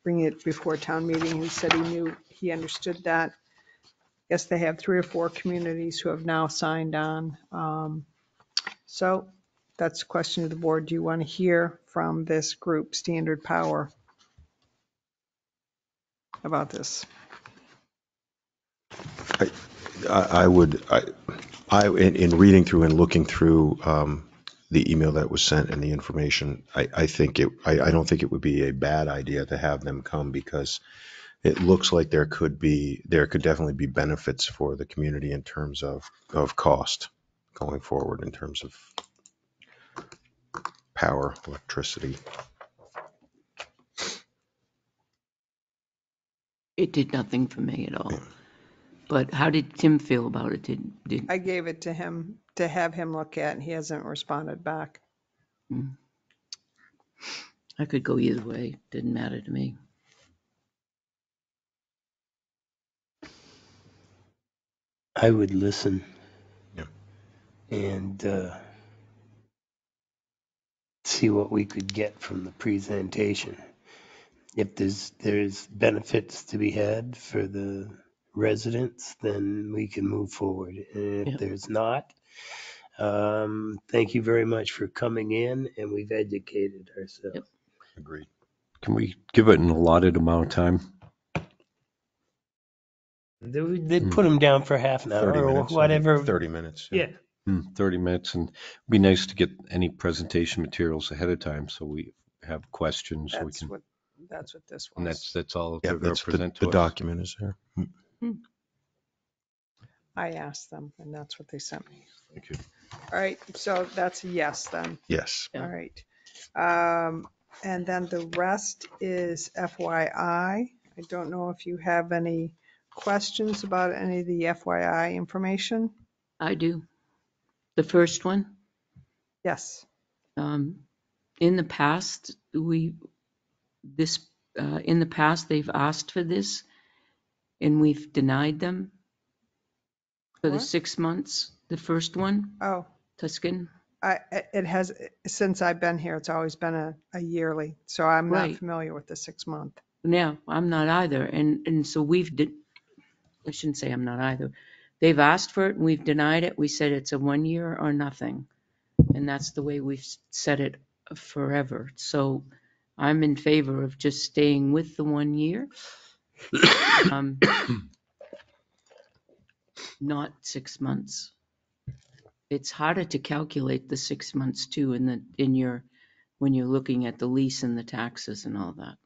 Speaker 5: bringing it before town meeting. He said he understood that. Guess they have 3 or 4 communities who have now signed on. So that's a question to the board. Do you want to hear from this group, Standard Power, about this?
Speaker 2: I would, in reading through and looking through the email that was sent and the information, I don't think it would be a bad idea to have them come because it looks like there could definitely be benefits for the community in terms of cost going forward in terms of power, electricity.
Speaker 4: It did nothing for me at all. But how did Tim feel about it? Did
Speaker 5: I gave it to him to have him look at, and he hasn't responded back.
Speaker 4: I could go either way. Didn't matter to me.
Speaker 3: I would listen.
Speaker 2: Yeah.
Speaker 3: And see what we could get from the presentation. If there's benefits to be had for the residents, then we can move forward. And if
Speaker 4: Yep.
Speaker 3: there's not, thank you very much for coming in, and we've educated ourselves.
Speaker 4: Yep.
Speaker 2: Agreed.
Speaker 6: can we give it an allotted amount of time?
Speaker 3: They put them down for half an hour
Speaker 2: 30
Speaker 3: or
Speaker 2: minutes.
Speaker 3: whatever.
Speaker 2: 30 minutes.
Speaker 3: Yeah.
Speaker 6: 30 minutes, and it'd be nice to get any presentation materials ahead of time so we have questions. So we
Speaker 5: That's
Speaker 6: can.
Speaker 5: that's what this
Speaker 6: And
Speaker 5: was.
Speaker 6: that's all
Speaker 2: Yeah,
Speaker 6: they're going
Speaker 2: that's
Speaker 6: to present
Speaker 2: the
Speaker 6: to us?
Speaker 2: document is there.
Speaker 5: I asked them and that's what they sent me.
Speaker 6: Thank you.
Speaker 5: All right, so that's a yes then.
Speaker 2: Yes.
Speaker 4: Yeah.
Speaker 5: All right. And then the rest is FYI. I don't know if you have any questions about any of the FYI information.
Speaker 4: I do. The first one,
Speaker 5: Yes.
Speaker 4: in the past, in the past, they've asked for this and we've denied them for the
Speaker 5: What?
Speaker 4: 6 months. The first one,
Speaker 5: Oh,
Speaker 4: Tuscan.
Speaker 5: it has, since I've been here, it's always been a yearly. So I'm not
Speaker 4: Right.
Speaker 5: familiar with the 6 month.
Speaker 4: Yeah, I'm not either. And so I shouldn't say I'm not either. They've asked for it and we've denied it. We said it's a 1 year or nothing. And that's the way we've said it forever. So I'm in favor of just staying with the 1 year. Not 6 months. It's harder to calculate the 6 months too when you're looking at the lease and the taxes and all that.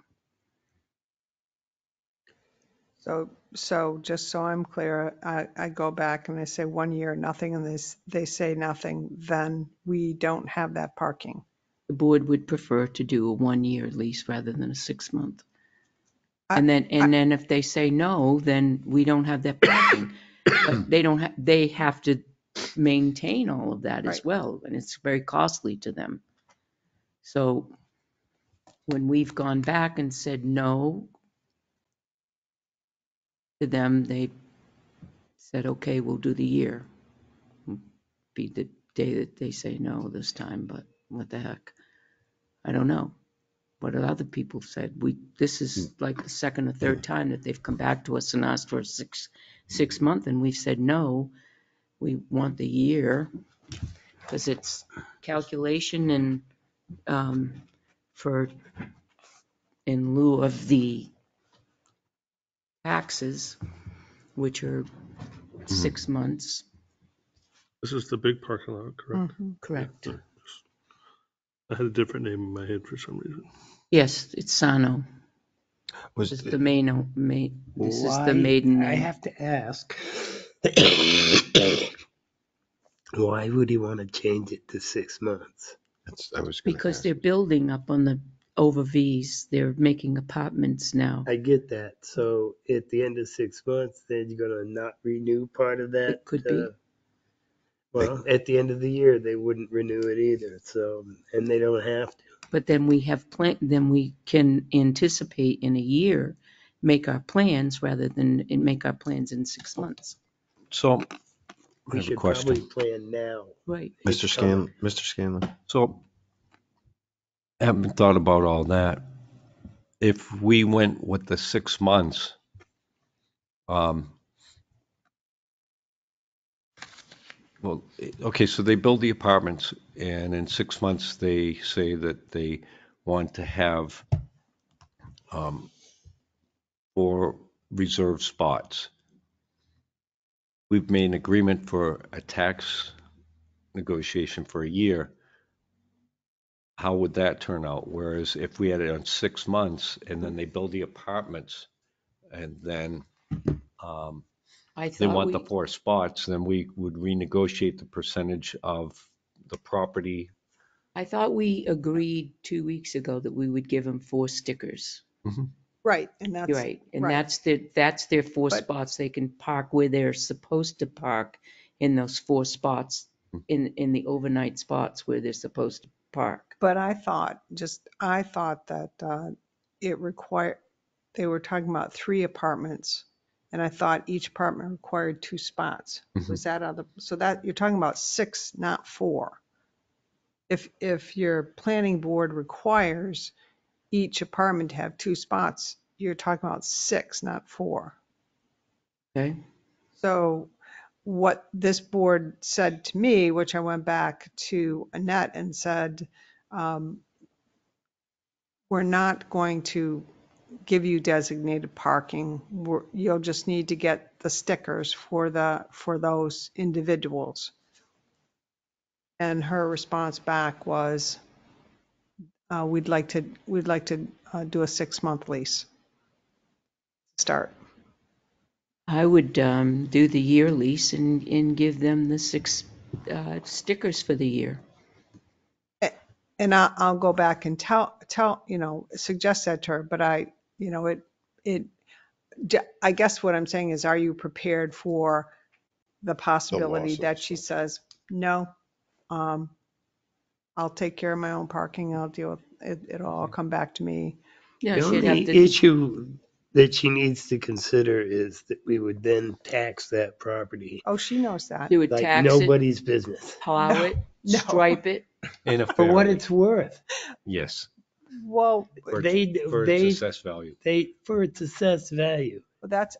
Speaker 5: So just so I'm clear, I go back and I say 1 year, nothing, and they say nothing, then we don't have that parking.
Speaker 4: The board would prefer to do a 1 year lease rather than a 6 month.
Speaker 5: I-
Speaker 4: And then if they say no, then we don't have that parking. But they have to maintain all of that as
Speaker 5: Right.
Speaker 4: well, and it's very costly to them. So when we've gone back and said no to them, they said, okay, we'll do the year. Be the day that they say no this time, but what the heck? I don't know what other people said. This is like the second or third time that they've come back to us and asked for a six month, and we've said no. We want the year because it's calculation and for in lieu of the taxes, which are 6 months.
Speaker 7: This is the big parking lot, correct?
Speaker 5: Mhm.
Speaker 4: Correct.
Speaker 7: Yeah, I had a different name in my head for some reason.
Speaker 4: Yes, it's Sano.
Speaker 2: Was
Speaker 4: This is the this is the maiden
Speaker 3: I
Speaker 4: name.
Speaker 3: have to ask. Why would he want to change it to 6 months?
Speaker 2: I was going to
Speaker 4: Because
Speaker 2: ask.
Speaker 4: they're building up on the over V's. They're making apartments now.
Speaker 3: I get that. So at the end of 6 months, then you're going to not renew part of that?
Speaker 4: It could be.
Speaker 3: Well, at the end of the year, they wouldn't renew it either. So, and they don't have to.
Speaker 4: But then then we can anticipate in a year, make our plans rather than make our plans in 6 months.
Speaker 6: So I
Speaker 3: We
Speaker 6: have a
Speaker 3: should probably
Speaker 6: question.
Speaker 3: plan now.
Speaker 4: Right.
Speaker 3: It's
Speaker 2: Mr.
Speaker 3: coming.
Speaker 2: Scanlon.
Speaker 6: So I haven't thought about all that. If we went with the 6 months, well, okay, so they build the apartments and in 6 months they say that they want to have 4 reserved spots. We've made an agreement for a tax negotiation for a year. How would that turn out? Whereas if we had it on 6 months and then they build the apartments and then
Speaker 4: I
Speaker 6: they
Speaker 4: thought
Speaker 6: want the 4 spots, then we would renegotiate the percentage of the property.
Speaker 4: I thought we agreed 2 weeks ago that we would give them 4 stickers.
Speaker 5: Right, and that's.
Speaker 4: Right, and
Speaker 5: right.
Speaker 4: that's their 4
Speaker 5: But-
Speaker 4: spots. They can park where they're supposed to park in those 4 spots, in the overnight spots where they're supposed to park.
Speaker 5: But I thought that they were talking about 3 apartments. And I thought each apartment required 2 spots. Was that so that you're talking about 6, not 4. If your planning board requires each apartment to have 2 spots, you're talking about 6, not 4.
Speaker 4: Okay,
Speaker 5: So what this board said to me, which I went back to Annette and said, we're not going to give you designated parking. You'll just need to get the stickers for those individuals. And her response back was, we'd like to do a 6-month lease. Start.
Speaker 4: I would do the year lease and give them the 6 stickers for the year.
Speaker 5: And I'll go back and tell, suggest that to her, but I guess what I'm saying is, are you prepared for the possibility
Speaker 2: of
Speaker 5: that she
Speaker 2: something.
Speaker 5: says, no, I'll take care of my own parking, I'll deal with it, it'll all come back to me.
Speaker 4: Yeah,
Speaker 3: The
Speaker 4: she'd have
Speaker 3: only
Speaker 4: to.
Speaker 3: issue that she needs to consider is that we would then tax that property
Speaker 5: Oh, she knows that.
Speaker 4: She would
Speaker 3: like
Speaker 4: tax it,
Speaker 3: nobody's business.
Speaker 4: plow
Speaker 5: No,
Speaker 4: it,
Speaker 5: no.
Speaker 4: stripe it.
Speaker 6: In a
Speaker 3: For
Speaker 6: fair
Speaker 3: what
Speaker 6: way.
Speaker 3: it's worth.
Speaker 6: Yes,
Speaker 5: Well,
Speaker 6: for
Speaker 3: They,
Speaker 6: its assessed value.
Speaker 3: for its assessed value.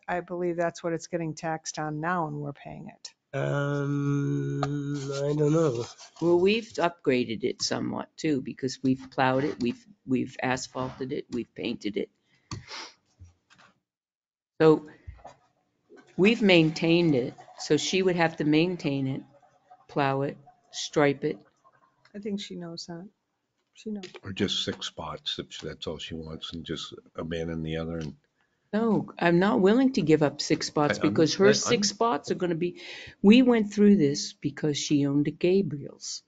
Speaker 5: I believe that's what it's getting taxed on now, and we're paying it.
Speaker 3: I don't know.
Speaker 4: Well, we've upgraded it somewhat too, because we've plowed it, we've asphalted it, we've painted it. So we've maintained it, so she would have to maintain it, plow it, stripe it.
Speaker 5: I think she knows that. She knows.
Speaker 6: Or just 6 spots, if that's all she wants, and just abandon the other. And
Speaker 4: No, I'm not willing to give up 6 spots, because her
Speaker 6: I'm-
Speaker 4: 6 spots are gonna be, we went through this because she owned a Gabriel's.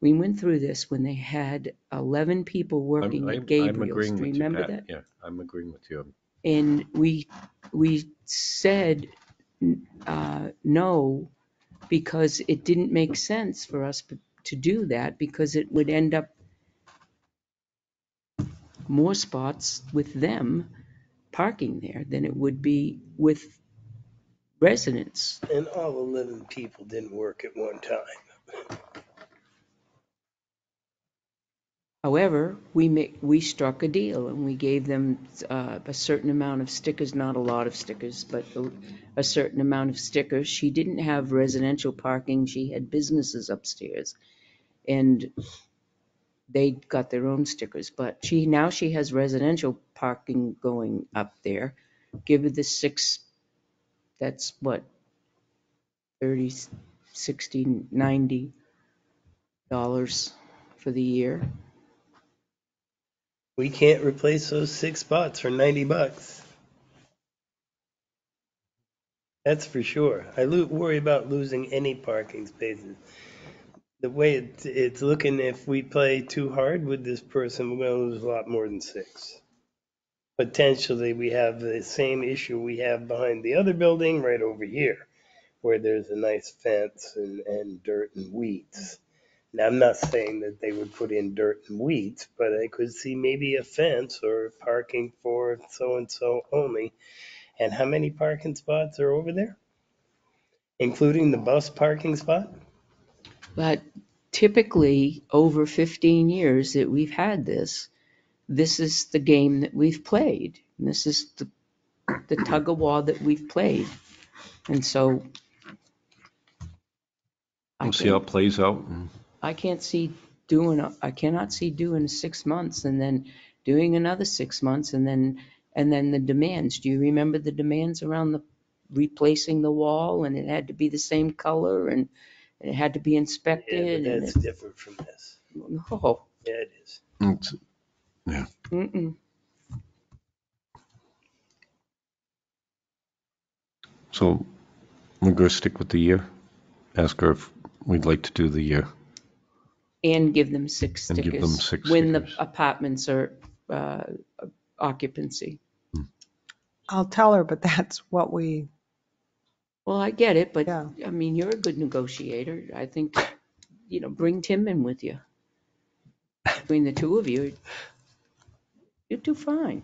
Speaker 4: We went through this when they had 11 people working at
Speaker 6: I'm
Speaker 4: Gabriel's.
Speaker 6: agreeing
Speaker 4: Do you
Speaker 6: with you,
Speaker 4: remember
Speaker 6: Pat.
Speaker 4: that?
Speaker 6: Yeah, I'm agreeing with you.
Speaker 4: And we said no, because it didn't make sense for us to do that, because it would end up more spots with them parking there than it would be with residents.
Speaker 3: And all 11 people didn't work at one time.
Speaker 4: However, we struck a deal and we gave them a certain amount of stickers, not a lot of stickers, but a certain amount of stickers. She didn't have residential parking, she had businesses upstairs, and they got their own stickers. But now she has residential parking going up there. Give her the 6, that's what, 30, 60, $90 for the year.
Speaker 3: We can't replace those 6 spots for $90. That's for sure. I worry about losing any parking spaces. The way it's looking, if we play too hard with this person, we're going to lose a lot more than 6. Potentially, we have the same issue we have behind the other building right over here, where there's a nice fence and dirt and weeds. Now, I'm not saying that they would put in dirt and weeds, but I could see maybe a fence or parking for so-and-so only. And how many parking spots are over there? Including the bus parking spot?
Speaker 4: But typically, over 15 years that we've had this is the game that we've played. And this is the tug of war that we've played. And so
Speaker 6: We'll see how it plays out.
Speaker 4: I cannot see doing 6 months and then doing another 6 months and then the demands. Do you remember the demands around the replacing the wall, and it had to be the same color and it had to be
Speaker 3: Yeah,
Speaker 4: inspected?
Speaker 3: but that's different from this.
Speaker 4: No.
Speaker 3: Yeah, it is.
Speaker 6: Yeah.
Speaker 4: Mm-mm.
Speaker 6: So we're going to stick with the year. Ask her if we'd like to do the year.
Speaker 4: And give them 6
Speaker 6: And
Speaker 4: stickers.
Speaker 6: give them 6
Speaker 4: when
Speaker 6: stickers.
Speaker 4: the apartments are occupancy.
Speaker 5: I'll tell her, but that's what we,
Speaker 4: Well, I get it, but
Speaker 5: Yeah.
Speaker 4: I mean, you're a good negotiator. I think, bring Tim in with you. Between the two of you, you'll do fine.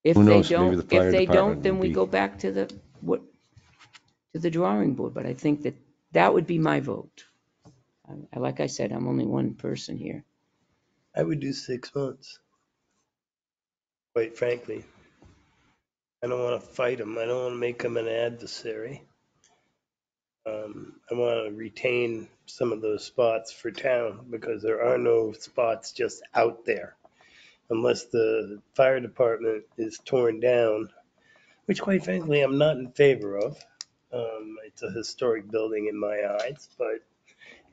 Speaker 4: If
Speaker 6: Who
Speaker 4: they
Speaker 6: knows? Maybe the
Speaker 4: don't,
Speaker 6: fire
Speaker 4: if they
Speaker 6: department
Speaker 4: don't, then
Speaker 6: will
Speaker 4: we
Speaker 6: be-
Speaker 4: go back to the drawing board. But I think that would be my vote. Like I said, I'm only one person here.
Speaker 3: I would do 6 months. Quite frankly. I don't want to fight them. I don't want to make them an adversary. I want to retain some of those spots for town, because there are no spots just out there. Unless the fire department is torn down, which quite frankly, I'm not in favor of. It's a historic building in my eyes, but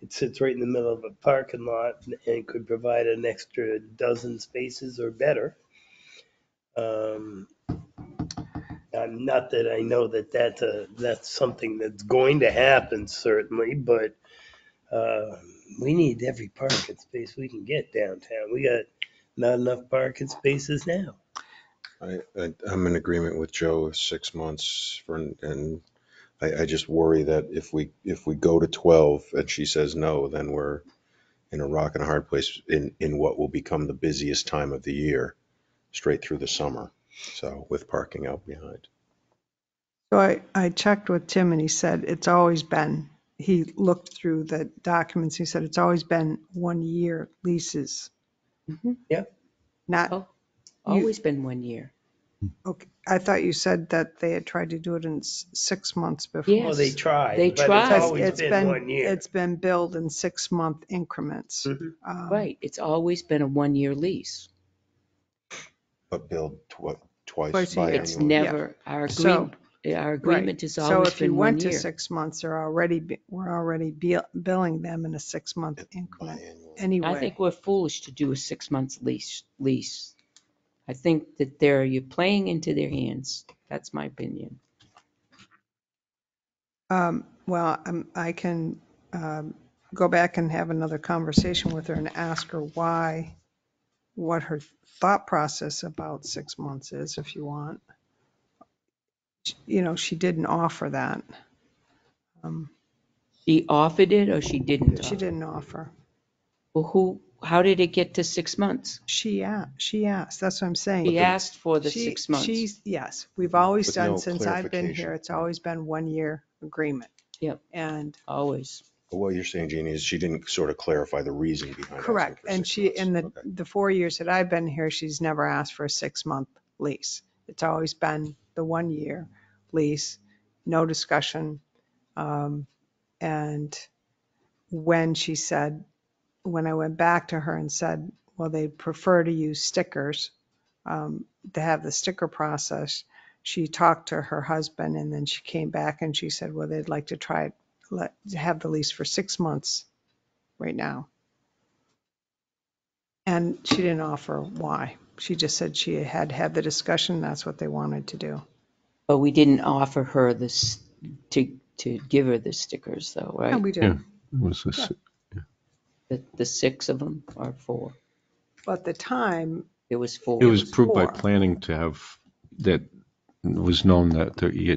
Speaker 3: It sits right in the middle of a parking lot and could provide an extra dozen spaces or better. Not that I know that that's something that's going to happen, certainly, but we need every parking space we can get downtown. We got not enough parking spaces now.
Speaker 2: I'm in agreement with Joe, 6 months and I just worry that if we go to 12 and she says no, then we're in a rock and a hard place in what will become the busiest time of the year, straight through the summer. So with parking out behind.
Speaker 5: So I checked with Tim and he said it's always been, he looked through the documents, he said it's always been 1 year leases.
Speaker 4: Mhm.
Speaker 5: Not,
Speaker 4: Oh, always been 1 year.
Speaker 5: okay, I thought you said that they had tried to do it in 6 months before.
Speaker 4: Yes.
Speaker 3: Well, they tried,
Speaker 4: They
Speaker 3: but it's
Speaker 4: tried.
Speaker 3: always been 1 year.
Speaker 5: It's been billed in 6-month increments.
Speaker 3: Mhm.
Speaker 4: Right, it's always been a 1-year lease.
Speaker 2: But billed twice
Speaker 5: Twice a year.
Speaker 4: It's
Speaker 2: biannually.
Speaker 4: never, our agreement has
Speaker 5: So
Speaker 4: always
Speaker 5: if you
Speaker 4: been
Speaker 5: went
Speaker 4: 1
Speaker 5: to
Speaker 4: year.
Speaker 5: 6 months, we're already billing them in a 6-month increment
Speaker 2: Biannually.
Speaker 5: anyway.
Speaker 4: I think we're foolish to do a 6 months lease. I think that you're playing into their hands. That's my opinion.
Speaker 5: Well, I can go back and have another conversation with her and ask her what her thought process about 6 months is, if you want. You know, she didn't offer that.
Speaker 4: She offered it or she didn't
Speaker 5: She
Speaker 4: offer?
Speaker 5: didn't offer.
Speaker 4: Well, how did it get to 6 months?
Speaker 5: She asked, that's what I'm saying.
Speaker 4: She asked for the
Speaker 5: She-
Speaker 4: 6 months.
Speaker 5: Yes, we've always
Speaker 2: With
Speaker 5: done,
Speaker 2: no
Speaker 5: since I've been
Speaker 2: clarification.
Speaker 5: here, it's always been 1 year agreement.
Speaker 4: Yep.
Speaker 5: And
Speaker 4: Always.
Speaker 2: But what you're saying, Jeannie, is she didn't sort of clarify the reason behind
Speaker 5: correct.
Speaker 2: asking for
Speaker 5: And
Speaker 2: 6
Speaker 5: she,
Speaker 2: months.
Speaker 5: in
Speaker 2: Okay.
Speaker 5: the 4 years that I've been here, she's never asked for a 6-month lease. It's always been the 1 year lease, no discussion. And when I went back to her and said, well, they prefer to use stickers, to have the sticker process, she talked to her husband and then she came back and she said, well, they'd like to try to have the lease for 6 months right now. And she didn't offer why. She just said she had had the discussion. That's what they wanted to do.
Speaker 4: But we didn't offer her this to give her the stickers though,
Speaker 5: Yeah,
Speaker 4: right?
Speaker 5: we did.
Speaker 6: Yeah. It was this,
Speaker 4: The 6 of them or 4?
Speaker 5: But the time,
Speaker 4: It was 4.
Speaker 6: it was approved by
Speaker 5: 4.
Speaker 6: planning to have, that it was known that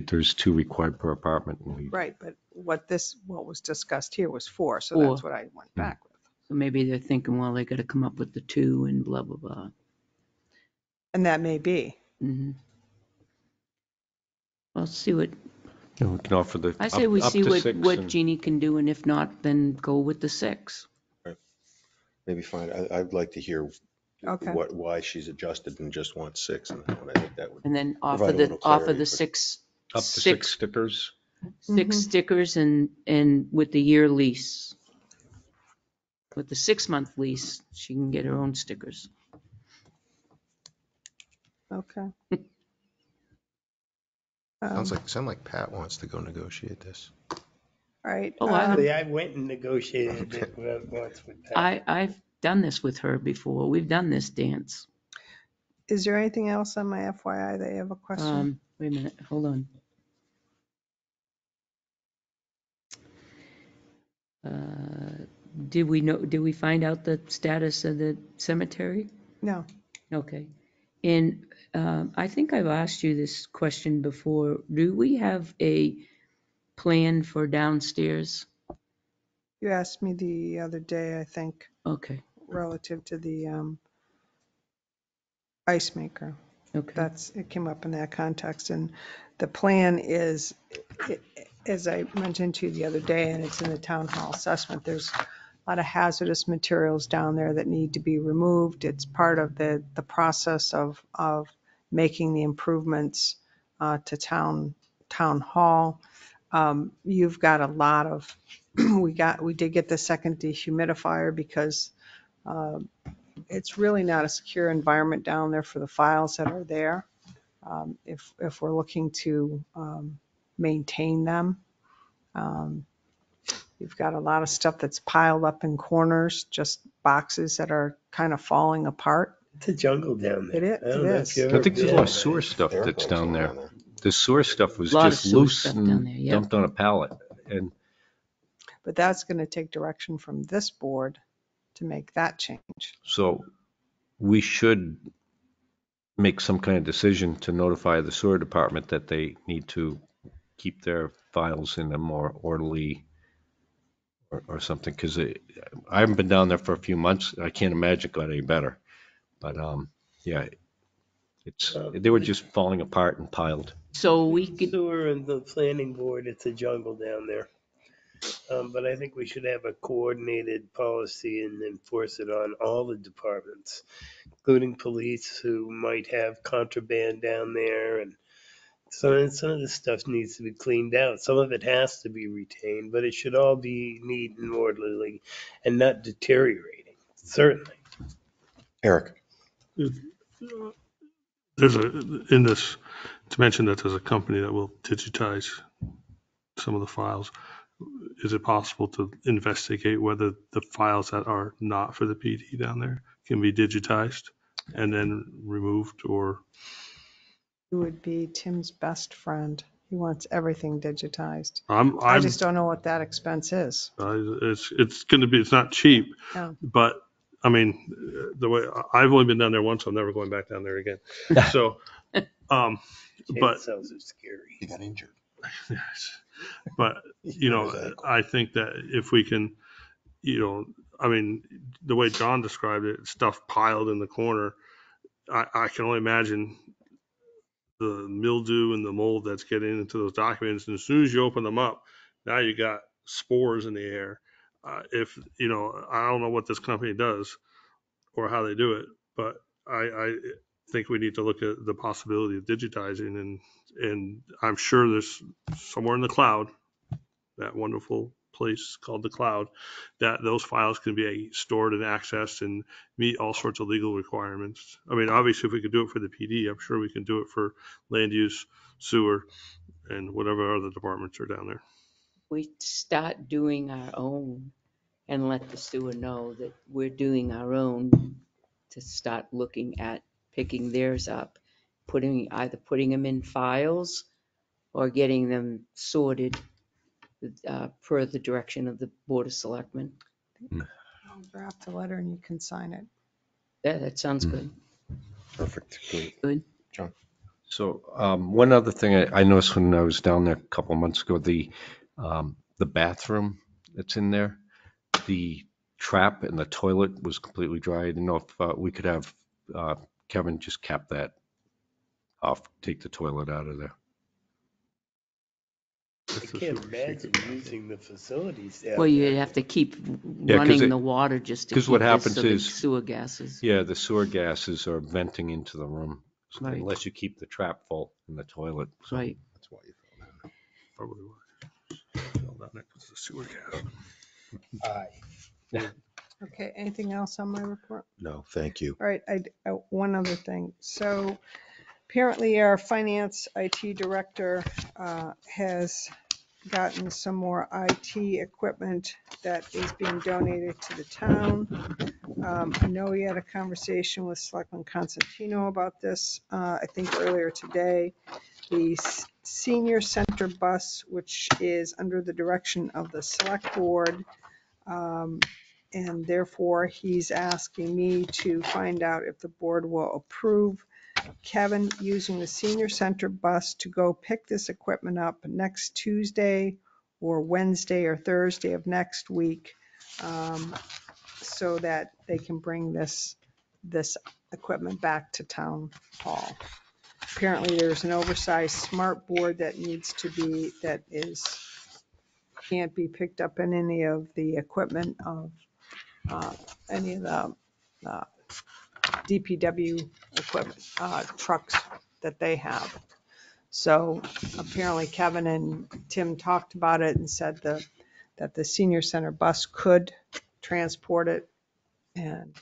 Speaker 6: there's 2 required per apartment. And we,
Speaker 5: right, but what was discussed here was 4, so
Speaker 4: 4.
Speaker 5: that's what I went back with.
Speaker 4: So maybe they're thinking, well, they got to come up with the 2 and blah, blah, blah.
Speaker 5: And that may be.
Speaker 4: Mm-hmm. Well, see what,
Speaker 6: we can offer the
Speaker 4: I say we
Speaker 6: up
Speaker 4: see
Speaker 6: to
Speaker 4: what
Speaker 6: 6 and-
Speaker 4: Jeannie can do, and if not, then go with the 6.
Speaker 2: Maybe fine. I'd like to hear
Speaker 5: Okay.
Speaker 2: why she's adjusted and just wants 6. And I think that would
Speaker 4: And then offer
Speaker 2: provide a little
Speaker 4: offer
Speaker 2: clarity
Speaker 4: the
Speaker 2: for-
Speaker 4: 6
Speaker 6: up to 6 stickers.
Speaker 4: 6 stickers and with the year lease. With the 6-month lease, she can get her own stickers.
Speaker 5: Okay.
Speaker 2: Sound like Pat wants to go negotiate this.
Speaker 5: All right.
Speaker 4: Oh, I
Speaker 3: Actually, I went and negotiated it once with Pat.
Speaker 4: I've done this with her before. We've done this dance.
Speaker 5: Is there anything else on my FYI that you have a question?
Speaker 4: Wait a minute, hold on. Did we find out the status of the cemetery?
Speaker 5: No.
Speaker 4: Okay. And I think I've asked you this question before. Do we have a plan for downstairs?
Speaker 5: You asked me the other day, I think,
Speaker 4: Okay,
Speaker 5: relative to the ice maker.
Speaker 4: okay.
Speaker 5: It came up in that context. And the plan is, as I mentioned to you the other day, and it's in the town hall assessment, there's a lot of hazardous materials down there that need to be removed. It's part of the process of making the improvements to town hall. You've got a lot of, we did get the second dehumidifier because it's really not a secure environment down there for the files that are there. If we're looking to maintain them. You've got a lot of stuff that's piled up in corners, just boxes that are kind of falling apart.
Speaker 3: It's a jungle down there.
Speaker 5: It
Speaker 3: I don't know
Speaker 5: is.
Speaker 3: if you've
Speaker 6: I
Speaker 3: ever
Speaker 6: think there's a
Speaker 3: been,
Speaker 6: lot of
Speaker 3: but
Speaker 6: sewer stuff
Speaker 2: Eric
Speaker 6: that's
Speaker 2: likes
Speaker 6: down
Speaker 2: going
Speaker 6: there. The sewer stuff was
Speaker 4: A lot of
Speaker 6: just
Speaker 4: sewer
Speaker 6: loose
Speaker 4: stuff down there,
Speaker 6: and
Speaker 4: yeah.
Speaker 6: dumped on a pallet. And
Speaker 5: But that's going to take direction from this board to make that change.
Speaker 6: so we should make some kind of decision to notify the sewer department that they need to keep their files in a more orderly or something, because I haven't been down there for a few months. I can't imagine it got any better. But yeah, they were just falling apart and piled.
Speaker 4: So we could,
Speaker 3: sewer and the planning board, it's a jungle down there. But I think we should have a coordinated policy and enforce it on all the departments, including police who might have contraband down there. And some of this stuff needs to be cleaned out. Some of it has to be retained, but it should all be neat and orderly and not deteriorating, certainly.
Speaker 2: Eric,
Speaker 7: There's in this, to mention that there's a company that will digitize some of the files. Is it possible to investigate whether the files that are not for the PD down there can be digitized and then removed, or?
Speaker 5: It would be Tim's best friend. He wants everything digitized. I
Speaker 7: I'm
Speaker 5: just don't know what that expense is.
Speaker 7: it's going to be, it's not cheap,
Speaker 5: Yeah.
Speaker 7: but I mean, the way I've only been down there once, I'm never going back down there again. So, but
Speaker 3: Chainsaws are scary.
Speaker 2: he got injured.
Speaker 7: yes, but you know, I think that if we can, you know, I mean, the way John described it, stuff piled in the corner, I can only imagine the mildew and the mold that's getting into those documents. And as soon as you open them up, now you got spores in the air. If, you know, I don't know what this company does or how they do it, but I think we need to look at the possibility of digitizing, and I'm sure there's somewhere in the cloud, that wonderful place called the cloud, that those files can be stored and accessed and meet all sorts of legal requirements. I mean, obviously, if we could do it for the PD, I'm sure we can do it for land use, sewer, and whatever other departments are down there.
Speaker 4: we start doing our own and let the sewer know that we're doing our own, to start looking at picking theirs up, either putting them in files or getting them sorted per the direction of the Board of Selectmen.
Speaker 5: I'll draft a letter and you can sign it.
Speaker 4: Yeah, that sounds good.
Speaker 2: Perfect. Great.
Speaker 4: Good.
Speaker 2: John.
Speaker 6: So one other thing I noticed when I was down there a couple of months ago, the bathroom that's in there, the trap and the toilet was completely dry. I didn't know if we could have Kevin just cap that off, take the toilet out of there.
Speaker 3: I can't imagine using the facilities down
Speaker 4: Well, you'd
Speaker 3: there.
Speaker 4: have to keep
Speaker 6: 'cause
Speaker 4: running the water just to
Speaker 6: 'cause
Speaker 4: keep
Speaker 6: what
Speaker 4: this
Speaker 6: happens
Speaker 4: so the
Speaker 6: is-
Speaker 4: sewer gases.
Speaker 6: Yeah, the sewer gases are venting into the room
Speaker 4: Right.
Speaker 6: unless you keep the trap full in the toilet. So
Speaker 4: Right.
Speaker 2: That's why you fell down.
Speaker 7: Probably why. Fell down there because of the sewer gas.
Speaker 3: Aye.
Speaker 5: Okay, anything else on my report?
Speaker 2: No, thank you.
Speaker 5: All right, one other thing. So apparently our finance IT director has gotten some more IT equipment that is being donated to the town. I know we had a conversation with Selectman Constantino about this, I think earlier today. The senior center bus, which is under the direction of the select board, and therefore he's asking me to find out if the board will approve Kevin using the senior center bus to go pick this equipment up next Tuesday or Wednesday or Thursday of next week, so that they can bring this equipment back to town hall. Apparently there's an oversized smart board that can't be picked up in any of the equipment of any of the DPW equipment, trucks that they have. So apparently Kevin and Tim talked about it and said that the senior center bus could transport it. And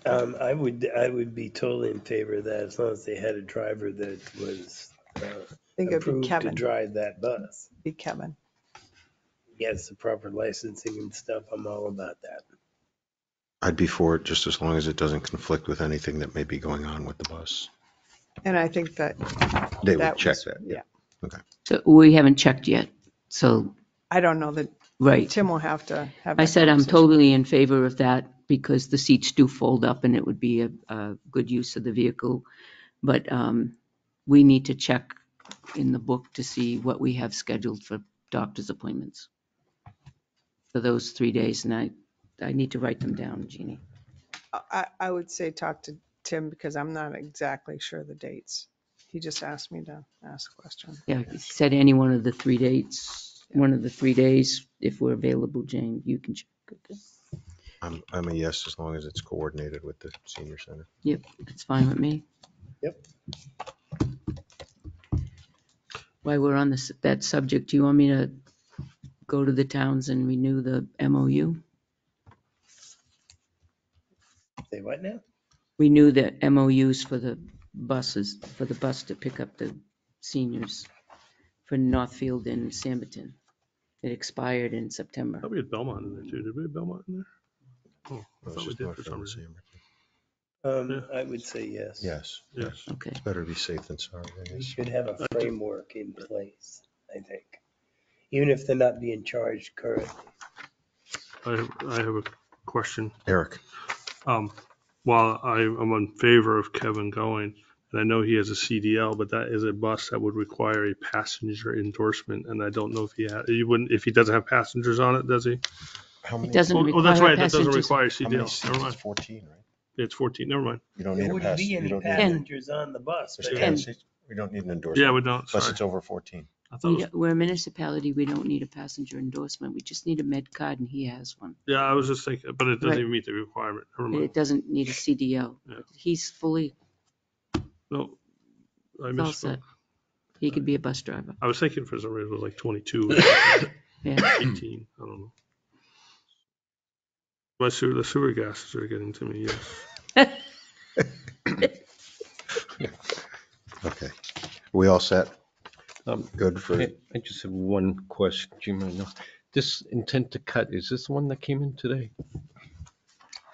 Speaker 3: I would be totally in favor of that as long as they had a driver that was
Speaker 5: I think it'd be
Speaker 3: approved to
Speaker 5: Kevin.
Speaker 3: drive that bus.
Speaker 5: Be Kevin.
Speaker 3: gets the proper licensing and stuff, I'm all about that.
Speaker 2: I'd be for it just as long as it doesn't conflict with anything that may be going on with the bus.
Speaker 5: And I think that
Speaker 2: They would
Speaker 5: that
Speaker 2: check
Speaker 5: was,
Speaker 2: that.
Speaker 5: yeah.
Speaker 4: So we haven't checked yet. So,
Speaker 5: I don't know that
Speaker 4: right.
Speaker 5: Tim will have to have
Speaker 4: I
Speaker 5: that
Speaker 4: said I'm
Speaker 5: conversation.
Speaker 4: totally in favor of that because the seats do fold up and it would be a good use of the vehicle. But we need to check in the book to see what we have scheduled for doctor's appointments for those 3 days. And I need to write them down, Jeannie.
Speaker 5: I would say talk to Tim because I'm not exactly sure the dates. He just asked me to ask a question.
Speaker 4: Yeah, he said any one of the 3 dates, one of the 3 days, if we're available, Jane, you can check. Okay.
Speaker 2: I'm a yes as long as it's coordinated with the senior center.
Speaker 4: Yep, it's fine with me.
Speaker 3: Yep.
Speaker 4: While we're on that subject, do you want me to go to the towns and renew the MOU?
Speaker 3: Say what now?
Speaker 4: Renew the MOUs for the buses, for the bus to pick up the seniors for Northfield and Samberton. It expired in September.
Speaker 7: thought we had Belmont in there too. Did we have Belmont in there? Oh, I
Speaker 2: No, it's
Speaker 7: thought we
Speaker 2: just
Speaker 7: did
Speaker 2: North
Speaker 7: for some
Speaker 2: Field and
Speaker 7: reason.
Speaker 2: Sandbrook.
Speaker 3: I would say yes.
Speaker 2: Yes.
Speaker 7: Yes.
Speaker 4: Okay.
Speaker 2: It's better to be safe than sorry, I
Speaker 3: We
Speaker 2: guess.
Speaker 3: should have a framework in place, I think. Even if they're not being charged currently.
Speaker 7: I have a question.
Speaker 2: Eric,
Speaker 7: While I'm in favor of Kevin going, and I know he has a CDL, but that is a bus that would require a passenger endorsement, and I don't know if if he doesn't have passengers on it, does he?
Speaker 2: how many?
Speaker 4: It doesn't
Speaker 7: Oh, that's
Speaker 4: require
Speaker 7: right, that doesn't
Speaker 4: passengers.
Speaker 7: require
Speaker 2: How many
Speaker 7: CDL.
Speaker 2: seats?
Speaker 7: Never
Speaker 2: It's
Speaker 7: mind.
Speaker 2: 14, right?
Speaker 7: It's 14, never mind.
Speaker 2: You don't
Speaker 3: There
Speaker 2: need a
Speaker 3: wouldn't
Speaker 2: pass.
Speaker 3: be
Speaker 2: You
Speaker 3: any
Speaker 2: don't need.
Speaker 3: passengers on the bus.
Speaker 2: Mr.
Speaker 3: but-
Speaker 2: Hennessy, we don't need an endorsement.
Speaker 7: Yeah, we don't,
Speaker 2: Plus
Speaker 7: sorry.
Speaker 2: it's over 14.
Speaker 7: I thought it was,
Speaker 4: We're a municipality, we don't need a passenger endorsement, we just need a med card and he has one.
Speaker 7: yeah, I was just thinking, but it doesn't
Speaker 4: Right.
Speaker 7: even meet the requirement. Never
Speaker 4: And
Speaker 7: mind.
Speaker 4: it doesn't need a CDL.
Speaker 7: Yeah.
Speaker 4: He's fully
Speaker 7: No, I
Speaker 4: all
Speaker 7: misspoke.
Speaker 4: set. He could be a bus driver.
Speaker 7: I was thinking for some reason it was like 22,
Speaker 4: Yeah.
Speaker 7: 18, I don't know. The sewer gases are getting to me, yes.
Speaker 2: Okay. We all set?
Speaker 6: Um,
Speaker 2: Good for,
Speaker 6: I just have one question, Jim. I know this intent to cut, is this the one that came in today?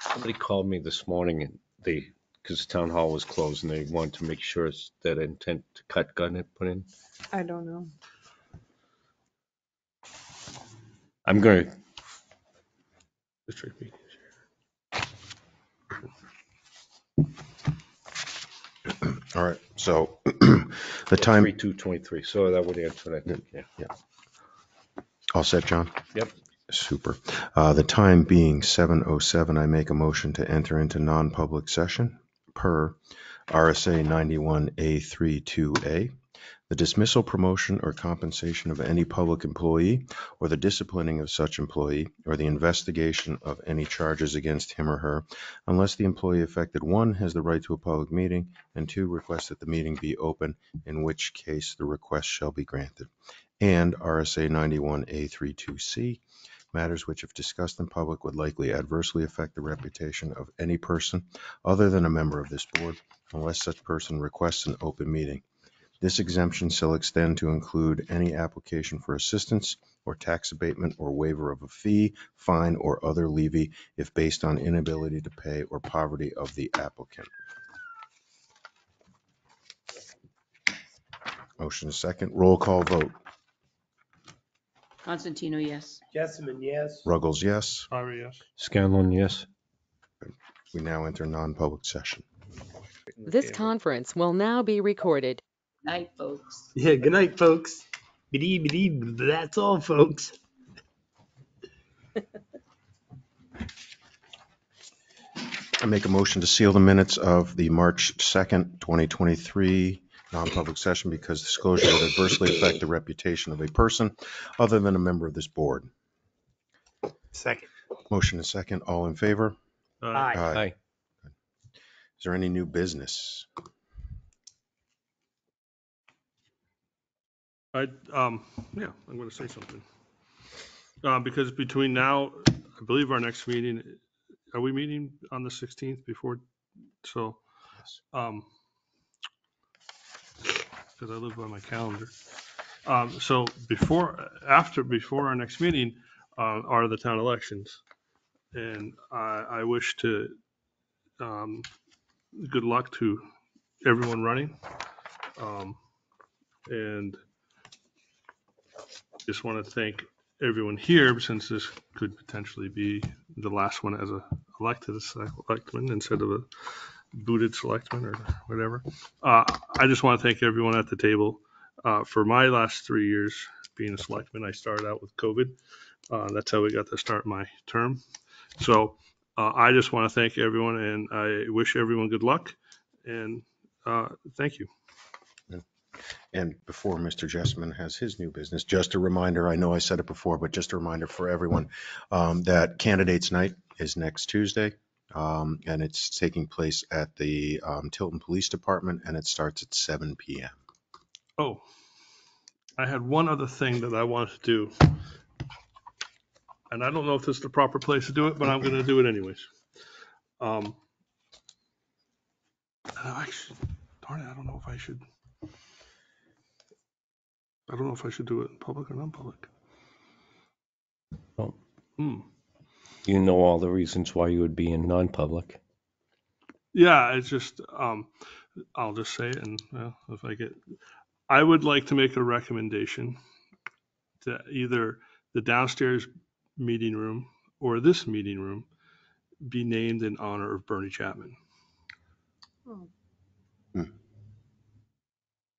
Speaker 6: Somebody called me this morning and because town hall was closed and they wanted to make sure that intent to cut gun had put in.
Speaker 5: I don't know.
Speaker 6: I'm going to,
Speaker 7: District meeting.
Speaker 2: all right. So the time,
Speaker 6: 3/2/23, so that would answer that. Yeah.
Speaker 2: all set, John?
Speaker 6: Yep.
Speaker 2: Super. The time being 7:07, I make a motion to enter into non-public session per RSA 91A32A. The dismissal, promotion, or compensation of any public employee, or the disciplining of such employee, or the investigation of any charges against him or her, unless the employee affected, 1, has the right to a public meeting, and 2, requests that the meeting be open, in which case the request shall be granted. And RSA 91A32C, matters which, if discussed in public, would likely adversely affect the reputation of any person other than a member of this board, unless such person requests an open meeting. This exemption shall extend to include any application for assistance or tax abatement or waiver of a fee, fine, or other levy if based on inability to pay or poverty of the applicant. Motion is second. Roll call vote.
Speaker 4: Constantino, yes.
Speaker 3: Jessamine, yes.
Speaker 2: Ruggles, yes.
Speaker 7: Sorry, yes.
Speaker 6: Scanlon, yes.
Speaker 2: We now enter non-public session.
Speaker 1: This conference will now be recorded.
Speaker 4: Night, folks.
Speaker 3: Yeah, good night, folks. That's all, folks.
Speaker 2: I make a motion to seal the minutes of the March 2nd, 2023 non-public session because disclosure would adversely affect the reputation of a person other than a member of this board.
Speaker 3: Second.
Speaker 2: Motion is second. All in favor?
Speaker 3: Aye.
Speaker 6: Aye.
Speaker 2: Is there any new business?
Speaker 7: Yeah, I'm going to say something. Because between now, I believe our next meeting, are we meeting on the 16th before? So, because I live by my calendar. So before our next meeting are the town elections. And I wish to, good luck to everyone running. And just want to thank everyone here, since this could potentially be the last one as a elected selectman instead of a booted selectman or whatever. I just want to thank everyone at the table. For my last 3 years being a selectman, I started out with COVID. That's how we got to start my term. So I just want to thank everyone, and I wish everyone good luck. And thank you.
Speaker 2: And before Mr. Jessman has his new business, just a reminder, I know I said it before, but just a reminder for everyone that Candidates Night is next Tuesday. And it's taking place at the Tilton Police Department, and it starts at 7 p.m.
Speaker 7: Oh, I had one other thing that I wanted to do. And I don't know if this is the proper place to do it, but I'm going to do it anyways. Actually, darn it, I don't know if I should. I don't know if I should do it in public or non-public.
Speaker 6: Well, you know all the reasons why you would be in non-public.
Speaker 7: Yeah, it's just, I'll just say it, and if I get, I would like to make a recommendation to either the downstairs meeting room or this meeting room be named in honor of Bernie Chapman.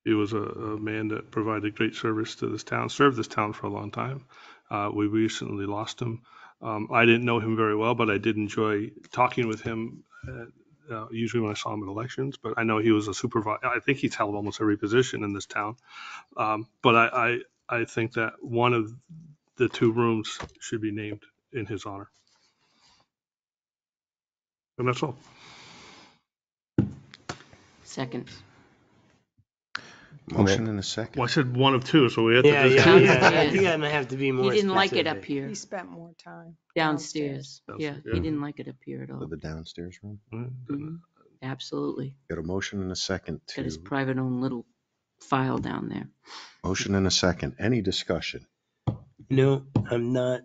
Speaker 7: He was a man that provided great service to this town, served this town for a long time. We recently lost him. I didn't know him very well, but I did enjoy talking with him usually when I saw him at elections. But I know he was a supervisor. I think he's held almost every position in this town. But I think that one of the two rooms should be named in his honor. And that's all.
Speaker 4: Second.
Speaker 2: Motion in a second.
Speaker 7: Well, I said one of two, so we have
Speaker 3: Yeah,
Speaker 7: to
Speaker 3: yeah,
Speaker 7: just.
Speaker 3: yeah. You're gonna have to be more
Speaker 4: He didn't like it up
Speaker 3: specific.
Speaker 4: here.
Speaker 5: He spent more time
Speaker 4: Downstairs. Yeah,
Speaker 7: Downstairs,
Speaker 4: he
Speaker 7: yeah.
Speaker 4: didn't like it up here at all.
Speaker 2: For the downstairs room.
Speaker 4: Mhm. Absolutely.
Speaker 2: Got a motion and a second
Speaker 4: Got his
Speaker 2: to,
Speaker 4: private own little file down there.
Speaker 2: motion and a second. Any discussion?
Speaker 3: No, I'm not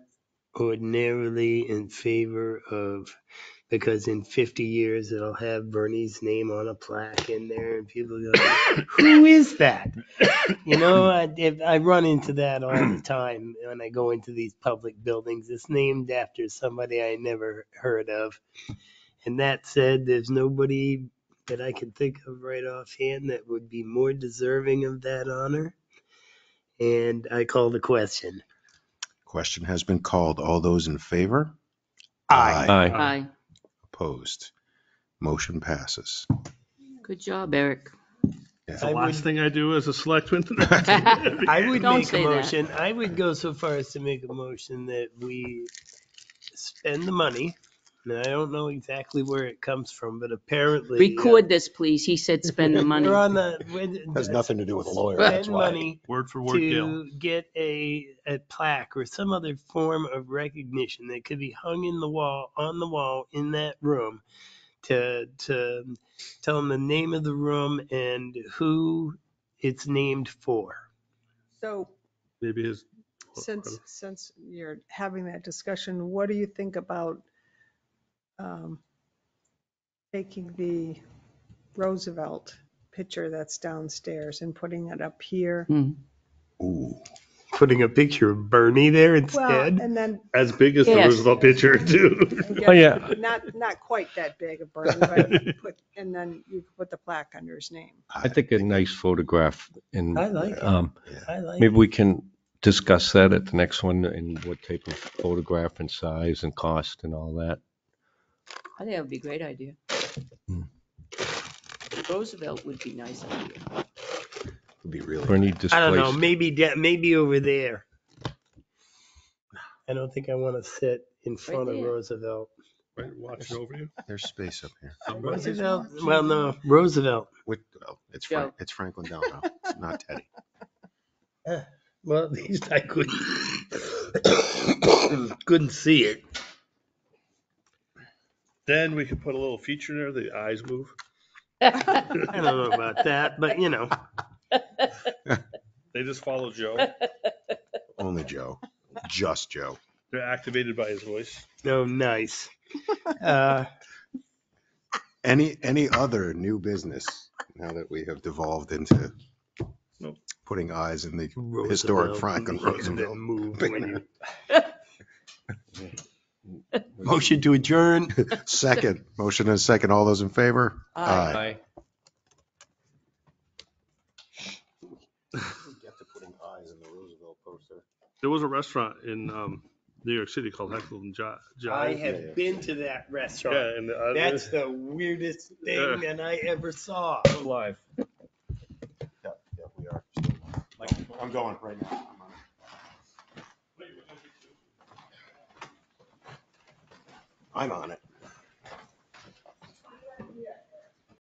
Speaker 3: ordinarily in favor of, because in 50 years it'll have Bernie's name on a plaque in there and people go, who is that? You know, I run into that all the time when I go into these public buildings. It's named after somebody I never heard of. And that said, there's nobody that I can think of right offhand that would be more deserving of that honor. And I call the question.
Speaker 2: Question has been called. All those in favor?
Speaker 3: Aye.
Speaker 4: Aye.
Speaker 2: Opposed? Motion passes.
Speaker 4: Good job, Eric.
Speaker 7: It's the
Speaker 3: I
Speaker 7: last
Speaker 3: would-
Speaker 7: thing I do as a selectman.
Speaker 3: I would
Speaker 4: Don't
Speaker 3: make a
Speaker 4: say that.
Speaker 3: motion. I would go so far as to make a motion that we spend the money. And I don't know exactly where it comes from, but apparently
Speaker 4: Record this, please. He said spend the money.
Speaker 3: We're on the
Speaker 2: Has nothing to do with a lawyer.
Speaker 3: spend
Speaker 2: That's why.
Speaker 3: money
Speaker 7: Word for word, Gail.
Speaker 3: to get a plaque or some other form of recognition that could be hung in the wall, on the wall in that room, to tell them the name of the room and who it's named for.
Speaker 5: So
Speaker 7: Maybe his.
Speaker 5: since you're having that discussion, what do you think about taking the Roosevelt picture that's downstairs and putting it up here?
Speaker 2: Ooh.
Speaker 3: Putting a picture of Bernie there
Speaker 5: Well,
Speaker 3: instead.
Speaker 5: and then
Speaker 7: As big as the
Speaker 4: Yes.
Speaker 7: Roosevelt picture, too.
Speaker 6: Oh, yeah.
Speaker 5: not quite that big of Bernie, but and then you put the plaque under his name.
Speaker 6: I think a nice photograph, and
Speaker 3: I like it.
Speaker 6: um,
Speaker 3: I like
Speaker 6: maybe
Speaker 3: it.
Speaker 6: we can discuss that at the next one, and what type of photograph and size and cost and all that.
Speaker 4: I think that would be a great idea. Roosevelt would be nice idea.
Speaker 2: Would be really.
Speaker 6: Bernie
Speaker 3: I don't know.
Speaker 6: displaced.
Speaker 3: Maybe over there. I don't think I want to sit in front of
Speaker 4: there.
Speaker 3: Roosevelt.
Speaker 7: Right, watching over you.
Speaker 2: There's space up here.
Speaker 3: Roosevelt? Well, no, Roosevelt.
Speaker 2: Well, it's
Speaker 4: Joe.
Speaker 2: It's Franklin Delano. It's not Teddy.
Speaker 3: Well, at least I couldn't see it.
Speaker 7: Then we could put a little feature there, the eyes move.
Speaker 3: I don't know about that, but you know.
Speaker 7: They just follow Joe.
Speaker 2: Only Joe, just Joe.
Speaker 7: They're activated by his voice.
Speaker 3: No, nice.
Speaker 2: Any other new business now that we have devolved into
Speaker 7: Nope.
Speaker 2: putting eyes in the
Speaker 3: Roosevelt,
Speaker 2: historic Franklin
Speaker 3: leave and
Speaker 2: Roosevelt?
Speaker 3: then move
Speaker 2: Big
Speaker 3: when
Speaker 2: man.
Speaker 3: Motion to adjourn.
Speaker 2: Second, motion and a second. All those in favor?
Speaker 1: Aye.
Speaker 2: Get to putting eyes in the Roosevelt poster.
Speaker 7: There was a restaurant in New York City called Heckle and Jive.
Speaker 3: I
Speaker 2: Yeah.
Speaker 3: have been to that restaurant.
Speaker 7: Yeah, and
Speaker 3: That's the weirdest thing that I ever saw.
Speaker 7: live.
Speaker 2: Yeah, we are. I'm going right now. I'm on it. I'm on it.